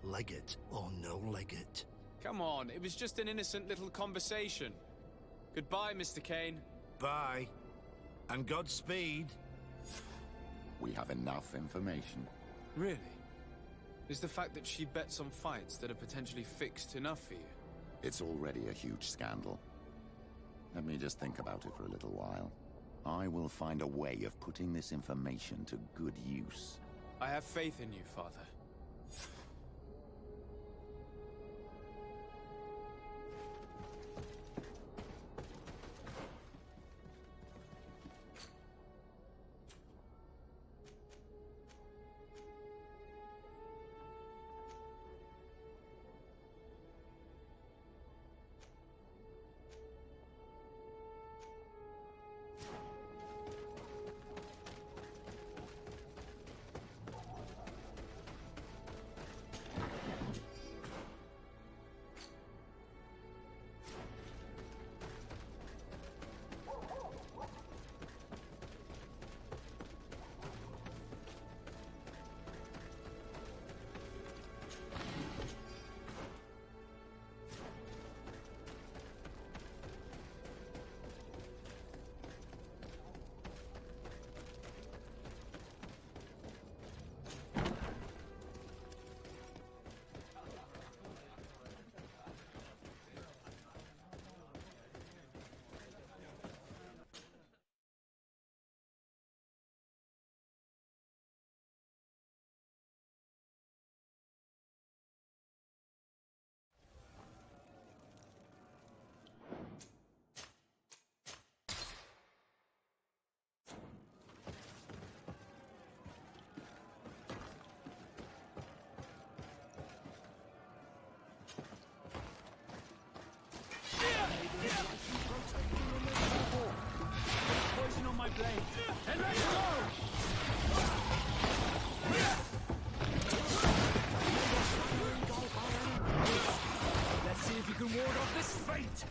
Speaker 7: Legate or no legate.
Speaker 2: Come on, it was just an innocent little conversation. Goodbye, Mr. Kane.
Speaker 5: Bye. And Godspeed.
Speaker 19: We have enough information.
Speaker 2: Really? Is the fact that she bets on fights that are potentially fixed enough for you?
Speaker 19: It's already a huge scandal. Let me just think about it for a little while. I will find a way of putting this information to good use.
Speaker 2: I have faith in you, Father.
Speaker 11: Poison on my blade. And let's go! Let's see if you can ward off this fate!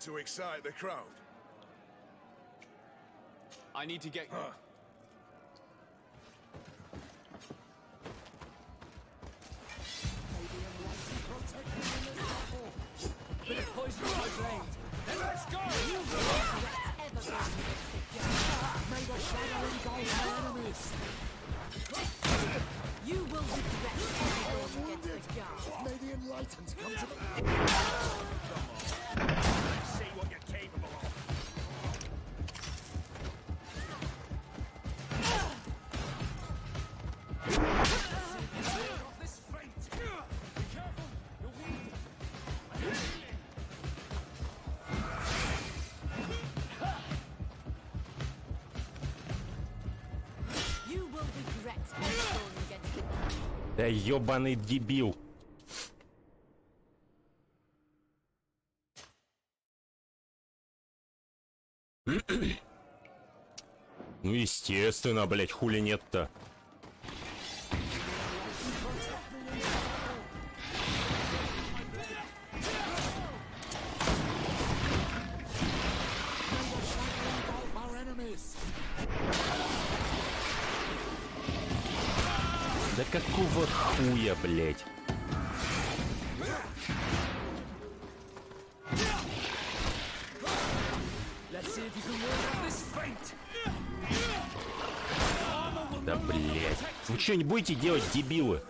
Speaker 5: to excite the crowd.
Speaker 2: I need to get...
Speaker 20: Bit of poison on my blade. Then let's go!
Speaker 7: May the shadow engulf our enemies!
Speaker 12: You will regret everything against the guard.
Speaker 7: May the enlightened come to the...
Speaker 5: See what you're capable of.
Speaker 12: You will regret everything against the guard.
Speaker 1: Да ёбаный дебил. Ну естественно, блять, хули нет-то. Да какого хуя, блять? Да блять. Вы что, не будете делать, дебилы?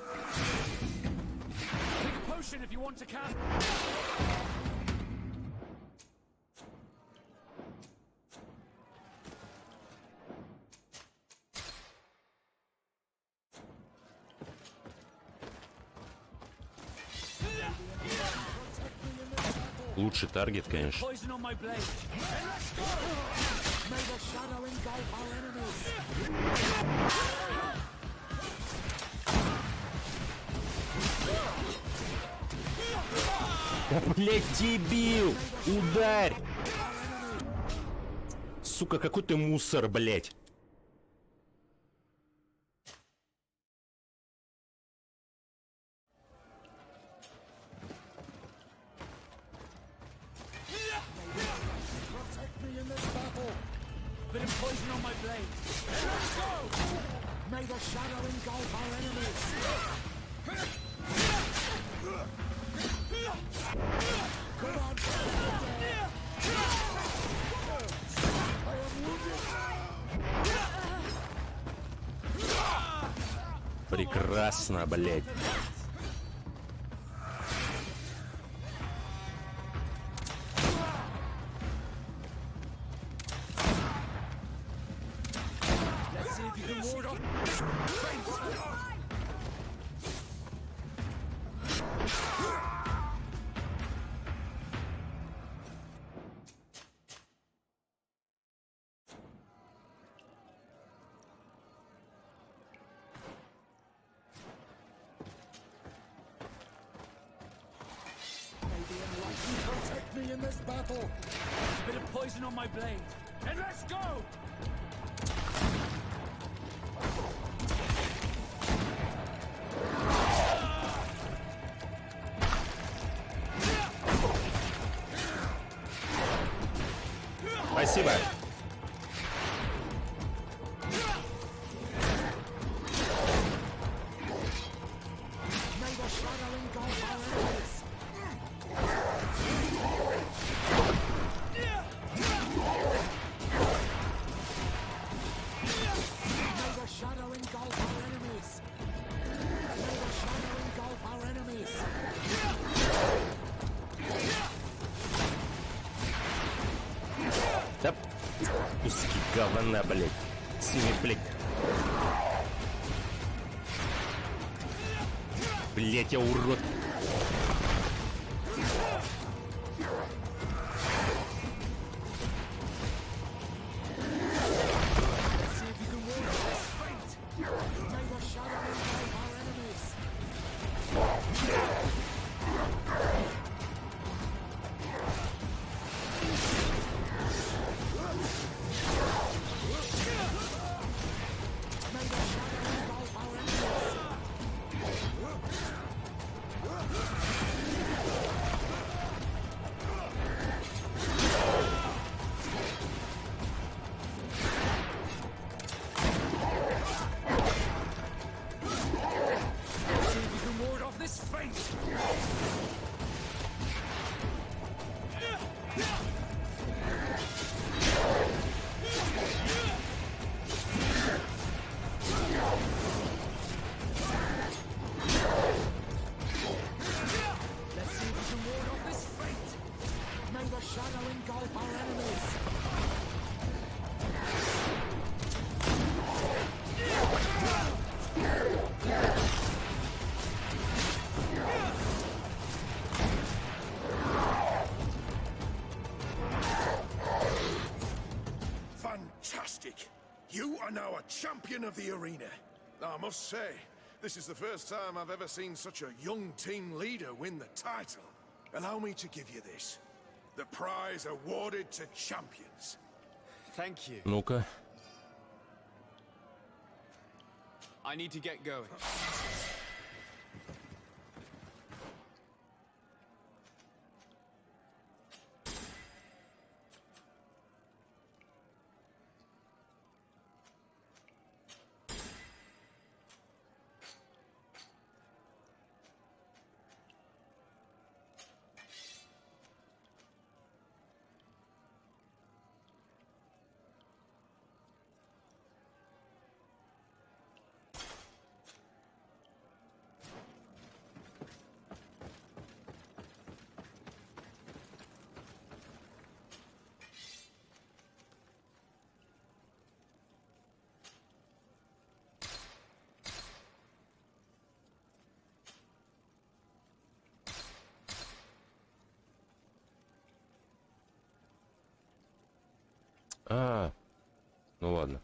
Speaker 1: Лучший таргет, конечно. Да, блядь, дебил! Ударь! Сука, какой ты мусор, блядь!
Speaker 7: Bit of poison on my blade. Let's go! May the shadow engulf our enemies. Come on, I am wounded.
Speaker 1: Прекрасно, блядь.
Speaker 7: Protect me in this battle.
Speaker 20: Bit of poison on my blade. And let's go!
Speaker 1: Спасибо. Да, куски говна, блядь. Синий, блядь. Блядь, я урод.
Speaker 8: You are now a champion of the arena. I must say, this is the first time I've ever seen such a young team leader win the title. Allow me to give you this. The prize awarded to champions.
Speaker 2: Thank you.
Speaker 1: Ну-ка.
Speaker 2: I need to get going.
Speaker 1: А, ну ладно.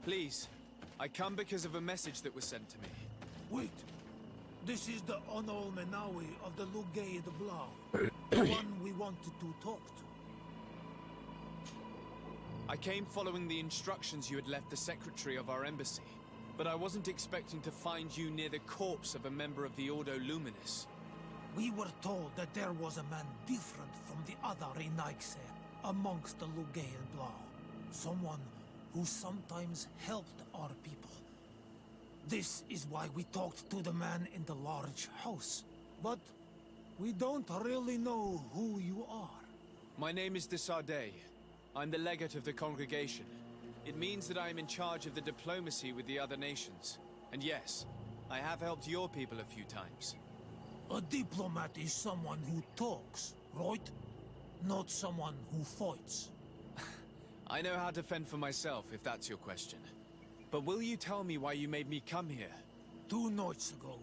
Speaker 2: Please, I come because of a message that was sent to me.
Speaker 13: Wait. This is the Onol Menawi of the Lugay de Blau. The one we wanted to talk to.
Speaker 2: I came following the instructions you had left the secretary of our embassy. But I wasn't expecting to find you near the corpse of a member of the Ordo Luminis.
Speaker 13: We were told that there was a man different from the other Renaigse amongst the Lugay de Blau. Someone who sometimes helped our people. This is why we talked to the man in the large house. But we don't really know who you are.
Speaker 2: My name is de Sardet. I'm the legate of the congregation. It means that I am in charge of the diplomacy with the other nations. And yes, I have helped your people a few times.
Speaker 13: A diplomat is someone who talks, right? Not someone who fights.
Speaker 2: I know how to fend for myself, if that's your question. But will you tell me why you made me come here?
Speaker 13: 2 nights ago,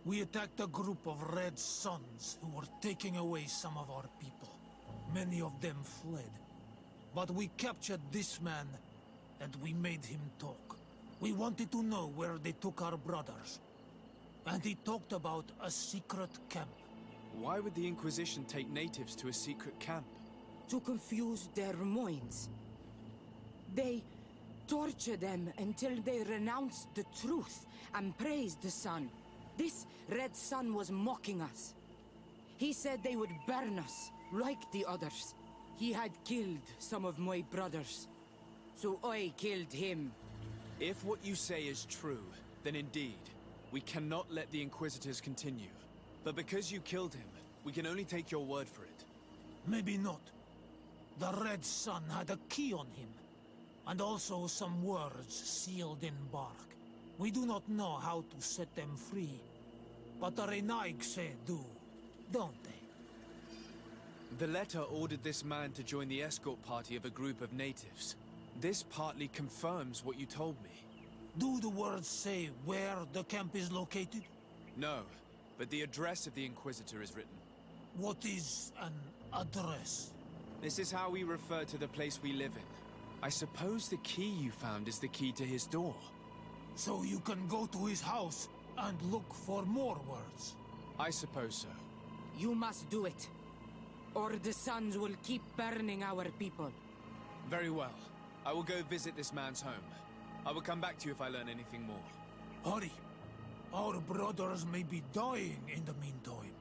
Speaker 13: we attacked a group of Red Suns who were taking away some of our people. Many of them fled. But we captured this man, and we made him talk. We wanted to know where they took our brothers. And he talked about a secret camp.
Speaker 2: Why would the Inquisition take natives to a secret camp?
Speaker 16: To confuse their minds. They torture them until they renounce the truth and praise the sun. This Red Sun was mocking us. He said they would burn us, like the others. He had killed some of my brothers, so I killed him.
Speaker 2: If what you say is true, then indeed, we cannot let the Inquisitors continue. But because you killed him, we can only take your word for it.
Speaker 13: Maybe not. The Red Sun had a key on him. And also some words sealed in bark. We do not know how to set them free. But the Renaigse do, don't they?
Speaker 2: The letter ordered this man to join the escort party of a group of natives. This partly confirms what you told me.
Speaker 13: Do the words say where the camp is located?
Speaker 2: No, but the address of the Inquisitor is written.
Speaker 13: What is an address?
Speaker 2: This is how we refer to the place we live in. I suppose the key you found is the key to his door.
Speaker 13: So you can go to his house and look for more words?
Speaker 2: I suppose so.
Speaker 16: You must do it, or the suns will keep burning our people.
Speaker 2: Very well. I will go visit this man's home. I will come back to you if I learn anything more.
Speaker 13: Hurry. Our brothers may be dying in the meantime.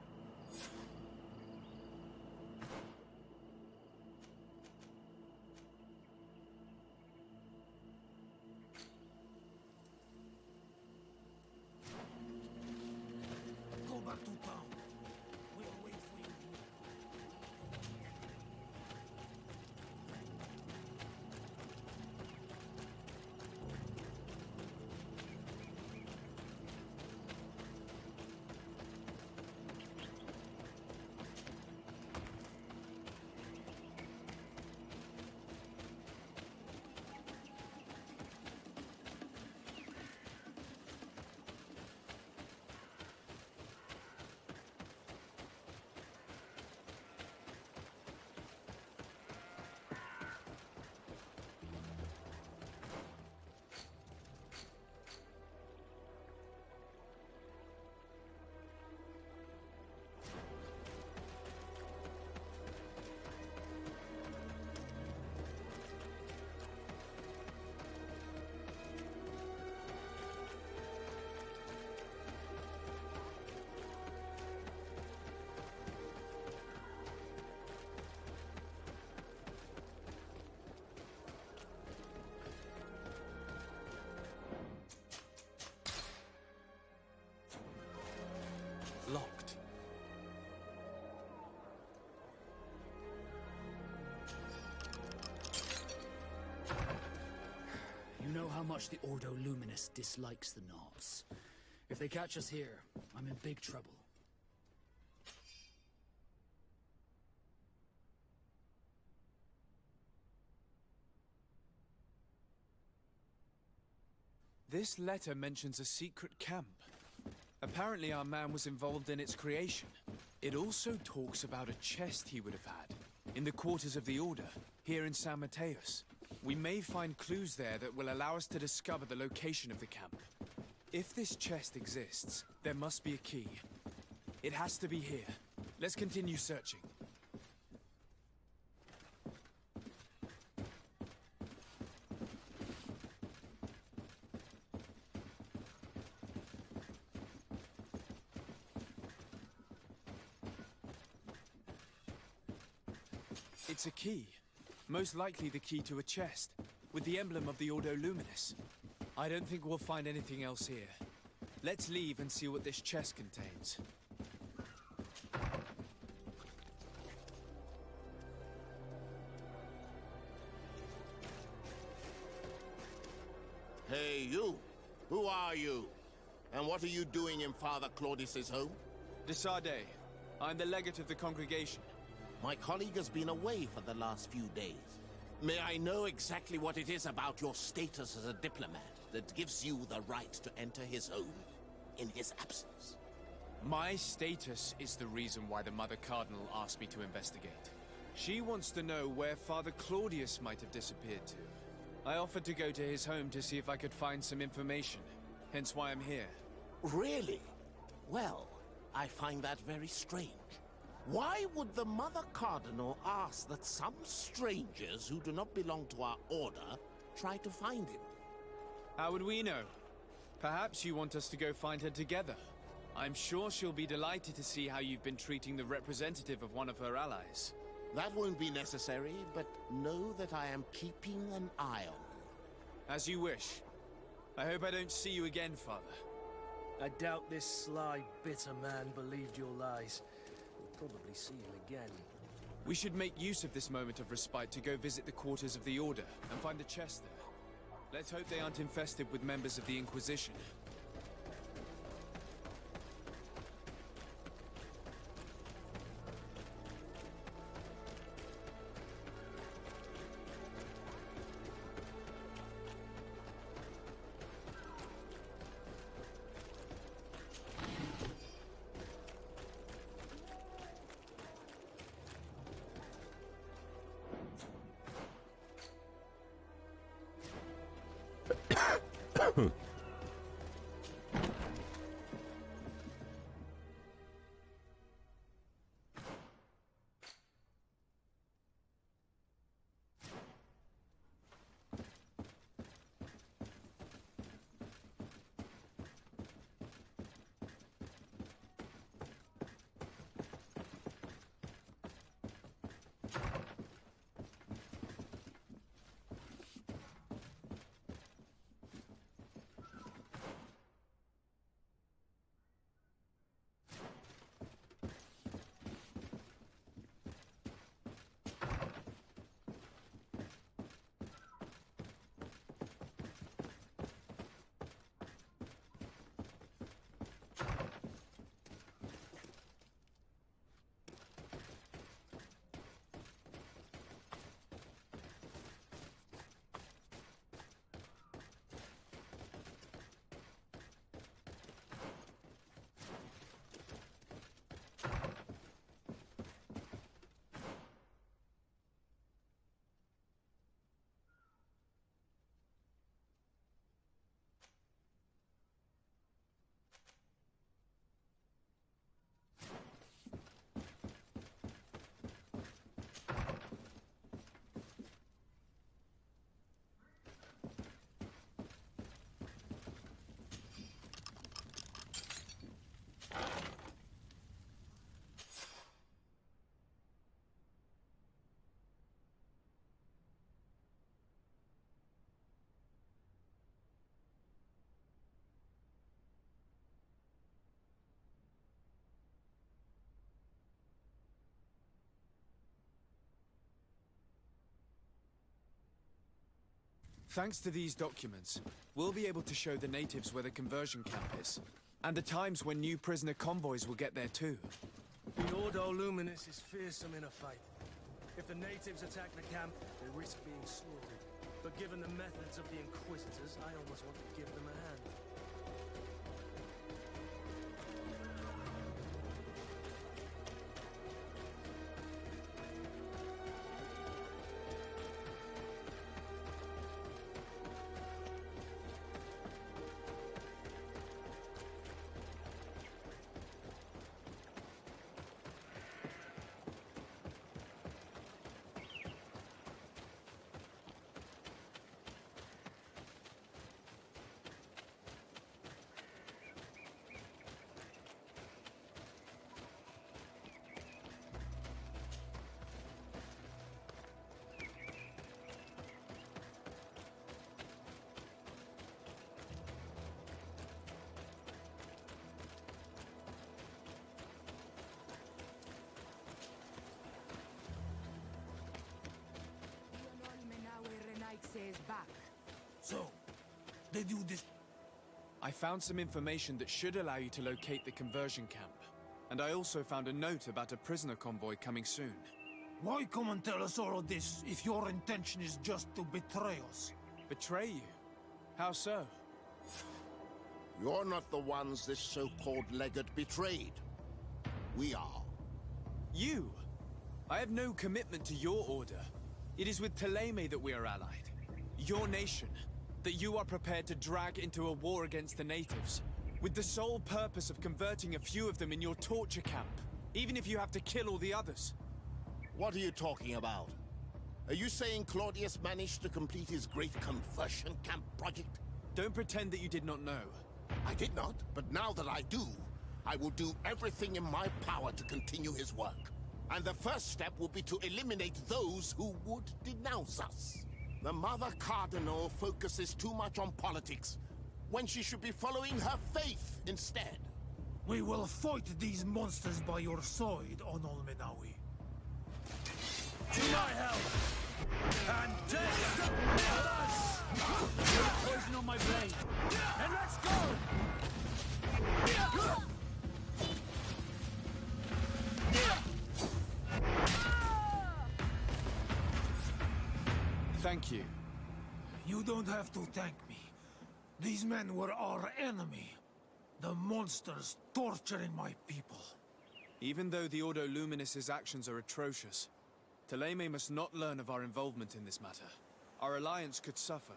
Speaker 13: Go back to town. We'll wait for you.
Speaker 2: Locked.
Speaker 20: You know how much the Ordo Luminis dislikes the Knots. If they catch us here, I'm in big trouble.
Speaker 2: This letter mentions a secret camp. Apparently our man was involved in its creation. It also talks about a chest he would have had in the quarters of the Order, here in San Mateus. We may find clues there that will allow us to discover the location of the camp. If this chest exists, there must be a key. It has to be here. Let's continue searching. It's a key. Most likely the key to a chest, with the emblem of the Ordo Luminis. I don't think we'll find anything else here. Let's leave and see what this chest contains.
Speaker 15: Hey, you! Who are you? And what are you doing in Father Claudius's home?
Speaker 2: De Sardet. I'm the legate of the congregation.
Speaker 15: My colleague has been away for the last few days. May I know exactly what it is about your status as a diplomat that gives you the right to enter his home in his absence?
Speaker 2: My status is the reason why the Mother Cardinal asked me to investigate. She wants to know where Father Claudius might have disappeared to. I offered to go to his home to see if I could find some information, hence why I'm here.
Speaker 15: Really? Well, I find that very strange. Why would the Mother Cardinal ask that some strangers who do not belong to our order try to find him?
Speaker 2: How would we know? Perhaps you want us to go find her together. I'm sure she'll be delighted to see how you've been treating the representative of one of her allies.
Speaker 15: That won't be necessary, but know that I am keeping an eye on you.
Speaker 2: As you wish. I hope I don't see you again, Father.
Speaker 18: I doubt this sly, bitter man believed your lies. We'll probably see him again.
Speaker 2: We should make use of this moment of respite to go visit the quarters of the Order and find the chest there. Let's hope they aren't infested with members of the Inquisition. Thanks to these documents, we'll be able to show the natives where the conversion camp is, and the times when new prisoner convoys will get there too.
Speaker 18: The Ordo Luminis is fearsome in a fight. If the natives attack the camp, they risk being slaughtered. But given the methods of the Inquisitors, I almost want to give them a hand.
Speaker 13: did you dis...
Speaker 2: I found some information that should allow you to locate the conversion camp. And I also found a note about a prisoner convoy coming soon.
Speaker 13: Why come and tell us all of this if your intention is just to betray us?
Speaker 2: Betray you? How so?
Speaker 15: You're not the ones this so-called legate betrayed. We are.
Speaker 2: You? I have no commitment to your order. It is with Thélème that we are allied. Your nation, that you are prepared to drag into a war against the natives, with the sole purpose of converting a few of them in your torture camp, even if you have to kill all the others.
Speaker 15: What are you talking about? Are you saying Claudius managed to complete his great conversion camp project?
Speaker 2: Don't pretend that you did not know.
Speaker 15: I did not, but now that I do, I will do everything in my power to continue his work. And the first step will be to eliminate those who would denounce us. The Mother Cardinal focuses too much on politics, when she should be following her faith instead.
Speaker 13: We will fight these monsters by your side, on Olmenawi. To my help! And take us!
Speaker 20: Poison on my blade. And let's go!
Speaker 2: Thank you.
Speaker 13: You don't have to thank me. These men were our enemy. The monsters torturing my people.
Speaker 2: Even though the Ordo Luminis' actions are atrocious, Thélème must not learn of our involvement in this matter. Our alliance could suffer.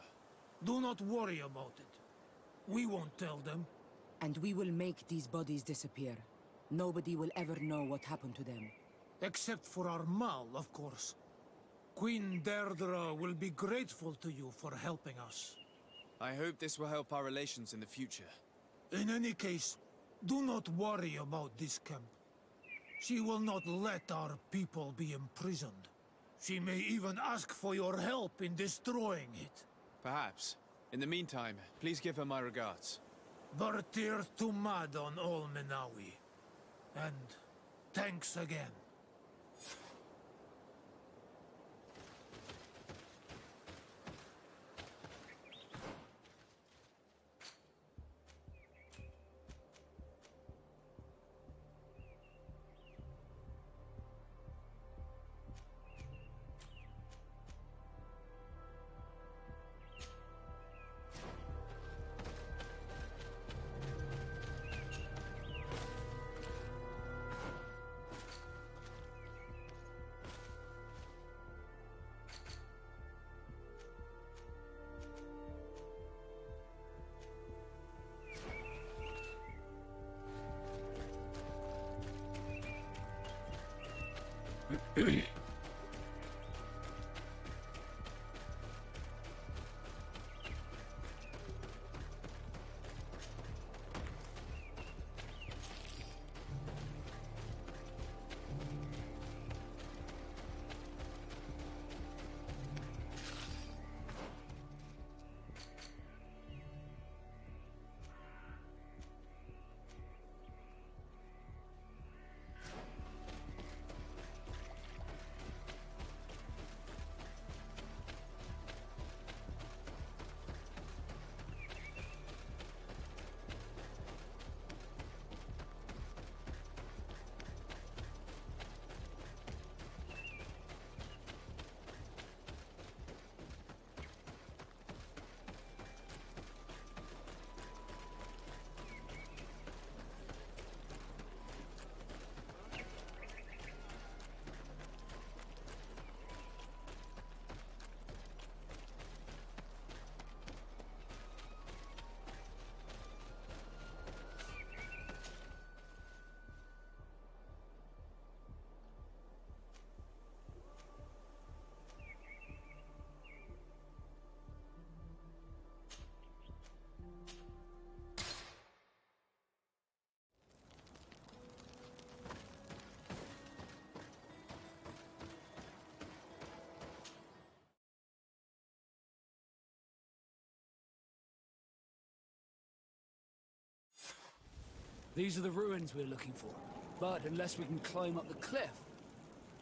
Speaker 13: Do not worry about it. We won't tell them.
Speaker 16: And we will make these bodies disappear. Nobody will ever know what happened to them.
Speaker 13: Except for our Mal, of course. Queen Deirdre will be grateful to you for helping us.
Speaker 2: I hope this will help our relations in the future.
Speaker 13: In any case, do not worry about this camp. She will not let our people be imprisoned. She may even ask for your help in destroying it.
Speaker 2: Perhaps. In the meantime, please give her my regards.
Speaker 13: Bertir Tumad on Olmenawi. And thanks again.
Speaker 20: These are the ruins we're looking for. But unless we can climb up the cliff,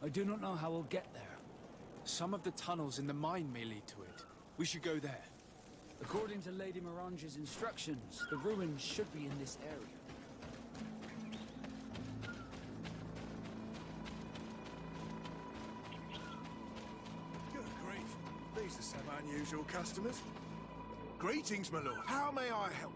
Speaker 20: I do not know how we'll get there.
Speaker 2: Some of the tunnels in the mine may lead to it. We should go there.
Speaker 20: According to Lady Mirange's instructions, the ruins should be in this area.
Speaker 8: Good grief. These are some unusual customers. Greetings, my lord. How may I help?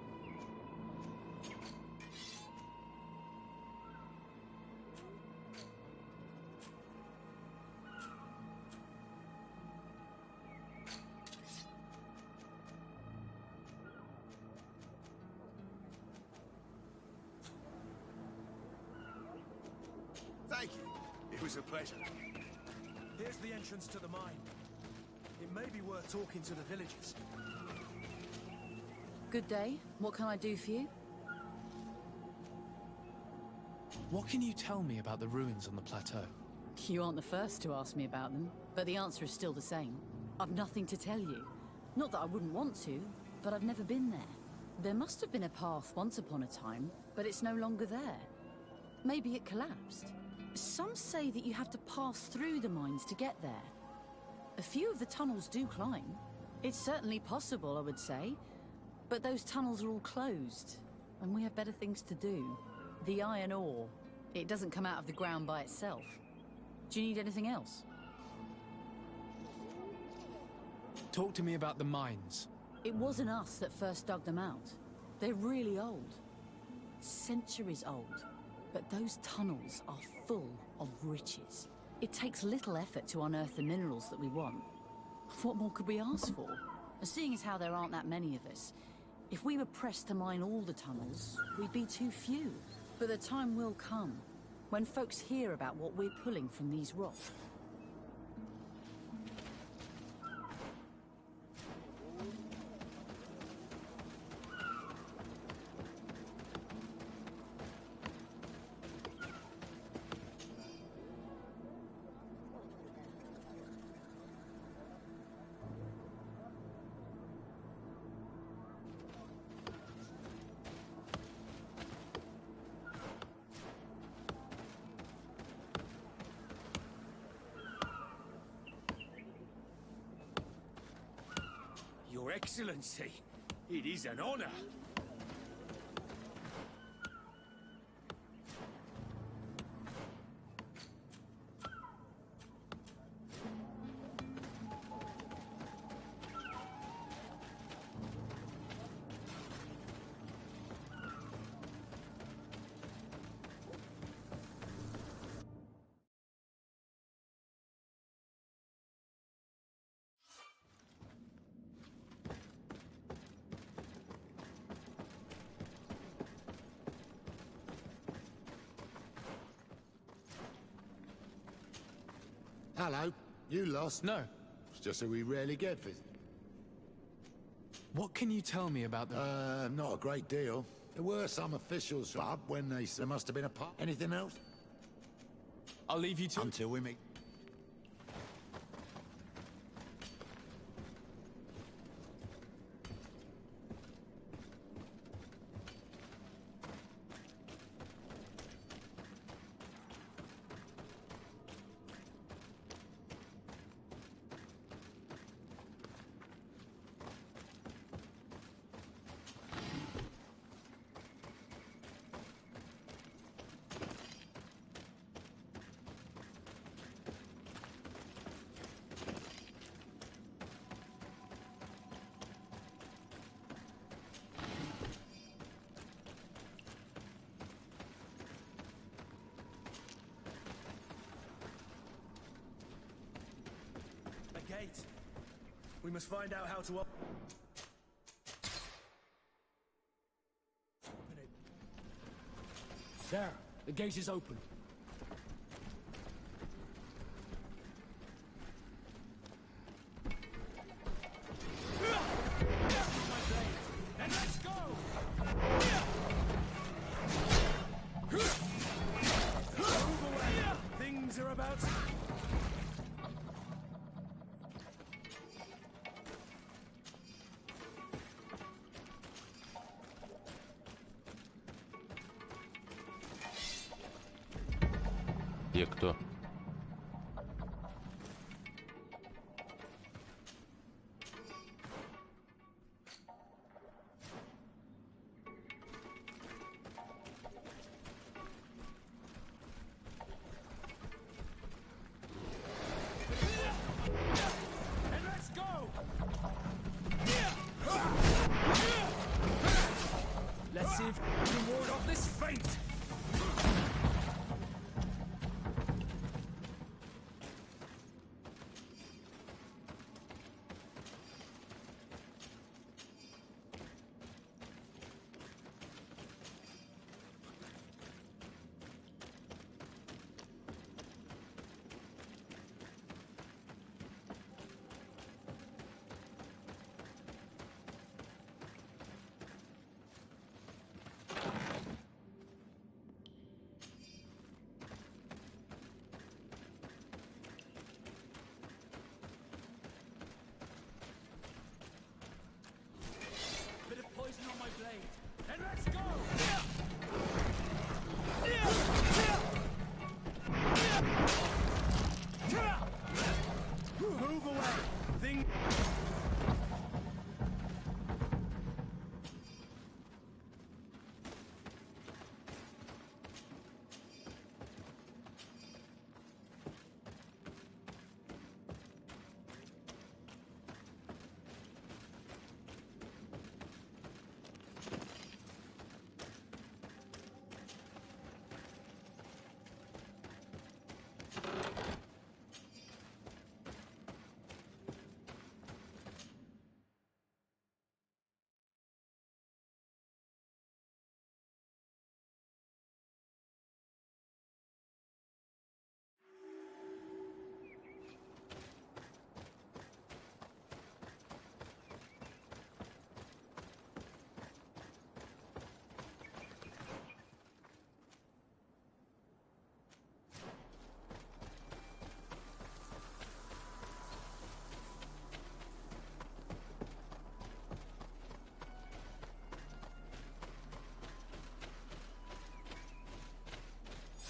Speaker 8: Thank you. It was a pleasure.
Speaker 18: Here's the entrance to the mine. It may be worth talking to the villagers.
Speaker 9: Good day. What can I do for you?
Speaker 2: What can you tell me about the ruins on the plateau?
Speaker 9: You aren't the first to ask me about them, but the answer is still the same. I've nothing to tell you. Not that I wouldn't want to, but I've never been there. There must have been a path once upon a time, but it's no longer there. Maybe it collapsed. Some say that you have to pass through the mines to get there. A few of the tunnels do climb. It's certainly possible, I would say. But those tunnels are all closed, and we have better things to do. The iron ore, it doesn't come out of the ground by itself. Do you need anything else?
Speaker 2: Talk to me about the mines.
Speaker 9: It wasn't us that first dug them out. They're really old. Centuries old. But those tunnels are full of riches. It takes little effort to unearth the minerals that we want. What more could we ask for? Seeing as how there aren't that many of us, if we were pressed to mine all the tunnels, we'd be too few. But the time will come, when folks hear about what we're pulling from these rocks.
Speaker 17: Your Excellency, it is an honor.
Speaker 7: Hello. You lost?
Speaker 2: No.
Speaker 7: It's just that we rarely get visit.
Speaker 2: What can you tell me about the...
Speaker 7: Not a great deal. There were some officials up when there must have been a part. Anything else?
Speaker 2: I'll leave you to...
Speaker 7: Until we meet.
Speaker 18: Gate. We must find out how to open it.
Speaker 20: There, the gate is open.
Speaker 18: And let's go! Move away! Things are about...
Speaker 1: Где кто?
Speaker 11: Let's see if you can ward off this feint. On my blade, and let's go! Move away! Thing.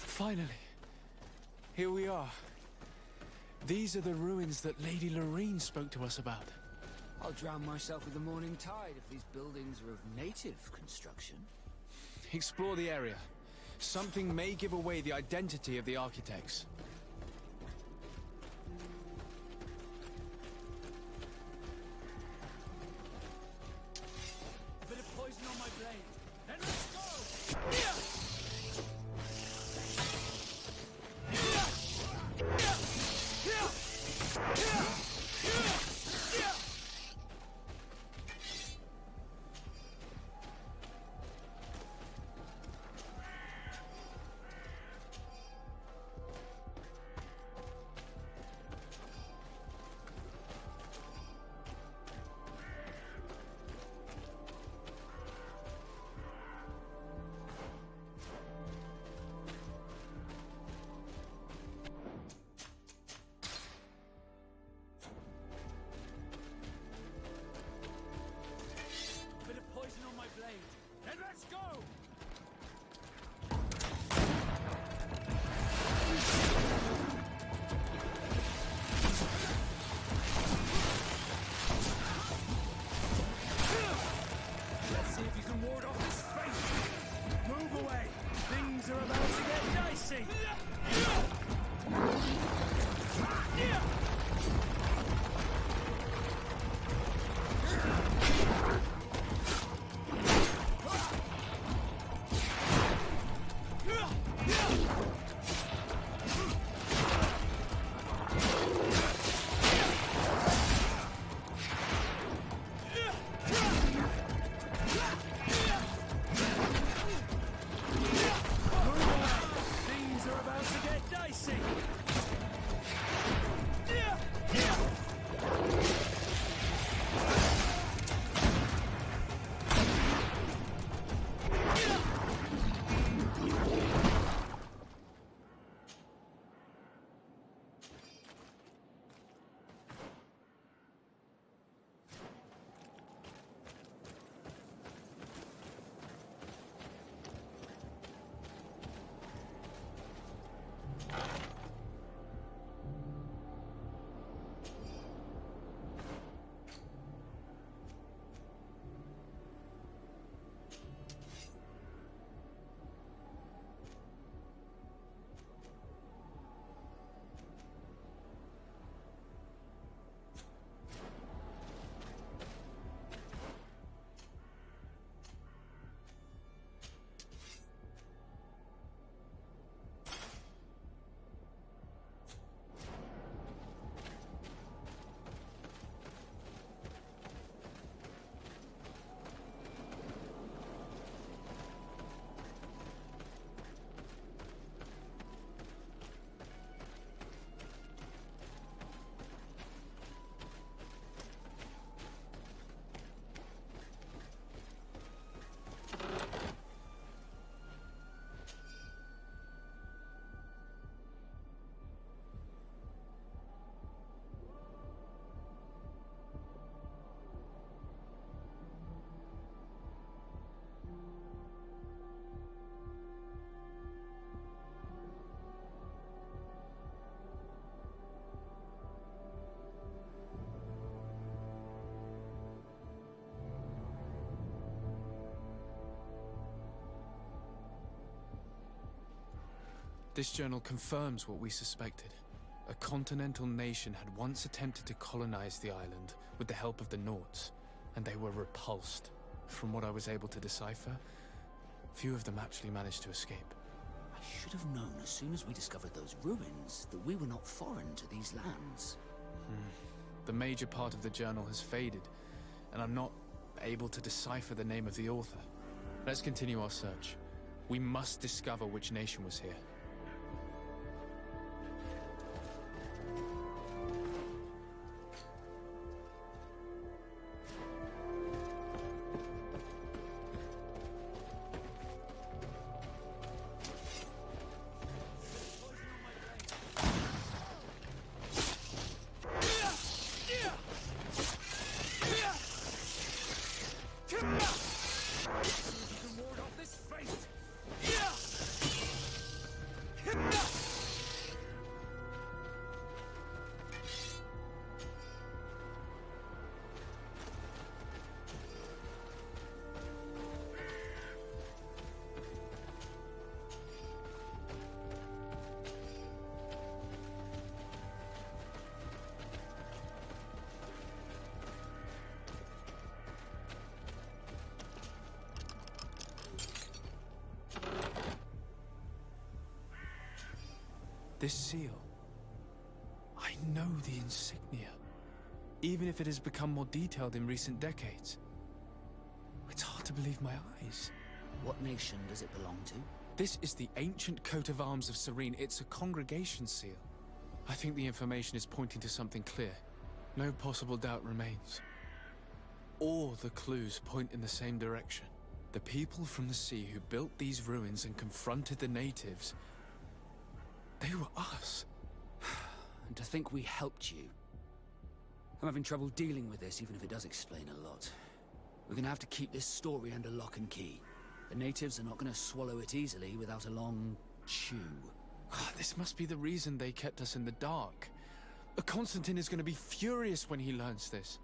Speaker 11: Finally, here we are. These are the ruins that Lady Lorene spoke to us about.
Speaker 20: I'll drown myself with the morning tide if these buildings are of native construction.
Speaker 2: Explore the area. Something may give away the identity of the architects.
Speaker 11: A bit of poison on my blade. Then let's go! And let's go! Let's see if you can ward off this fate. Move away. Things are about to get dicey. Things are about to get dicey.
Speaker 2: This journal confirms what we suspected. A continental nation had once attempted to colonize the island with the help of the Nords, and they were repulsed. From what I was able to decipher, few of them actually managed to escape.
Speaker 10: I should have known as soon as we discovered those ruins that we were not foreign to these lands.
Speaker 2: The major part of the journal has faded, and I'm not able to decipher the name of the author. Let's continue our search. We must discover which nation was here. This seal. I know the insignia, even if it has become more detailed in recent decades. It's hard to believe my eyes.
Speaker 10: What nation does it belong to?
Speaker 2: This is the ancient coat of arms of Serene. It's a congregation seal. I think the information is pointing to something clear. No possible doubt remains. All the clues point in the same direction. The people from the sea who built these ruins and confronted the natives, they were us.
Speaker 10: And to think we helped you. I'm having trouble dealing with this, even if it does explain a lot. We're gonna have to keep this story under lock and key. The natives are not gonna swallow it easily without a long chew.
Speaker 2: This must be the reason they kept us in the dark. Constantine is gonna be furious when he learns this.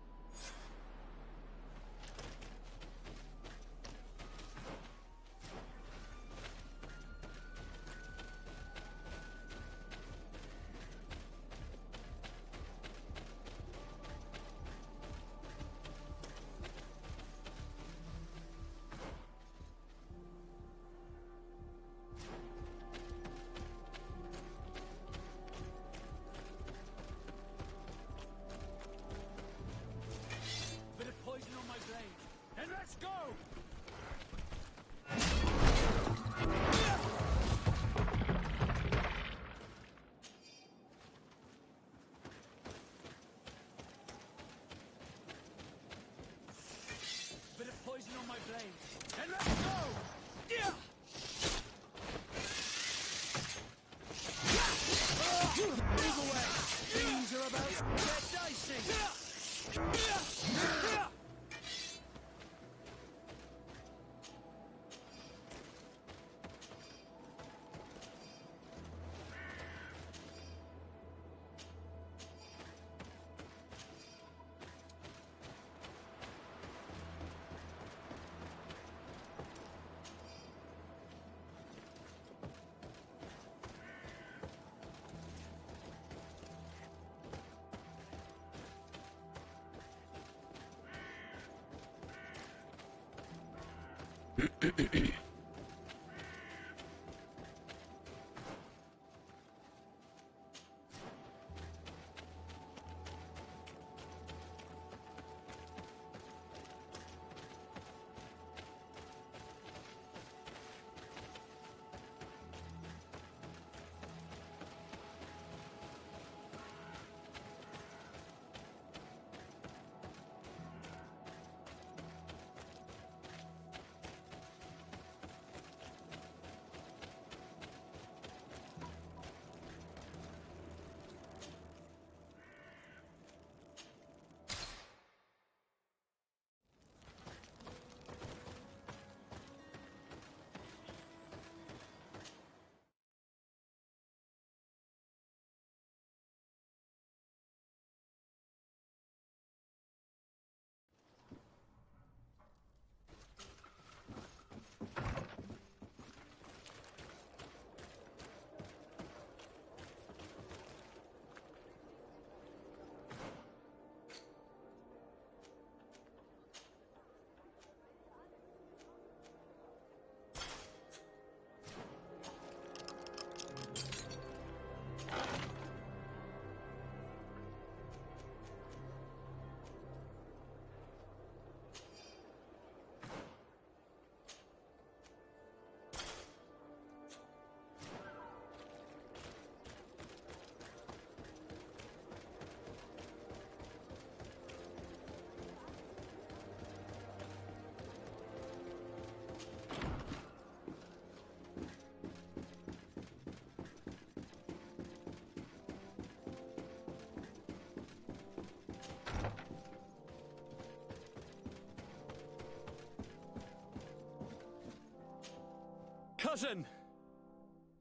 Speaker 11: Cousin!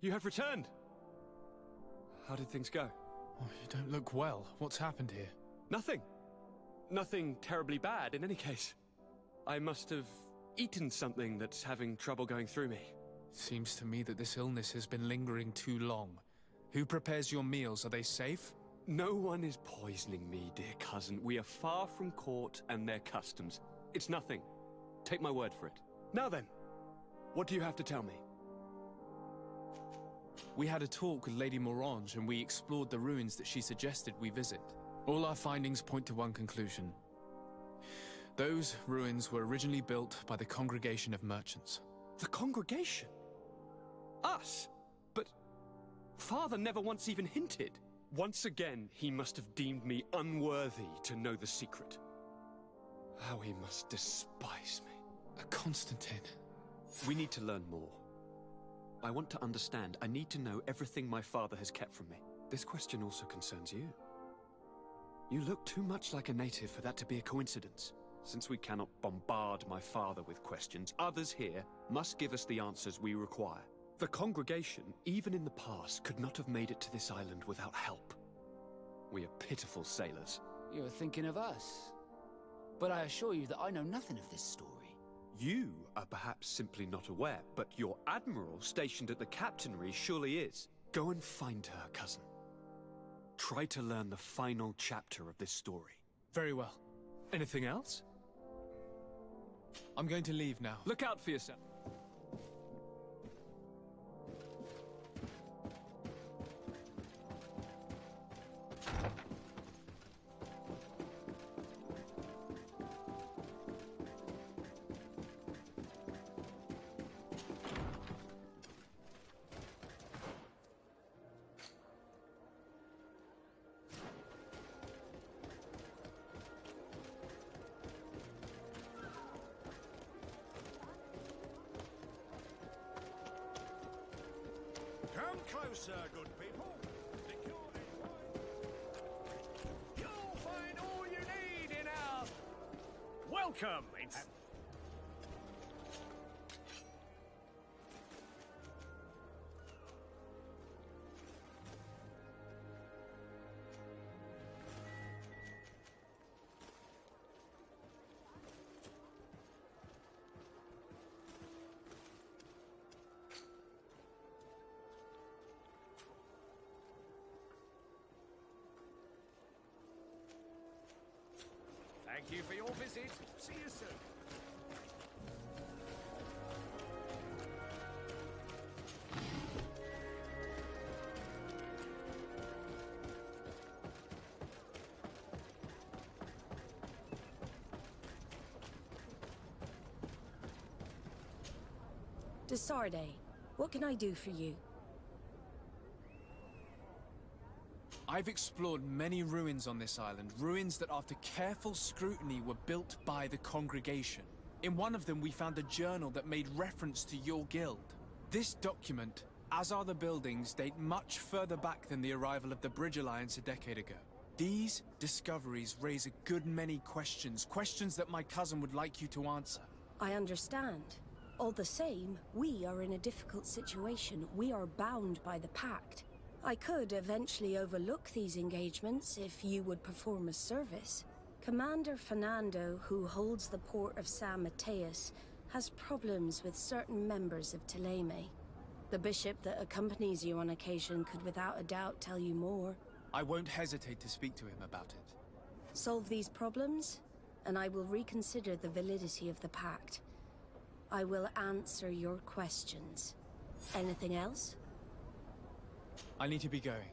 Speaker 11: You have returned. How did things go?
Speaker 2: Oh, you don't look well. What's happened here?
Speaker 11: Nothing. Nothing terribly bad, in any case. I must have eaten something that's having trouble going through me.
Speaker 2: Seems to me that this illness has been lingering too long. Who prepares your meals? Are they safe?
Speaker 11: No one is poisoning me, dear cousin. We are far from court and their customs. It's nothing. Take my word for it. Now then, what do you have to tell me?
Speaker 2: We had a talk with Lady Morange and we explored the ruins that she suggested we visit. All our findings point to one conclusion. Those ruins were originally built by the Congregation of Merchants.
Speaker 11: The Congregation? Us? But Father never once even hinted. Once again, he must have deemed me unworthy to know the secret. How he must despise me.
Speaker 2: Constantine.
Speaker 11: We need to learn more. I want to understand. I need to know everything my father has kept from me. This question also concerns you. You look too much like a native for that to be a coincidence. Since we cannot bombard my father with questions, others here must give us the answers we require. The Congregation, even in the past, could not have made it to this island without help. We are pitiful sailors.
Speaker 10: You're thinking of us. But I assure you that I know nothing of this story.
Speaker 11: You are perhaps simply not aware, but your admiral stationed at the captainry surely is. Go and find her, cousin. Try to learn the final chapter of this story.
Speaker 2: Very well.
Speaker 11: Anything else?
Speaker 2: I'm going to leave now.
Speaker 11: Look out for yourself.
Speaker 5: Come closer, good people. You'll find all you need in our... Welcome! It's... Thank you for your visit. See you soon.
Speaker 4: Desarde, what can I do for you?
Speaker 2: I've explored many ruins on this island, ruins that after careful scrutiny were built by the Congregation. In one of them we found a journal that made reference to your guild. This document, as are the buildings, date much further back than the arrival of the Bridge Alliance a decade ago. These discoveries raise a good many questions, questions that my cousin would like you to answer.
Speaker 4: I understand. All the same, we are in a difficult situation. We are bound by the Pact. I could eventually overlook these engagements if you would perform a service. Commander Fernando, who holds the port of San Mateus, has problems with certain members of Teleme. The bishop that accompanies you on occasion could without a doubt tell you more.
Speaker 2: I won't hesitate to speak to him about it.
Speaker 4: Solve these problems, and I will reconsider the validity of the Pact. I will answer your questions. Anything else?
Speaker 2: I need to be going.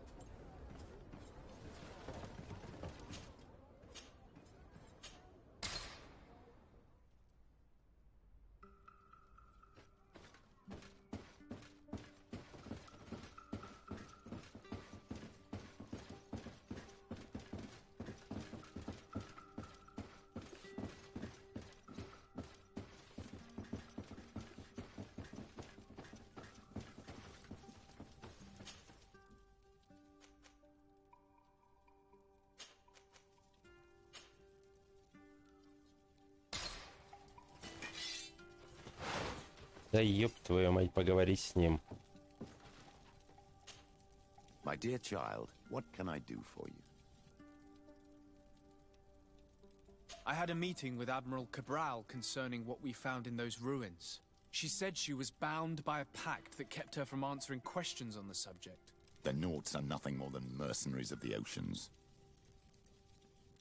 Speaker 1: Да ёб твою мать, поговори с ним.
Speaker 19: My dear child, what can I do for you?
Speaker 2: I had a meeting with Admiral Cabral concerning what we found in those ruins. She said she was bound by a pact that kept her from answering questions on the subject.
Speaker 19: The Nauts are nothing more than mercenaries of the oceans.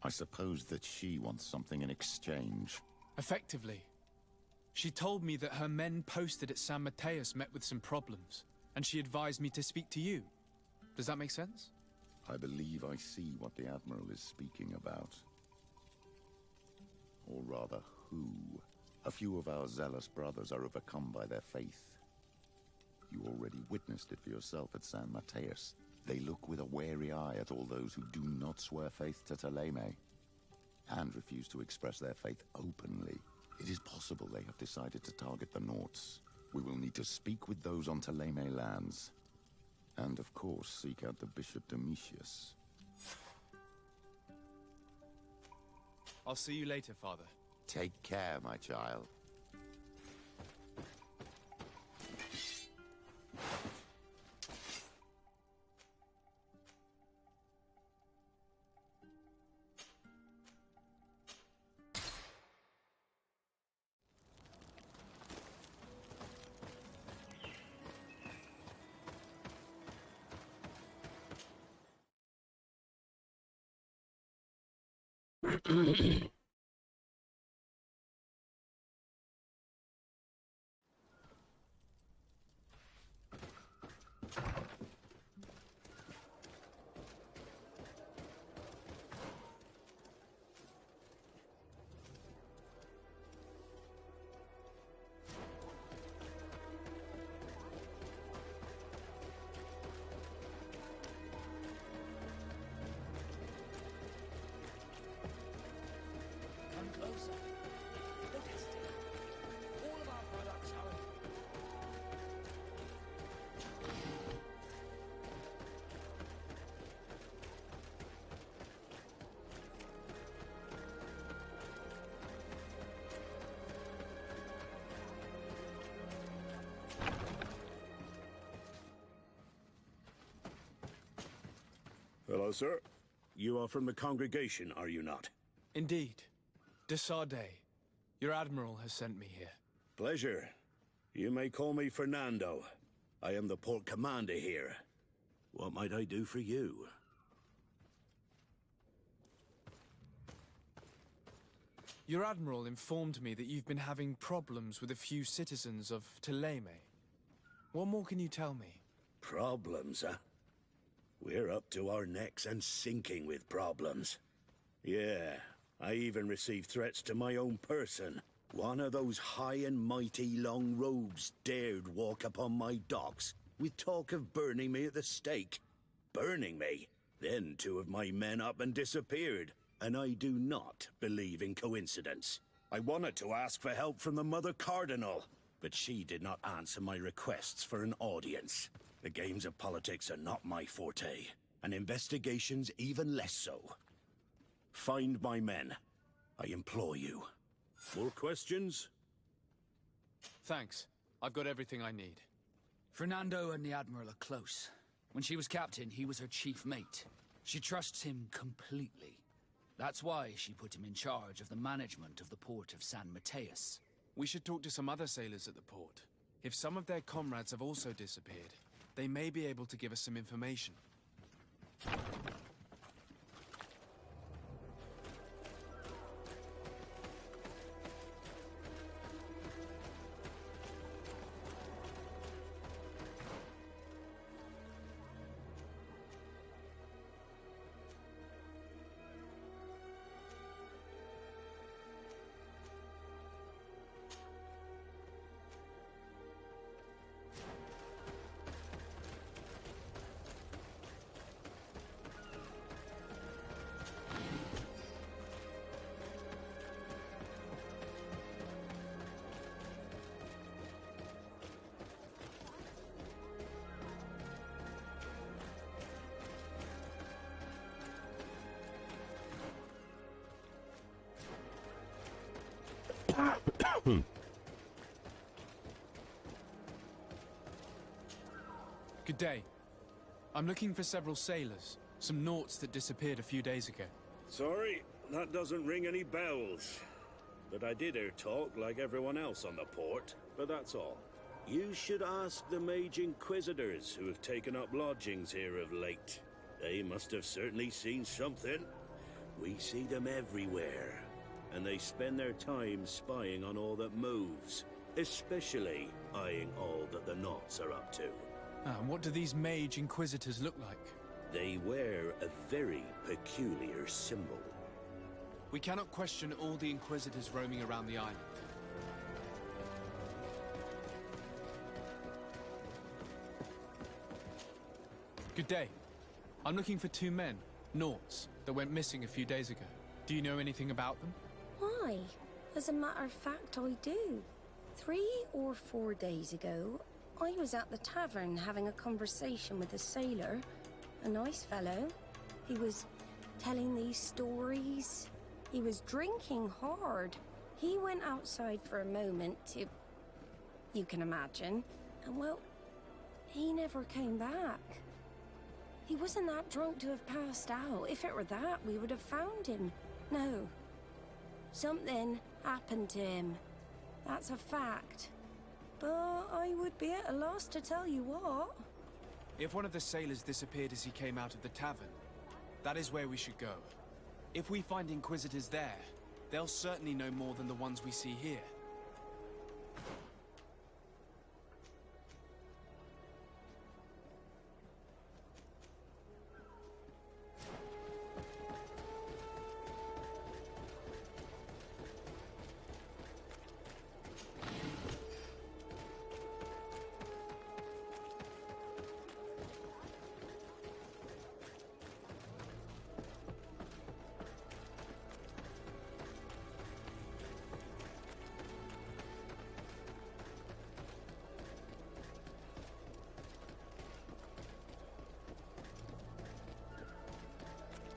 Speaker 19: I suppose that she wants something in exchange.
Speaker 2: Effectively. She told me that her men posted at San Mateus met with some problems, and she advised me to speak to you. Does that make sense?
Speaker 19: I believe I see what the Admiral is speaking about. Or rather, who. A few of our zealous brothers are overcome by their faith. You already witnessed it for yourself at San Mateus. They look with a wary eye at all those who do not swear faith to Teleme, and refuse to express their faith openly. It is possible they have decided to target the Nauts. We will need to speak with those on Teleme lands. And of course, seek out the Bishop Domitius.
Speaker 2: I'll see you later, Father.
Speaker 19: Take care, my child.
Speaker 20: Come closer. Look at it. All of our products are...
Speaker 5: Hello, sir. You are from the congregation, are you not?
Speaker 2: Indeed. De Sardet. Your Admiral has sent me here.
Speaker 5: Pleasure. You may call me Fernando. I am the port commander here. What might I do for you?
Speaker 2: Your Admiral informed me that you've been having problems with a few citizens of Teleme. What more can you tell me?
Speaker 5: Problems, huh? We're up to our necks and sinking with problems. Yeah, I even received threats to my own person. One of those high and mighty long robes dared walk upon my docks with talk of burning me at the stake. Burning me? Then two of my men up and disappeared, and I do not believe in coincidence. I wanted to ask for help from the Mother Cardinal, but she did not answer my requests for an audience. The games of politics are not my forte, and investigations even less so. Find my men. I implore you. More questions?
Speaker 2: Thanks. I've got everything I need.
Speaker 20: Fernando and the Admiral are close. When she was captain, he was her chief mate. She trusts him completely. That's why she put him in charge of the management of the port of San Mateus.
Speaker 2: We should talk to some other sailors at the port. If some of their comrades have also disappeared, they may be able to give us some information. Good day. I'm looking for several sailors. Some naughts that disappeared a few days ago.
Speaker 14: Sorry, that doesn't ring any bells. But I did hear talk like everyone else on the port, but that's all. You should ask the Mage Inquisitors who have taken up lodgings here of late. They must have certainly seen something. We see them everywhere, and they spend their time spying on all that moves, especially eyeing all that the Naughts are up to.
Speaker 2: And what do these Mage Inquisitors look like?
Speaker 14: They wear a very peculiar symbol.
Speaker 2: We cannot question all the Inquisitors roaming around the island. Good day. I'm looking for two men, Naughts, that went missing a few days ago. Do you know anything about them?
Speaker 4: Why? As a matter of fact, I do. 3 or 4 days ago, I was at the tavern having a conversation with a sailor. A nice fellow. He was telling these stories. He was drinking hard. He went outside for a moment to... you can imagine. And well, he never came back. He wasn't that drunk to have passed out. If it were that, we would have found him. No. Something happened to him. That's a fact. But I would be at a loss to tell you what.
Speaker 2: If one of the sailors disappeared as he came out of the tavern, that is where we should go. If we find Inquisitors there, they'll certainly know more than the ones we see here.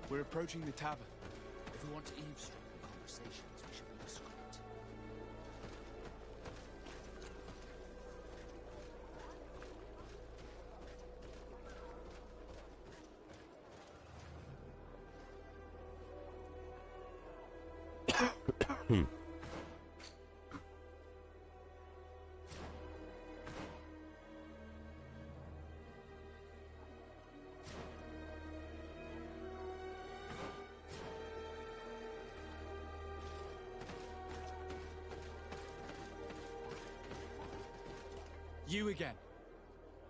Speaker 2: We're approaching the tavern.
Speaker 20: If we want to eavesdrop on conversations, we should be discreet.
Speaker 2: You again.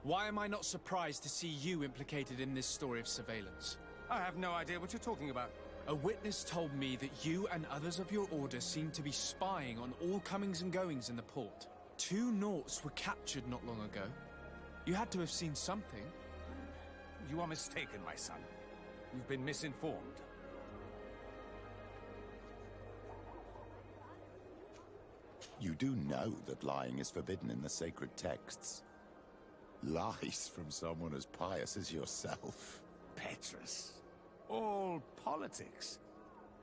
Speaker 2: Why am I not surprised to see you implicated in this story of surveillance?
Speaker 21: I have no idea what you're talking about.
Speaker 2: A witness told me that you and others of your order seem to be spying on all comings and goings in the port. 2 Naughts were captured not long ago. You had to have seen something.
Speaker 21: You are mistaken, my son. You've been misinformed.
Speaker 19: You do know that lying is forbidden in the sacred texts. Lies from someone as pious as yourself.
Speaker 21: Petrus. All politics.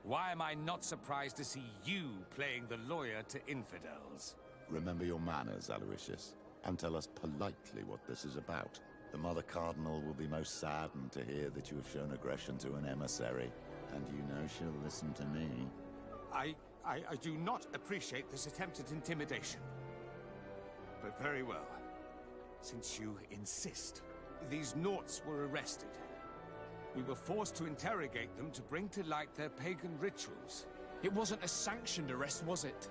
Speaker 21: Why am I not surprised to see you playing the lawyer to infidels?
Speaker 19: Remember your manners, Aloysius, and tell us politely what this is about. The Mother Cardinal will be most saddened to hear that you have shown aggression to an emissary, and you know she'll listen to me.
Speaker 21: I do not appreciate this attempt at intimidation. But very well. Since you insist, these Naughts were arrested. We were forced to interrogate them to bring to light their pagan rituals.
Speaker 2: It wasn't a sanctioned arrest, was it?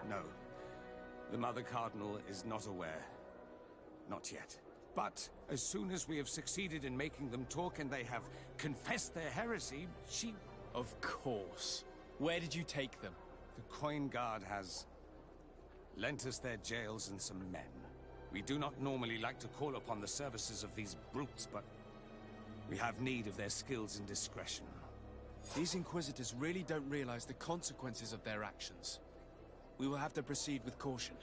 Speaker 21: No. The Mother Cardinal is not aware. Not yet. But as soon as we have succeeded in making them talk and they have confessed their heresy, she...
Speaker 2: Of course. Where did you take them?
Speaker 21: The Coin Guard has lent us their jails and some men. We do not normally like to call upon the services of these brutes, but we have need of their skills and discretion.
Speaker 2: These Inquisitors really don't realize the consequences of their actions. We will have to proceed with caution.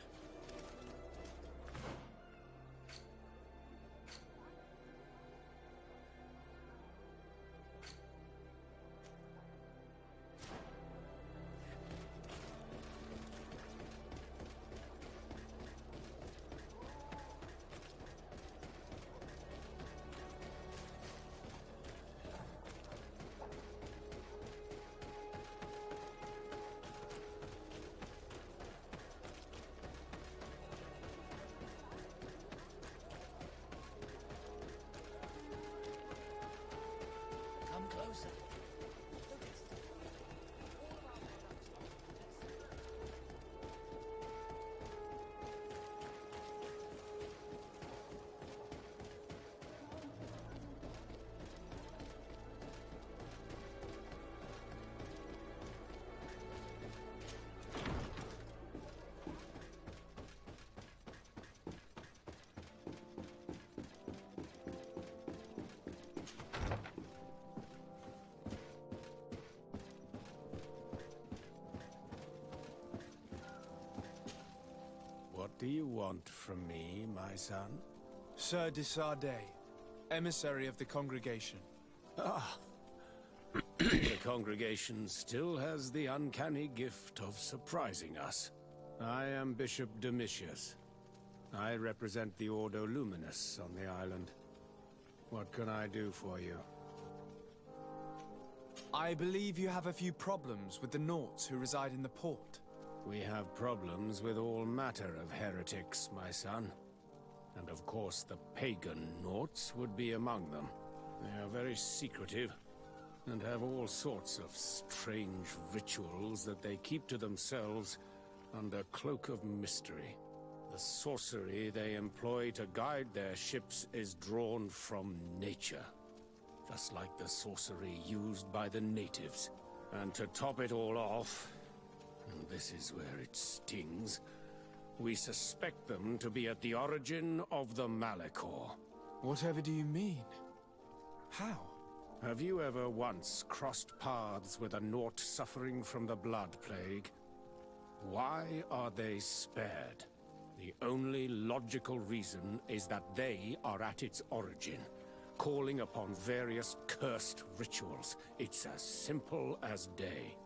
Speaker 3: do you want from me, my son?
Speaker 2: Sir de Sardet, emissary of the congregation.
Speaker 3: Ah. The congregation still has the uncanny gift of surprising us. I am Bishop Domitius. I represent the Ordo Luminous on the island. What can I do for you?
Speaker 2: I believe you have a few problems with the Nauts who reside in the port.
Speaker 3: We have problems with all matter of heretics, my son. And of course the pagan Nauts would be among them. They are very secretive, and have all sorts of strange rituals that they keep to themselves under cloak of mystery. The sorcery they employ to guide their ships is drawn from nature, just like the sorcery used by the natives. And to top it all off, and this is where it stings, we suspect them to be at the origin of the Malachor.
Speaker 2: Whatever do you mean? How?
Speaker 3: Have you ever once crossed paths with a Naut suffering from the Blood Plague? Why are they spared? The only logical reason is that they are at its origin, calling upon various cursed rituals. It's as simple as day.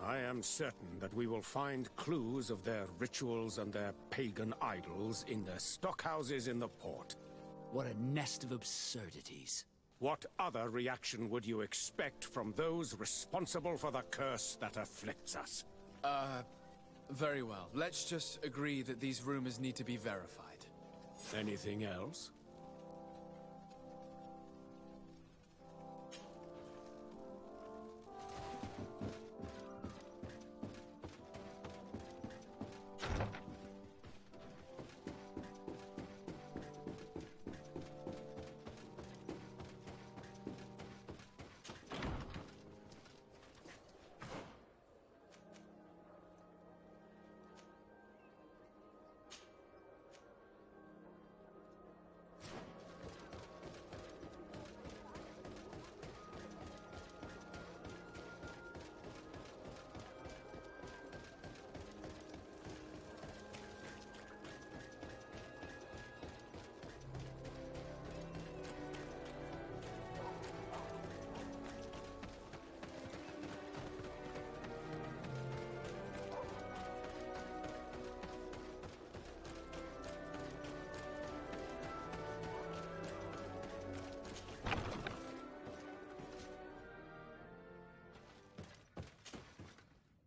Speaker 3: I am certain that we will find clues of their rituals and their pagan idols in their stockhouses in the port.
Speaker 10: What a nest of absurdities.
Speaker 3: What other reaction would you expect from those responsible for the curse that afflicts us?
Speaker 2: Very well. Let's just agree that these rumors need to be verified.
Speaker 3: Anything else?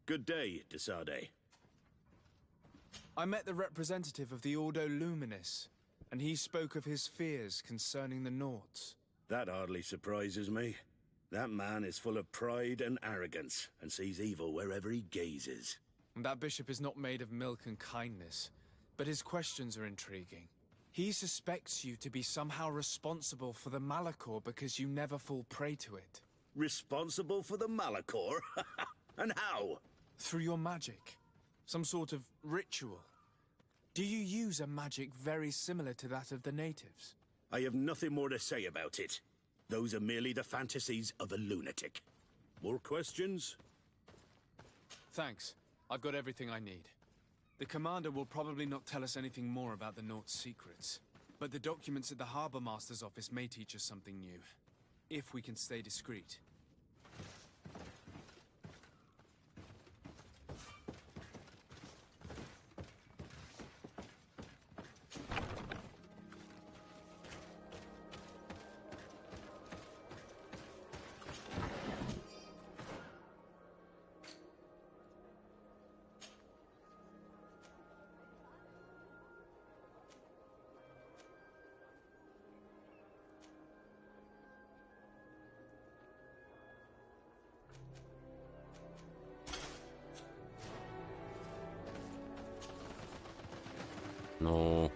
Speaker 14: Good day, de Sardet.
Speaker 2: I met the representative of the Ordo Luminis, and he spoke of his fears concerning the Nauts.
Speaker 14: That hardly surprises me. That man is full of pride and arrogance, and sees evil wherever he gazes.
Speaker 2: That bishop is not made of milk and kindness, but his questions are intriguing. He suspects you to be somehow responsible for the Malachor because you never fall prey to it.
Speaker 14: Responsible for the Malachor? And how?
Speaker 2: Through your magic. Some sort of ritual. Do you use a magic very similar to that of the natives?
Speaker 14: I have nothing more to say about it. Those are merely the fantasies of a lunatic. More questions?
Speaker 2: Thanks. I've got everything I need. The commander will probably not tell us anything more about the Naut's secrets. But the documents at the Harbor Master's office may teach us something new. If we can stay discreet.
Speaker 1: No.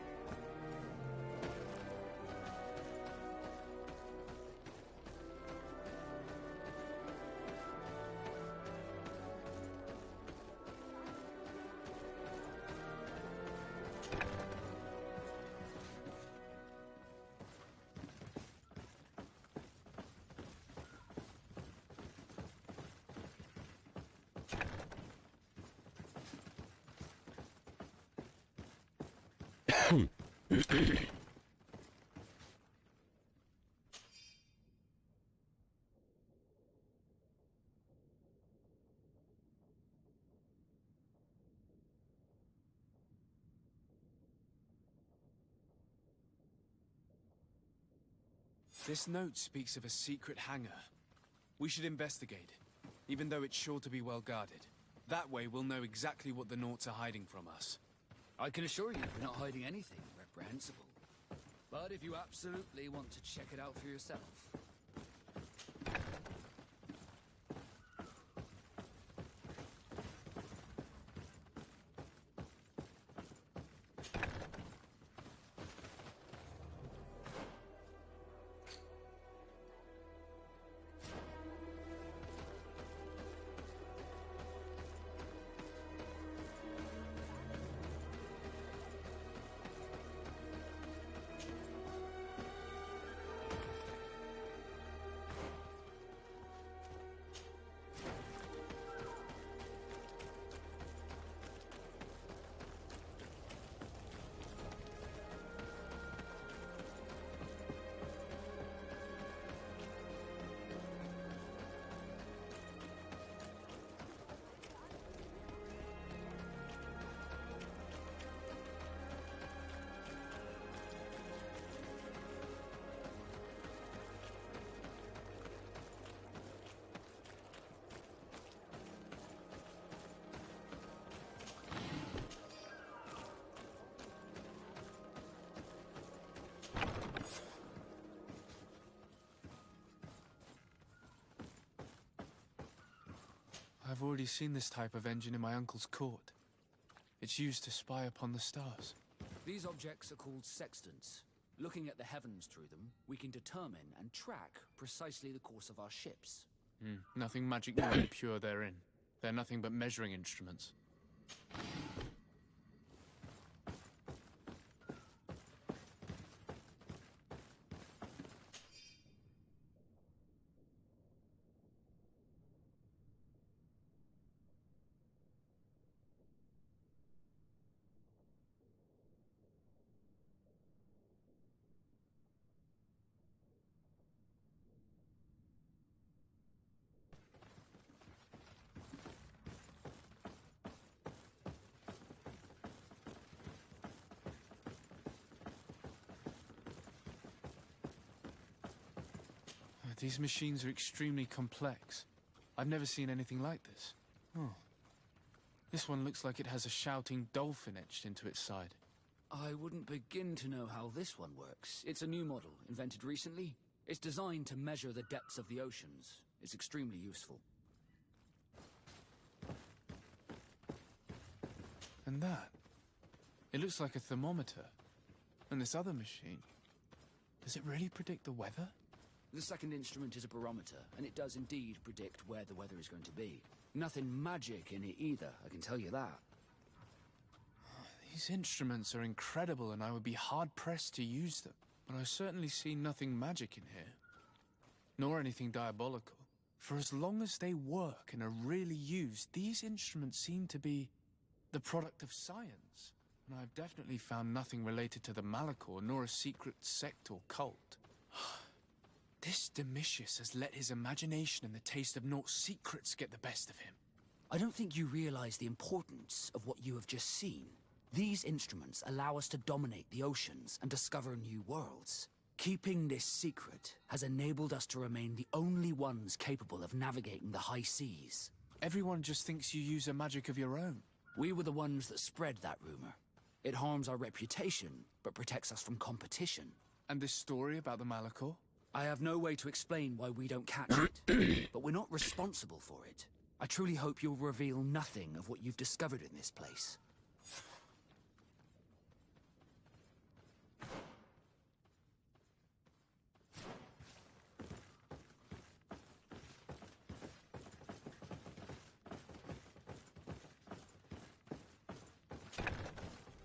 Speaker 2: This note speaks of a secret hangar. We should investigate, even though it's sure to be well guarded. That way we'll know exactly what the Naughts are hiding from us.
Speaker 20: I can assure you we're not hiding anything reprehensible. But if you absolutely want to check it out for yourself...
Speaker 2: I've already seen this type of engine in my uncle's court. It's used to spy upon the stars.
Speaker 20: These objects are called sextants. Looking at the heavens through them, we can determine and track precisely the course of our ships.
Speaker 2: Nothing magic nor impure therein. They're nothing but measuring instruments. These machines are extremely complex. I've never seen anything like this. Oh. This one looks like it has a shouting dolphin etched into its side.
Speaker 20: I wouldn't begin to know how this one works. It's a new model, invented recently. It's designed to measure the depths of the oceans. It's extremely useful.
Speaker 2: And that? It looks like a thermometer. And this other machine, does it really predict the weather?
Speaker 20: The second instrument is a barometer, and it does indeed predict where the weather is going to be. Nothing magic in it either, I can tell you that.
Speaker 2: These instruments are incredible, and I would be hard-pressed to use them. But I certainly see nothing magic in here. Nor anything diabolical. For as long as they work and are really used, these instruments seem to be the product of science. And I've definitely found nothing related to the Malachor, nor a secret sect or cult. This Domitius has let his imagination and the taste of Naught's secrets get the best of him.
Speaker 20: I don't think you realize the importance of what you have just seen. These instruments allow us to dominate the oceans and discover new worlds. Keeping this secret has enabled us to remain the only ones capable of navigating the high seas.
Speaker 2: Everyone just thinks you use a magic of your own.
Speaker 20: We were the ones that spread that rumor. It harms our reputation, but protects us from competition.
Speaker 2: And this story about the Malachor?
Speaker 20: I have no way to explain why we don't catch it, but we're not responsible for it. I truly hope you'll reveal nothing of what you've discovered in this place.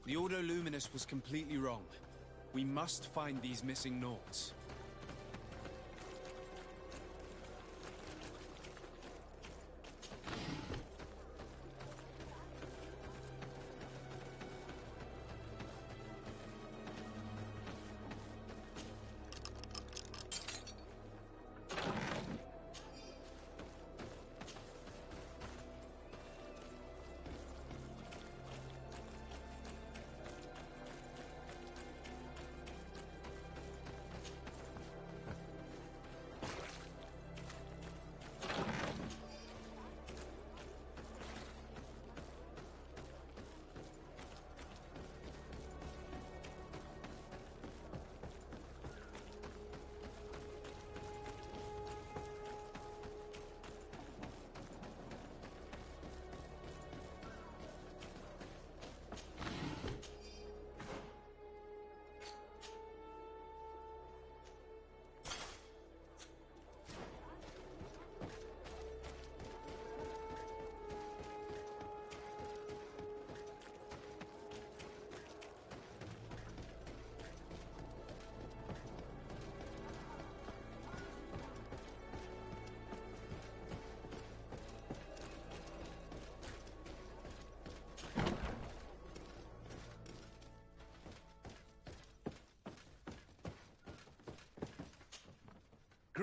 Speaker 2: The Ordo Luminous was completely wrong. We must find these missing Naughts.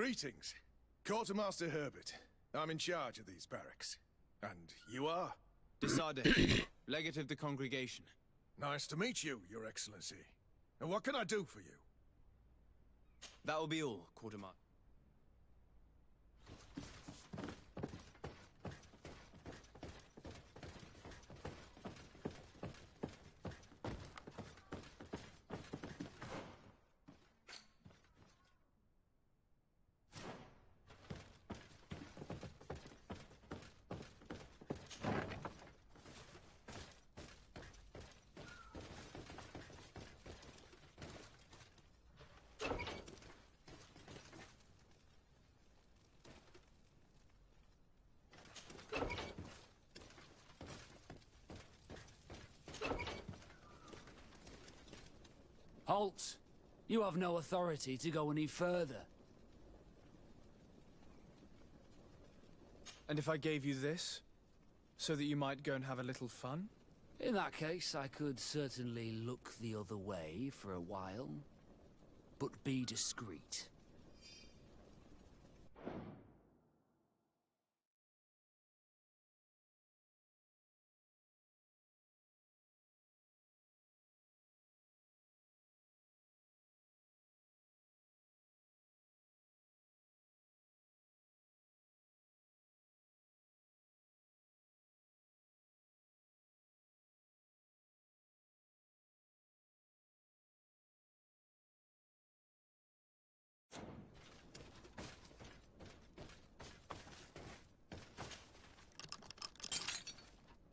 Speaker 8: Greetings. Quartermaster Herbert. I'm in charge of these barracks. And you are?
Speaker 2: Desade, legate of the congregation.
Speaker 8: Nice to meet you, Your Excellency. And what can I do for you?
Speaker 2: That will be all, Quartermaster.
Speaker 20: Halt! You have no authority to go any further.
Speaker 2: And if I gave you this, so that you might go and have a little fun?
Speaker 20: In that case, I could certainly look the other way for a while. But be discreet.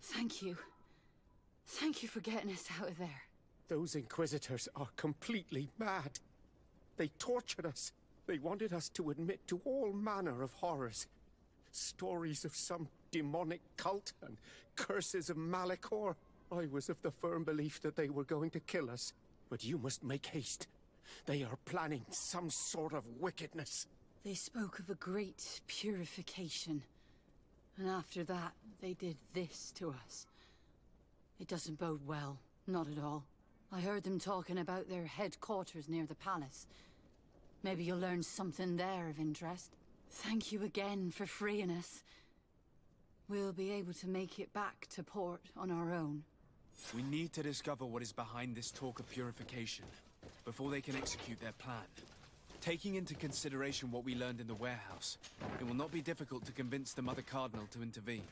Speaker 9: Thank you. Thank you for getting us out of there.
Speaker 6: Those Inquisitors are completely mad. They tortured us. They wanted us to admit to all manner of horrors. Stories of some demonic cult and curses of Malachor. I was of the firm belief that they were going to kill us. But you must make haste. They are planning some sort of wickedness.
Speaker 9: They spoke of a great purification. And after that, they did this to us. It doesn't bode well. Not at all. I heard them talking about their headquarters near the palace. Maybe you'll learn something there of interest. Thank you again for freeing us. We'll be able to make it back to port on our own.
Speaker 2: We need to discover what is behind this talk of purification, before they can execute their plan. Taking into consideration what we learned in the warehouse, it will not be difficult to convince the Mother Cardinal to intervene.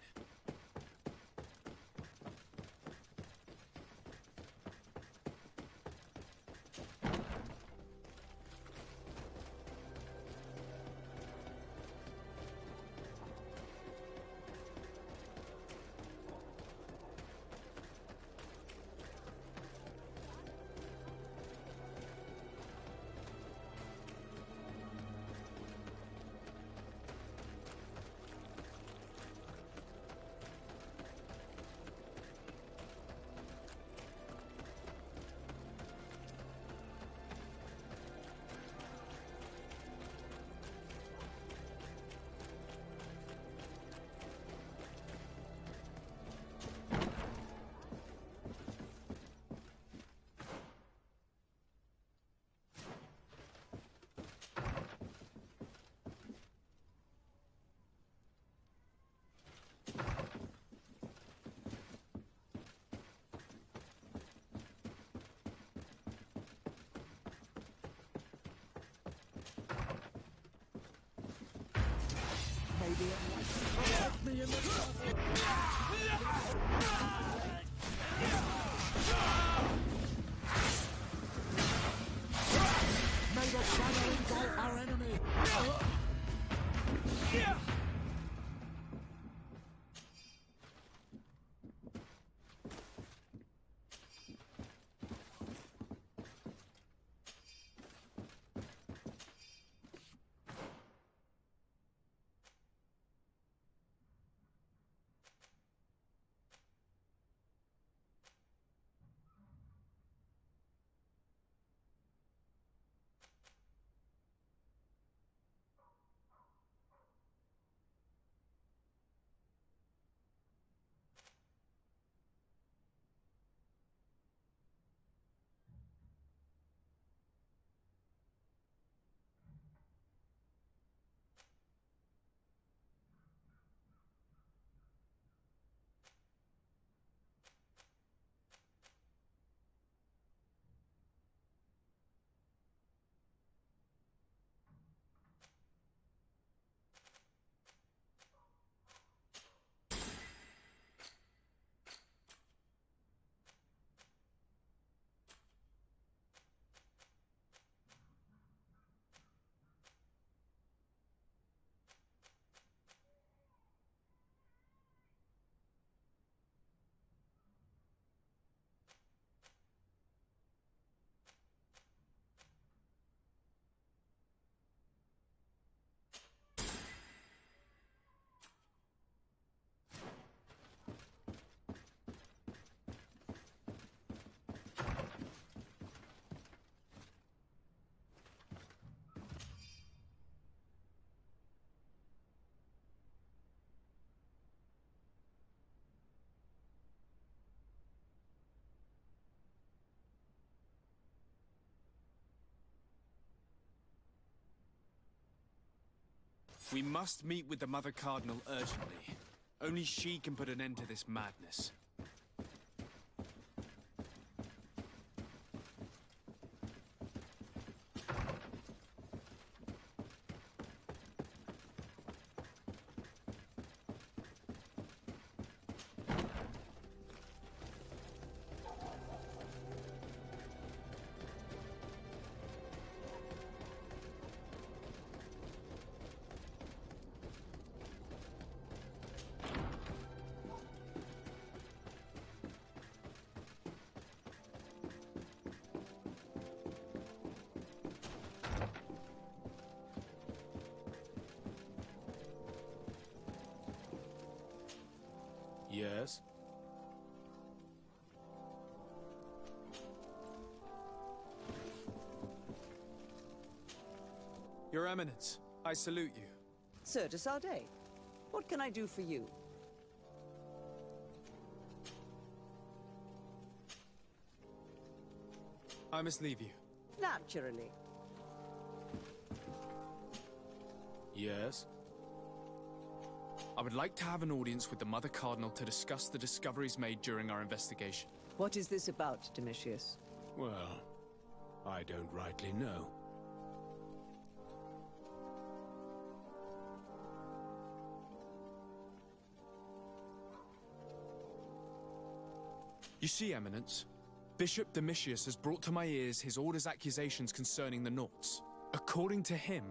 Speaker 7: May the shadow engulf our enemy!
Speaker 2: We must meet with the Mother Cardinal urgently. Only she can put an end to this madness.
Speaker 3: Yes?
Speaker 2: Your Eminence, I salute you.
Speaker 12: Sir de Sardet, what can I do for you?
Speaker 2: I must leave you.
Speaker 12: Naturally.
Speaker 3: Yes?
Speaker 2: I would like to have an audience with the Mother Cardinal to discuss the discoveries made during our investigation.
Speaker 12: What is this about, Domitius?
Speaker 3: Well, I don't rightly know.
Speaker 2: You see, Eminence, Bishop Domitius has brought to my ears his order's accusations concerning the Nauts. According to him,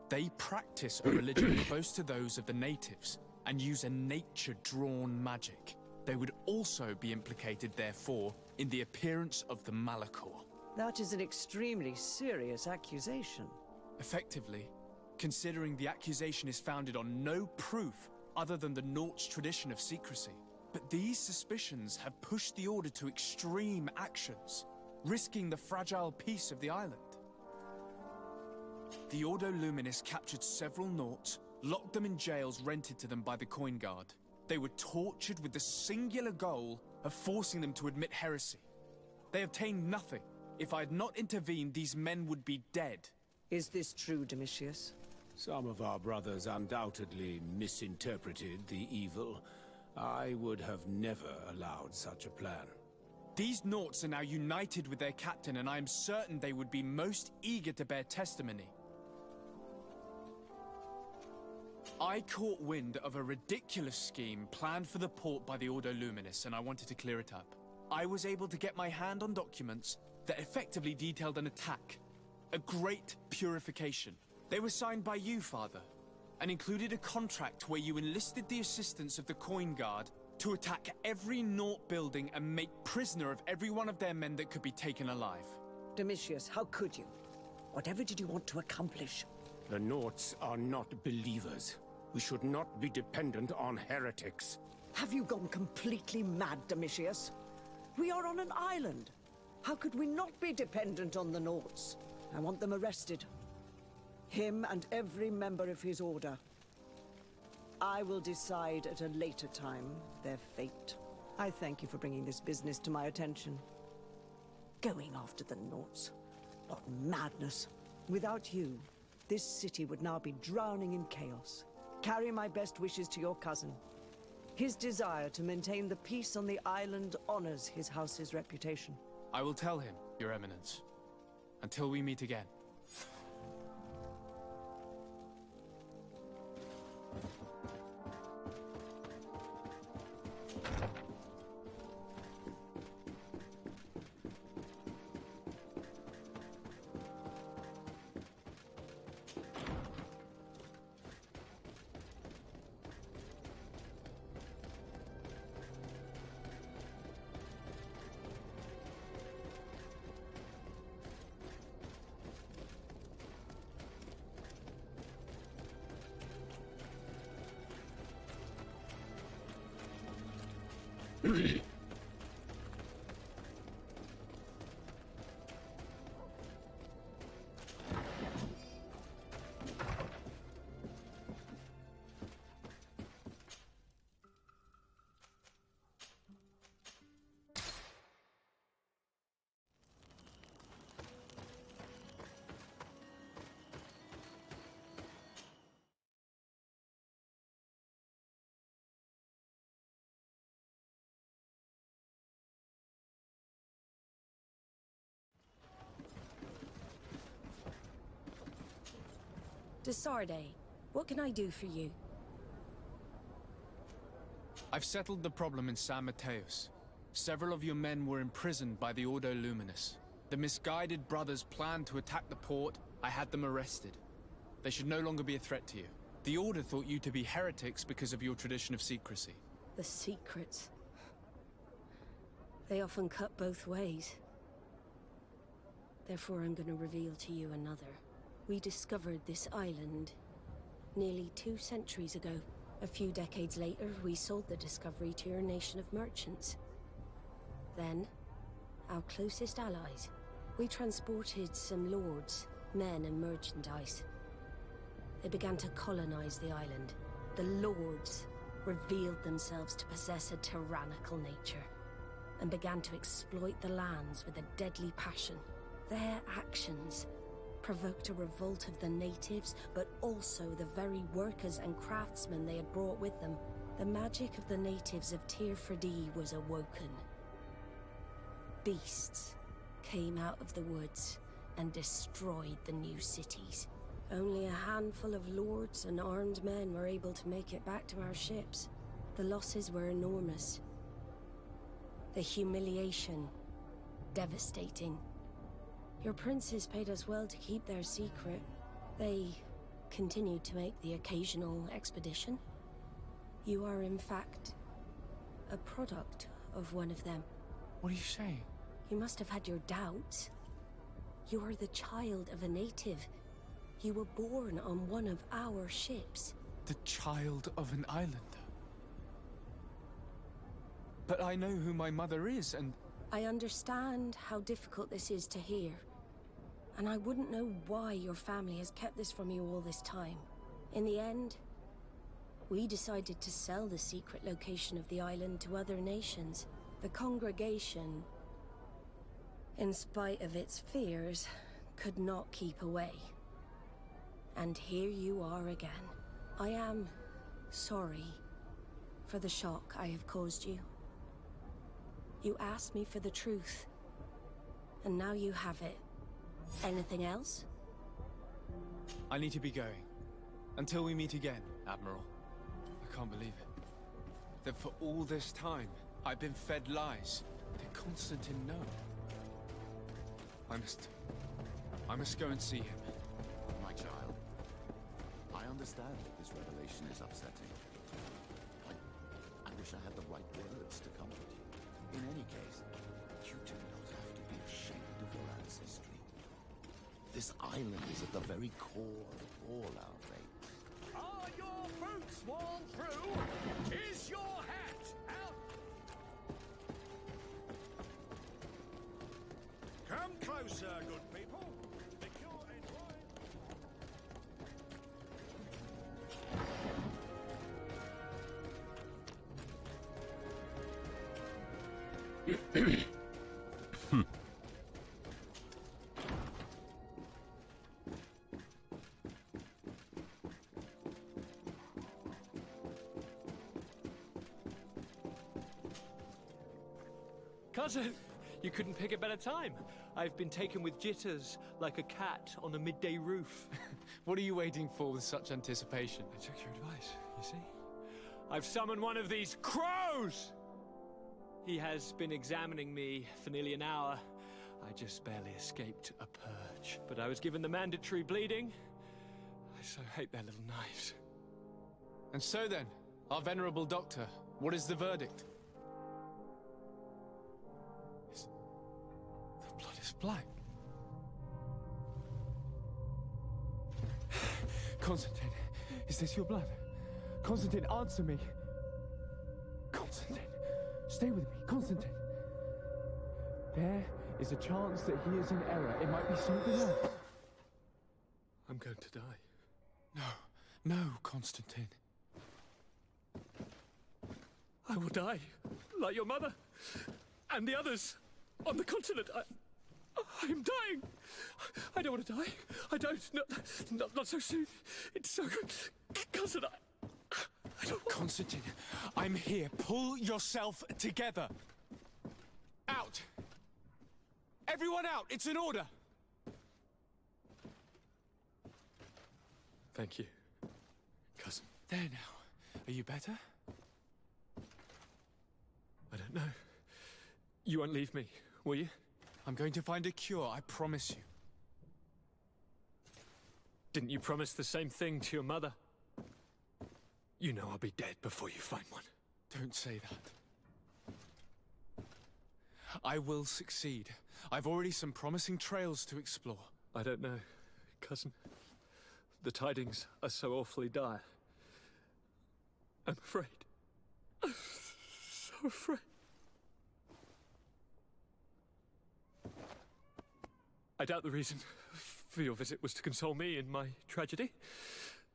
Speaker 2: they practice a religion close to those of the natives and use a nature-drawn magic. They would also be implicated, therefore, in the appearance of the Malachor.
Speaker 12: That is an extremely serious accusation.
Speaker 2: Effectively, considering the accusation is founded on no proof other than the Nauts' tradition of secrecy. But these suspicions have pushed the Order to extreme actions, risking the fragile peace of the island. The Ordo Luminis captured several Nauts, locked them in jails rented to them by the Coin Guard. They were tortured with the singular goal of forcing them to admit heresy. They obtained nothing. If I had not intervened, these men would be dead.
Speaker 12: Is this true, Domitius?
Speaker 3: Some of our brothers undoubtedly misinterpreted the evil. I would have never allowed such a plan.
Speaker 2: These Nauts are now united with their captain, and I am certain they would be most eager to bear testimony. I caught wind of a ridiculous scheme planned for the port by the Ordo Luminis, and I wanted to clear it up. I was able to get my hand on documents that effectively detailed an attack. A great purification. They were signed by you, Father, and included a contract where you enlisted the assistance of the Coin Guard to attack every Naut building and make prisoner of every one of their men that could be taken alive.
Speaker 12: Domitius, how could you? Whatever did you want to accomplish?
Speaker 3: The Nauts are not believers. We should not be dependent on heretics.
Speaker 12: Have you gone completely mad, Domitius? We are on an island. How could we not be dependent on the Nauts? I want them arrested. Him and every member of his order. I will decide at a later time their fate. I thank you for bringing this business to my attention. Going after the Nauts. What madness. Without you, this city would now be drowning in chaos. Carry my best wishes to your cousin. His desire to maintain the peace on the island honors his house's reputation.
Speaker 2: I will tell him, Your Eminence. Until we meet again.
Speaker 4: Desarde, what can I do for you?
Speaker 2: I've settled the problem in San Mateos. Several of your men were imprisoned by the Ordo Luminous. The misguided brothers planned to attack the port. I had them arrested. They should no longer be a threat to you. The Order thought you to be heretics because of your tradition of secrecy.
Speaker 4: The secrets. They often cut both ways. Therefore, I'm going to reveal to you another. We discovered this island nearly 2 centuries ago. A few decades later, we sold the discovery to your nation of merchants. Then, our closest allies. We transported some lords, men and merchandise. They began to colonize the island. The lords revealed themselves to possess a tyrannical nature and began to exploit the lands with a deadly passion. Their actions provoked a revolt of the natives, but also the very workers and craftsmen they had brought with them. The magic of the natives of Tirfredi was awoken. Beasts came out of the woods and destroyed the new cities. Only a handful of lords and armed men were able to make it back to our ships. The losses were enormous. The humiliation, devastating. Your princes paid us well to keep their secret. They continued to make the occasional expedition. You are, in fact, a product of one of them.
Speaker 2: What are you saying?
Speaker 4: You must have had your doubts. You are the child of a native. You were born on one of our ships.
Speaker 2: The child of an islander. But I know who my mother is, and...
Speaker 4: I understand how difficult this is to hear. And I wouldn't know why your family has kept this from you all this time. In the end, we decided to sell the secret location of the island to other nations. The congregation, in spite of its fears, could not keep away. And here you are again. I am sorry for the shock I have caused you. You asked me for the truth, and now you have it. Anything else?
Speaker 2: I need to be going. Until we meet again, Admiral. I can't believe it. That for all this time, I've been fed lies. Did Constantine know? I must go and see him.
Speaker 19: My child, I understand that this revelation is upsetting. I wish I had the right words to comfort you. In any case, you do not have to be ashamed of your ancestry. This island is at the very core of all our faith.
Speaker 15: Are your boots worn through? Is your hat out?
Speaker 5: Come closer, good people.
Speaker 22: Cousin, you couldn't pick a better time. I've been taken with jitters, like a cat on a midday roof.
Speaker 2: What are you waiting for with such anticipation?
Speaker 22: I took your advice, you see. I've summoned one of these crows! He has been examining me for nearly an hour. I just barely escaped a purge. But I was given the mandatory bleeding. I so hate their little knives.
Speaker 2: And so then, our venerable doctor, what is the verdict? The blood is black. Constantine, is this your blood? Constantine, answer me. Constantine, stay with me, Constantine. There is a chance that he is in error. It might be something else.
Speaker 22: I'm going to die.
Speaker 2: No, Constantine.
Speaker 22: I will die, like your mother, and the others on the continent. I am dying. I don't want to die. I don't. Not so soon. It's so good. Cousin, I don't want...
Speaker 2: Constantine, I'm here. Pull yourself together. Out. Everyone out. It's an order.
Speaker 22: Thank you, cousin.
Speaker 2: There now. Are you better?
Speaker 22: I don't know. You won't leave me, will you?
Speaker 2: I'm going to find a cure, I promise you.
Speaker 22: Didn't you promise the same thing to your mother? You know I'll be dead before you find one.
Speaker 2: Don't say that. I will succeed. I've already some promising trails to explore.
Speaker 22: I don't know, cousin. The tidings are so awfully dire. I'm afraid. I'm so afraid. I doubt the reason for your visit was to console me in my tragedy.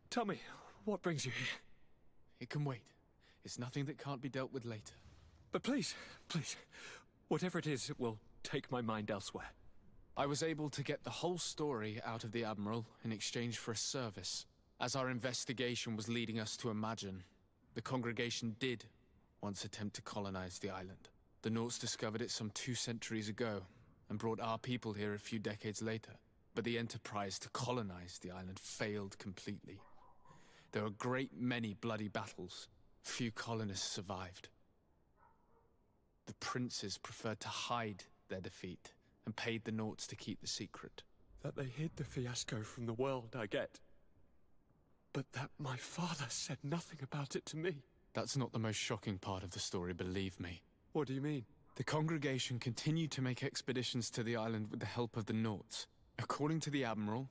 Speaker 22: Tell me, what brings you here?
Speaker 2: It can wait. It's nothing that can't be dealt with later.
Speaker 22: But please, please, whatever it is, it will take my mind elsewhere.
Speaker 2: I was able to get the whole story out of the Admiral in exchange for a service. As our investigation was leading us to imagine, the congregation did once attempt to colonize the island. The Nauts discovered it some 2 centuries ago, and brought our people here a few decades later. But the enterprise to colonize the island failed completely. There were a great many bloody battles. Few colonists survived. The princes preferred to hide their defeat, and paid the Nauts to keep the secret.
Speaker 22: That they hid the fiasco from the world, I get. But that my father said nothing about it to me.
Speaker 2: That's not the most shocking part of the story, believe me.
Speaker 22: What do you mean?
Speaker 2: The congregation continued to make expeditions to the island with the help of the Nauts. According to the Admiral,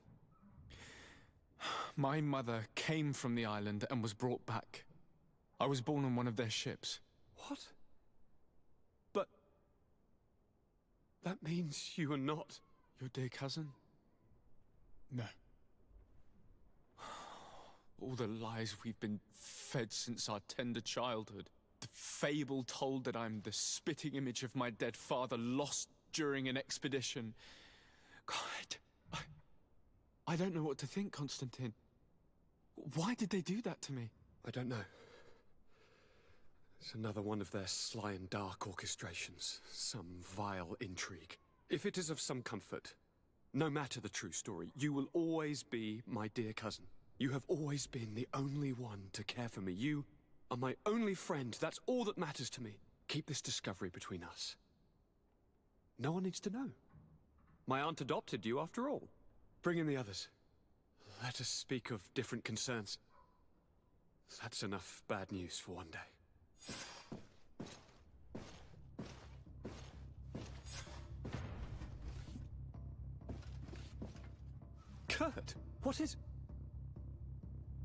Speaker 2: my mother came from the island and was brought back. I was born on one of their ships.
Speaker 22: What? But... that means you are not...
Speaker 2: your dear cousin? No. All the lies we've been fed since our tender childhood. The fable told that I'm the spitting image of my dead father, lost during an expedition. God, I don't know what to think, Constantine. Why did they do that to me?
Speaker 22: I don't know. It's another one of their sly and dark orchestrations. Some vile intrigue. If it is of some comfort, no matter the true story, you will always be my dear cousin. You have always been the only one to care for me. You are my only friend. That's all that matters to me. Keep this discovery between us. No one needs to know. My aunt adopted you after all. Bring in the others. Let us speak of different concerns. That's enough bad news for one day. Kurt, what is...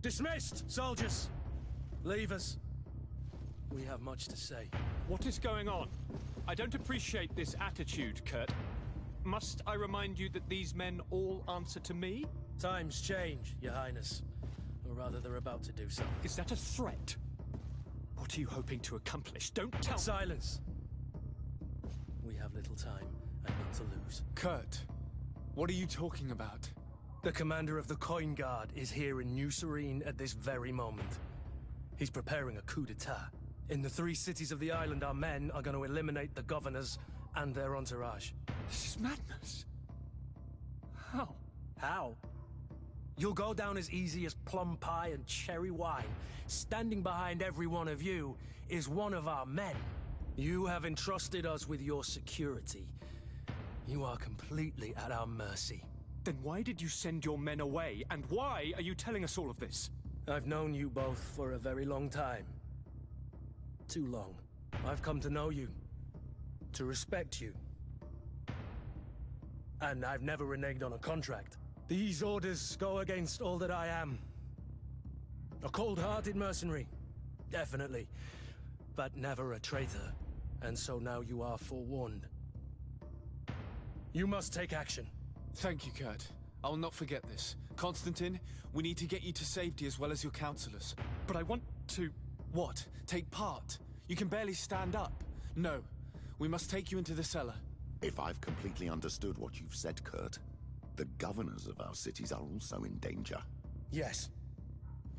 Speaker 18: Dismissed, soldiers! Leave us. We have much to say.
Speaker 22: What is going on? I don't appreciate this attitude, Kurt. Must I remind you that these men all answer to me?
Speaker 18: Times change, Your Highness. Or rather, they're about to do so.
Speaker 22: Is that a threat? What are you hoping to accomplish? Don't tell...
Speaker 18: Silence! We have little time, and none to lose.
Speaker 2: Kurt, what are you talking about?
Speaker 18: The commander of the Coin Guard is here in New Serene at this very moment. He's preparing a coup d'etat. In the 3 cities of the island, our men are going to eliminate the governors and their entourage.
Speaker 22: This is madness. How?
Speaker 18: How? You'll go down as easy as plum pie and cherry wine. Standing behind every one of you is one of our men. You have entrusted us with your security. You are completely at our mercy.
Speaker 22: Then why did you send your men away? And why are you telling us all of this?
Speaker 18: I've known you both for a very long time. Too long. I've come to know you. To respect you. And I've never reneged on a contract. These orders go against all that I am. A cold-hearted mercenary. Definitely. But never a traitor. And so now you are forewarned. You must take action.
Speaker 2: Thank you, Kurt. I will not forget this. Constantine, we need to get you to safety as well as your counselors.
Speaker 22: But I want to...
Speaker 2: What? Take part? You can barely stand up. No. We must take you into the cellar.
Speaker 19: If I've completely understood what you've said, Kurt, the governors of our cities are also in danger.
Speaker 18: Yes.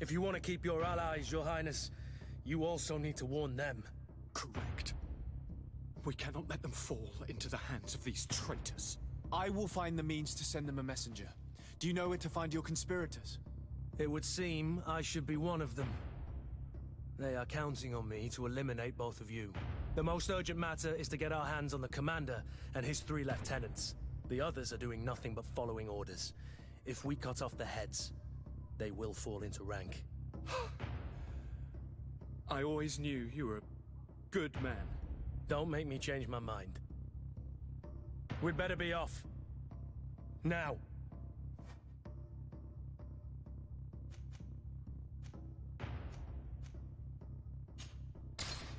Speaker 18: If you want to keep your allies, Your Highness, you also need to warn them.
Speaker 22: Correct. We cannot let them fall into the hands of these traitors.
Speaker 2: I will find the means to send them a messenger. Do you know where to find your conspirators?
Speaker 18: It would seem I should be one of them. They are counting on me to eliminate both of you. The most urgent matter is to get our hands on the commander and his 3 lieutenants. The others are doing nothing but following orders. If we cut off the heads, they will fall into rank.
Speaker 22: I always knew you were a good man.
Speaker 18: Don't make me change my mind. We'd better be off. Now.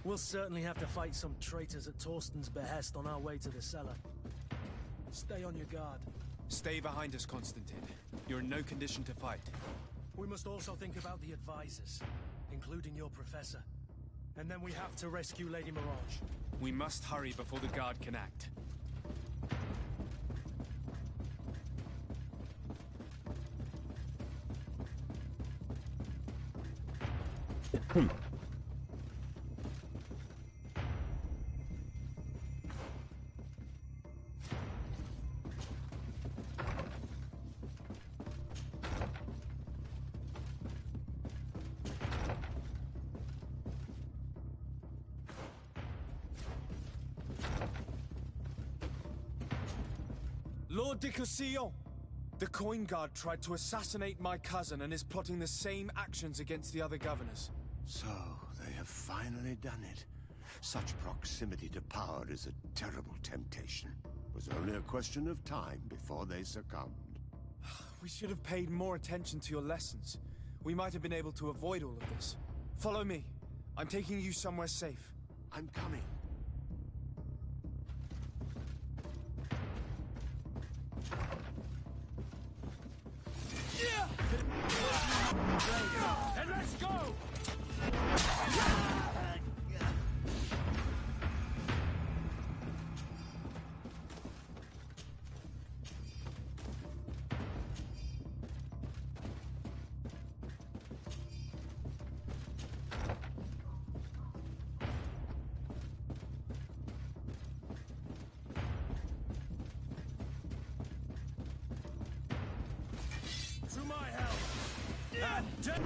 Speaker 18: We'll certainly have to fight some traitors at Torsten's behest on our way to the cellar. Stay on your guard.
Speaker 2: Stay behind us, Constantine. You're in no condition to fight.
Speaker 18: We must also think about the advisors, including your professor. And then we have to rescue Lady Mirage.
Speaker 2: We must hurry before the guard can act. Lord de Cossillon! The Coin Guard tried to assassinate my cousin and is plotting the same actions against the other governors.
Speaker 8: So, they have finally done it. Such proximity to power is a terrible temptation. It was only a question of time before they succumbed.
Speaker 2: We should have paid more attention to your lessons. We might have been able to avoid all of this. Follow me. I'm taking you somewhere safe.
Speaker 8: I'm coming.
Speaker 15: And let's go!
Speaker 18: To my help! And to the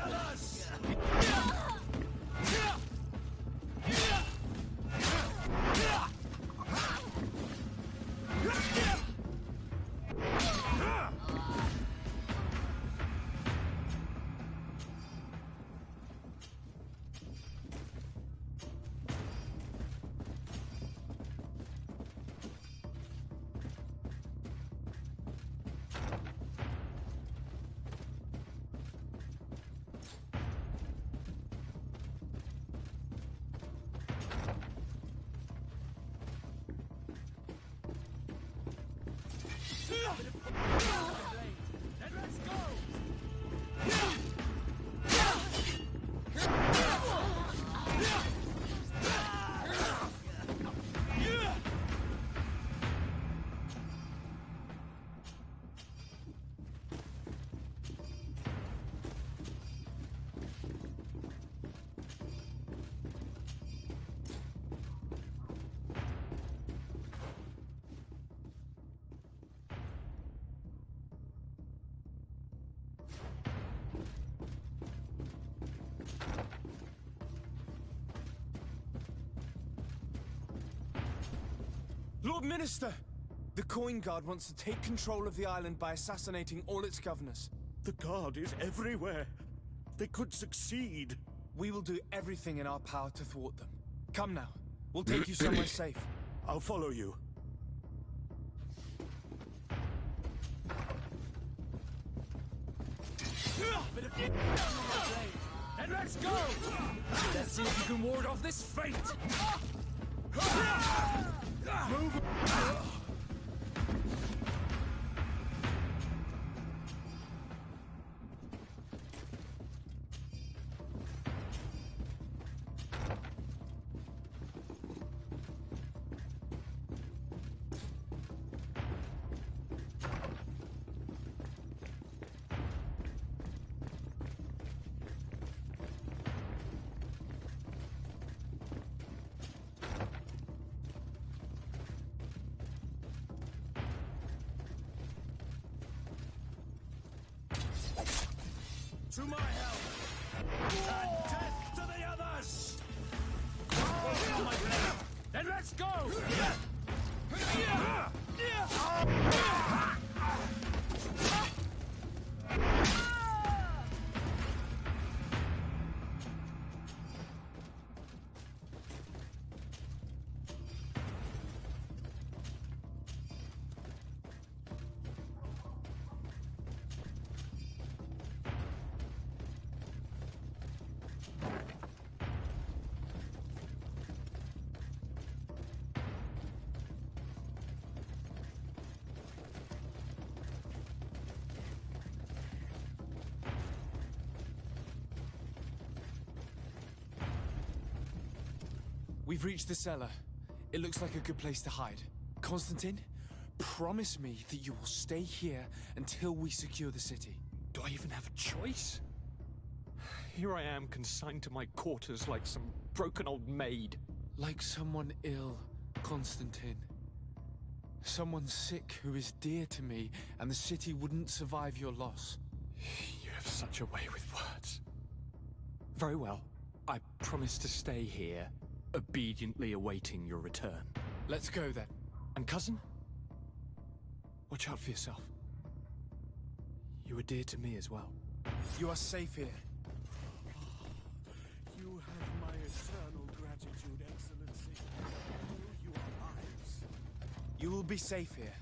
Speaker 18: others!
Speaker 15: And let's go!
Speaker 2: Lord Minister! The Coin Guard wants to take control of the island by assassinating all its governors.
Speaker 8: The Guard is everywhere. They could succeed.
Speaker 2: We will do everything in our power to thwart them. Come now. We'll take you somewhere safe.
Speaker 8: I'll follow you.
Speaker 15: And let's go!
Speaker 20: Let's see if you can ward off this fate!
Speaker 15: Move!
Speaker 18: To my help! And death to the others! Oh, my friend. Then let's go!
Speaker 2: We've reached the cellar. It looks like a good place to hide. Constantine, promise me that you will stay here until we secure the city.
Speaker 22: Do I even have a choice? Here I am, consigned to my quarters like some broken old maid.
Speaker 2: Like someone ill, Constantine. Someone sick who is dear to me, and the city wouldn't survive your loss.
Speaker 22: You have such a way with words. Very well. I promise to stay here, obediently awaiting your return.
Speaker 2: Let's go then.
Speaker 22: And cousin? Watch out for yourself. You are dear to me as well.
Speaker 2: You are safe here.
Speaker 18: You have my eternal gratitude, Excellency. All your lives.
Speaker 2: You will be safe here.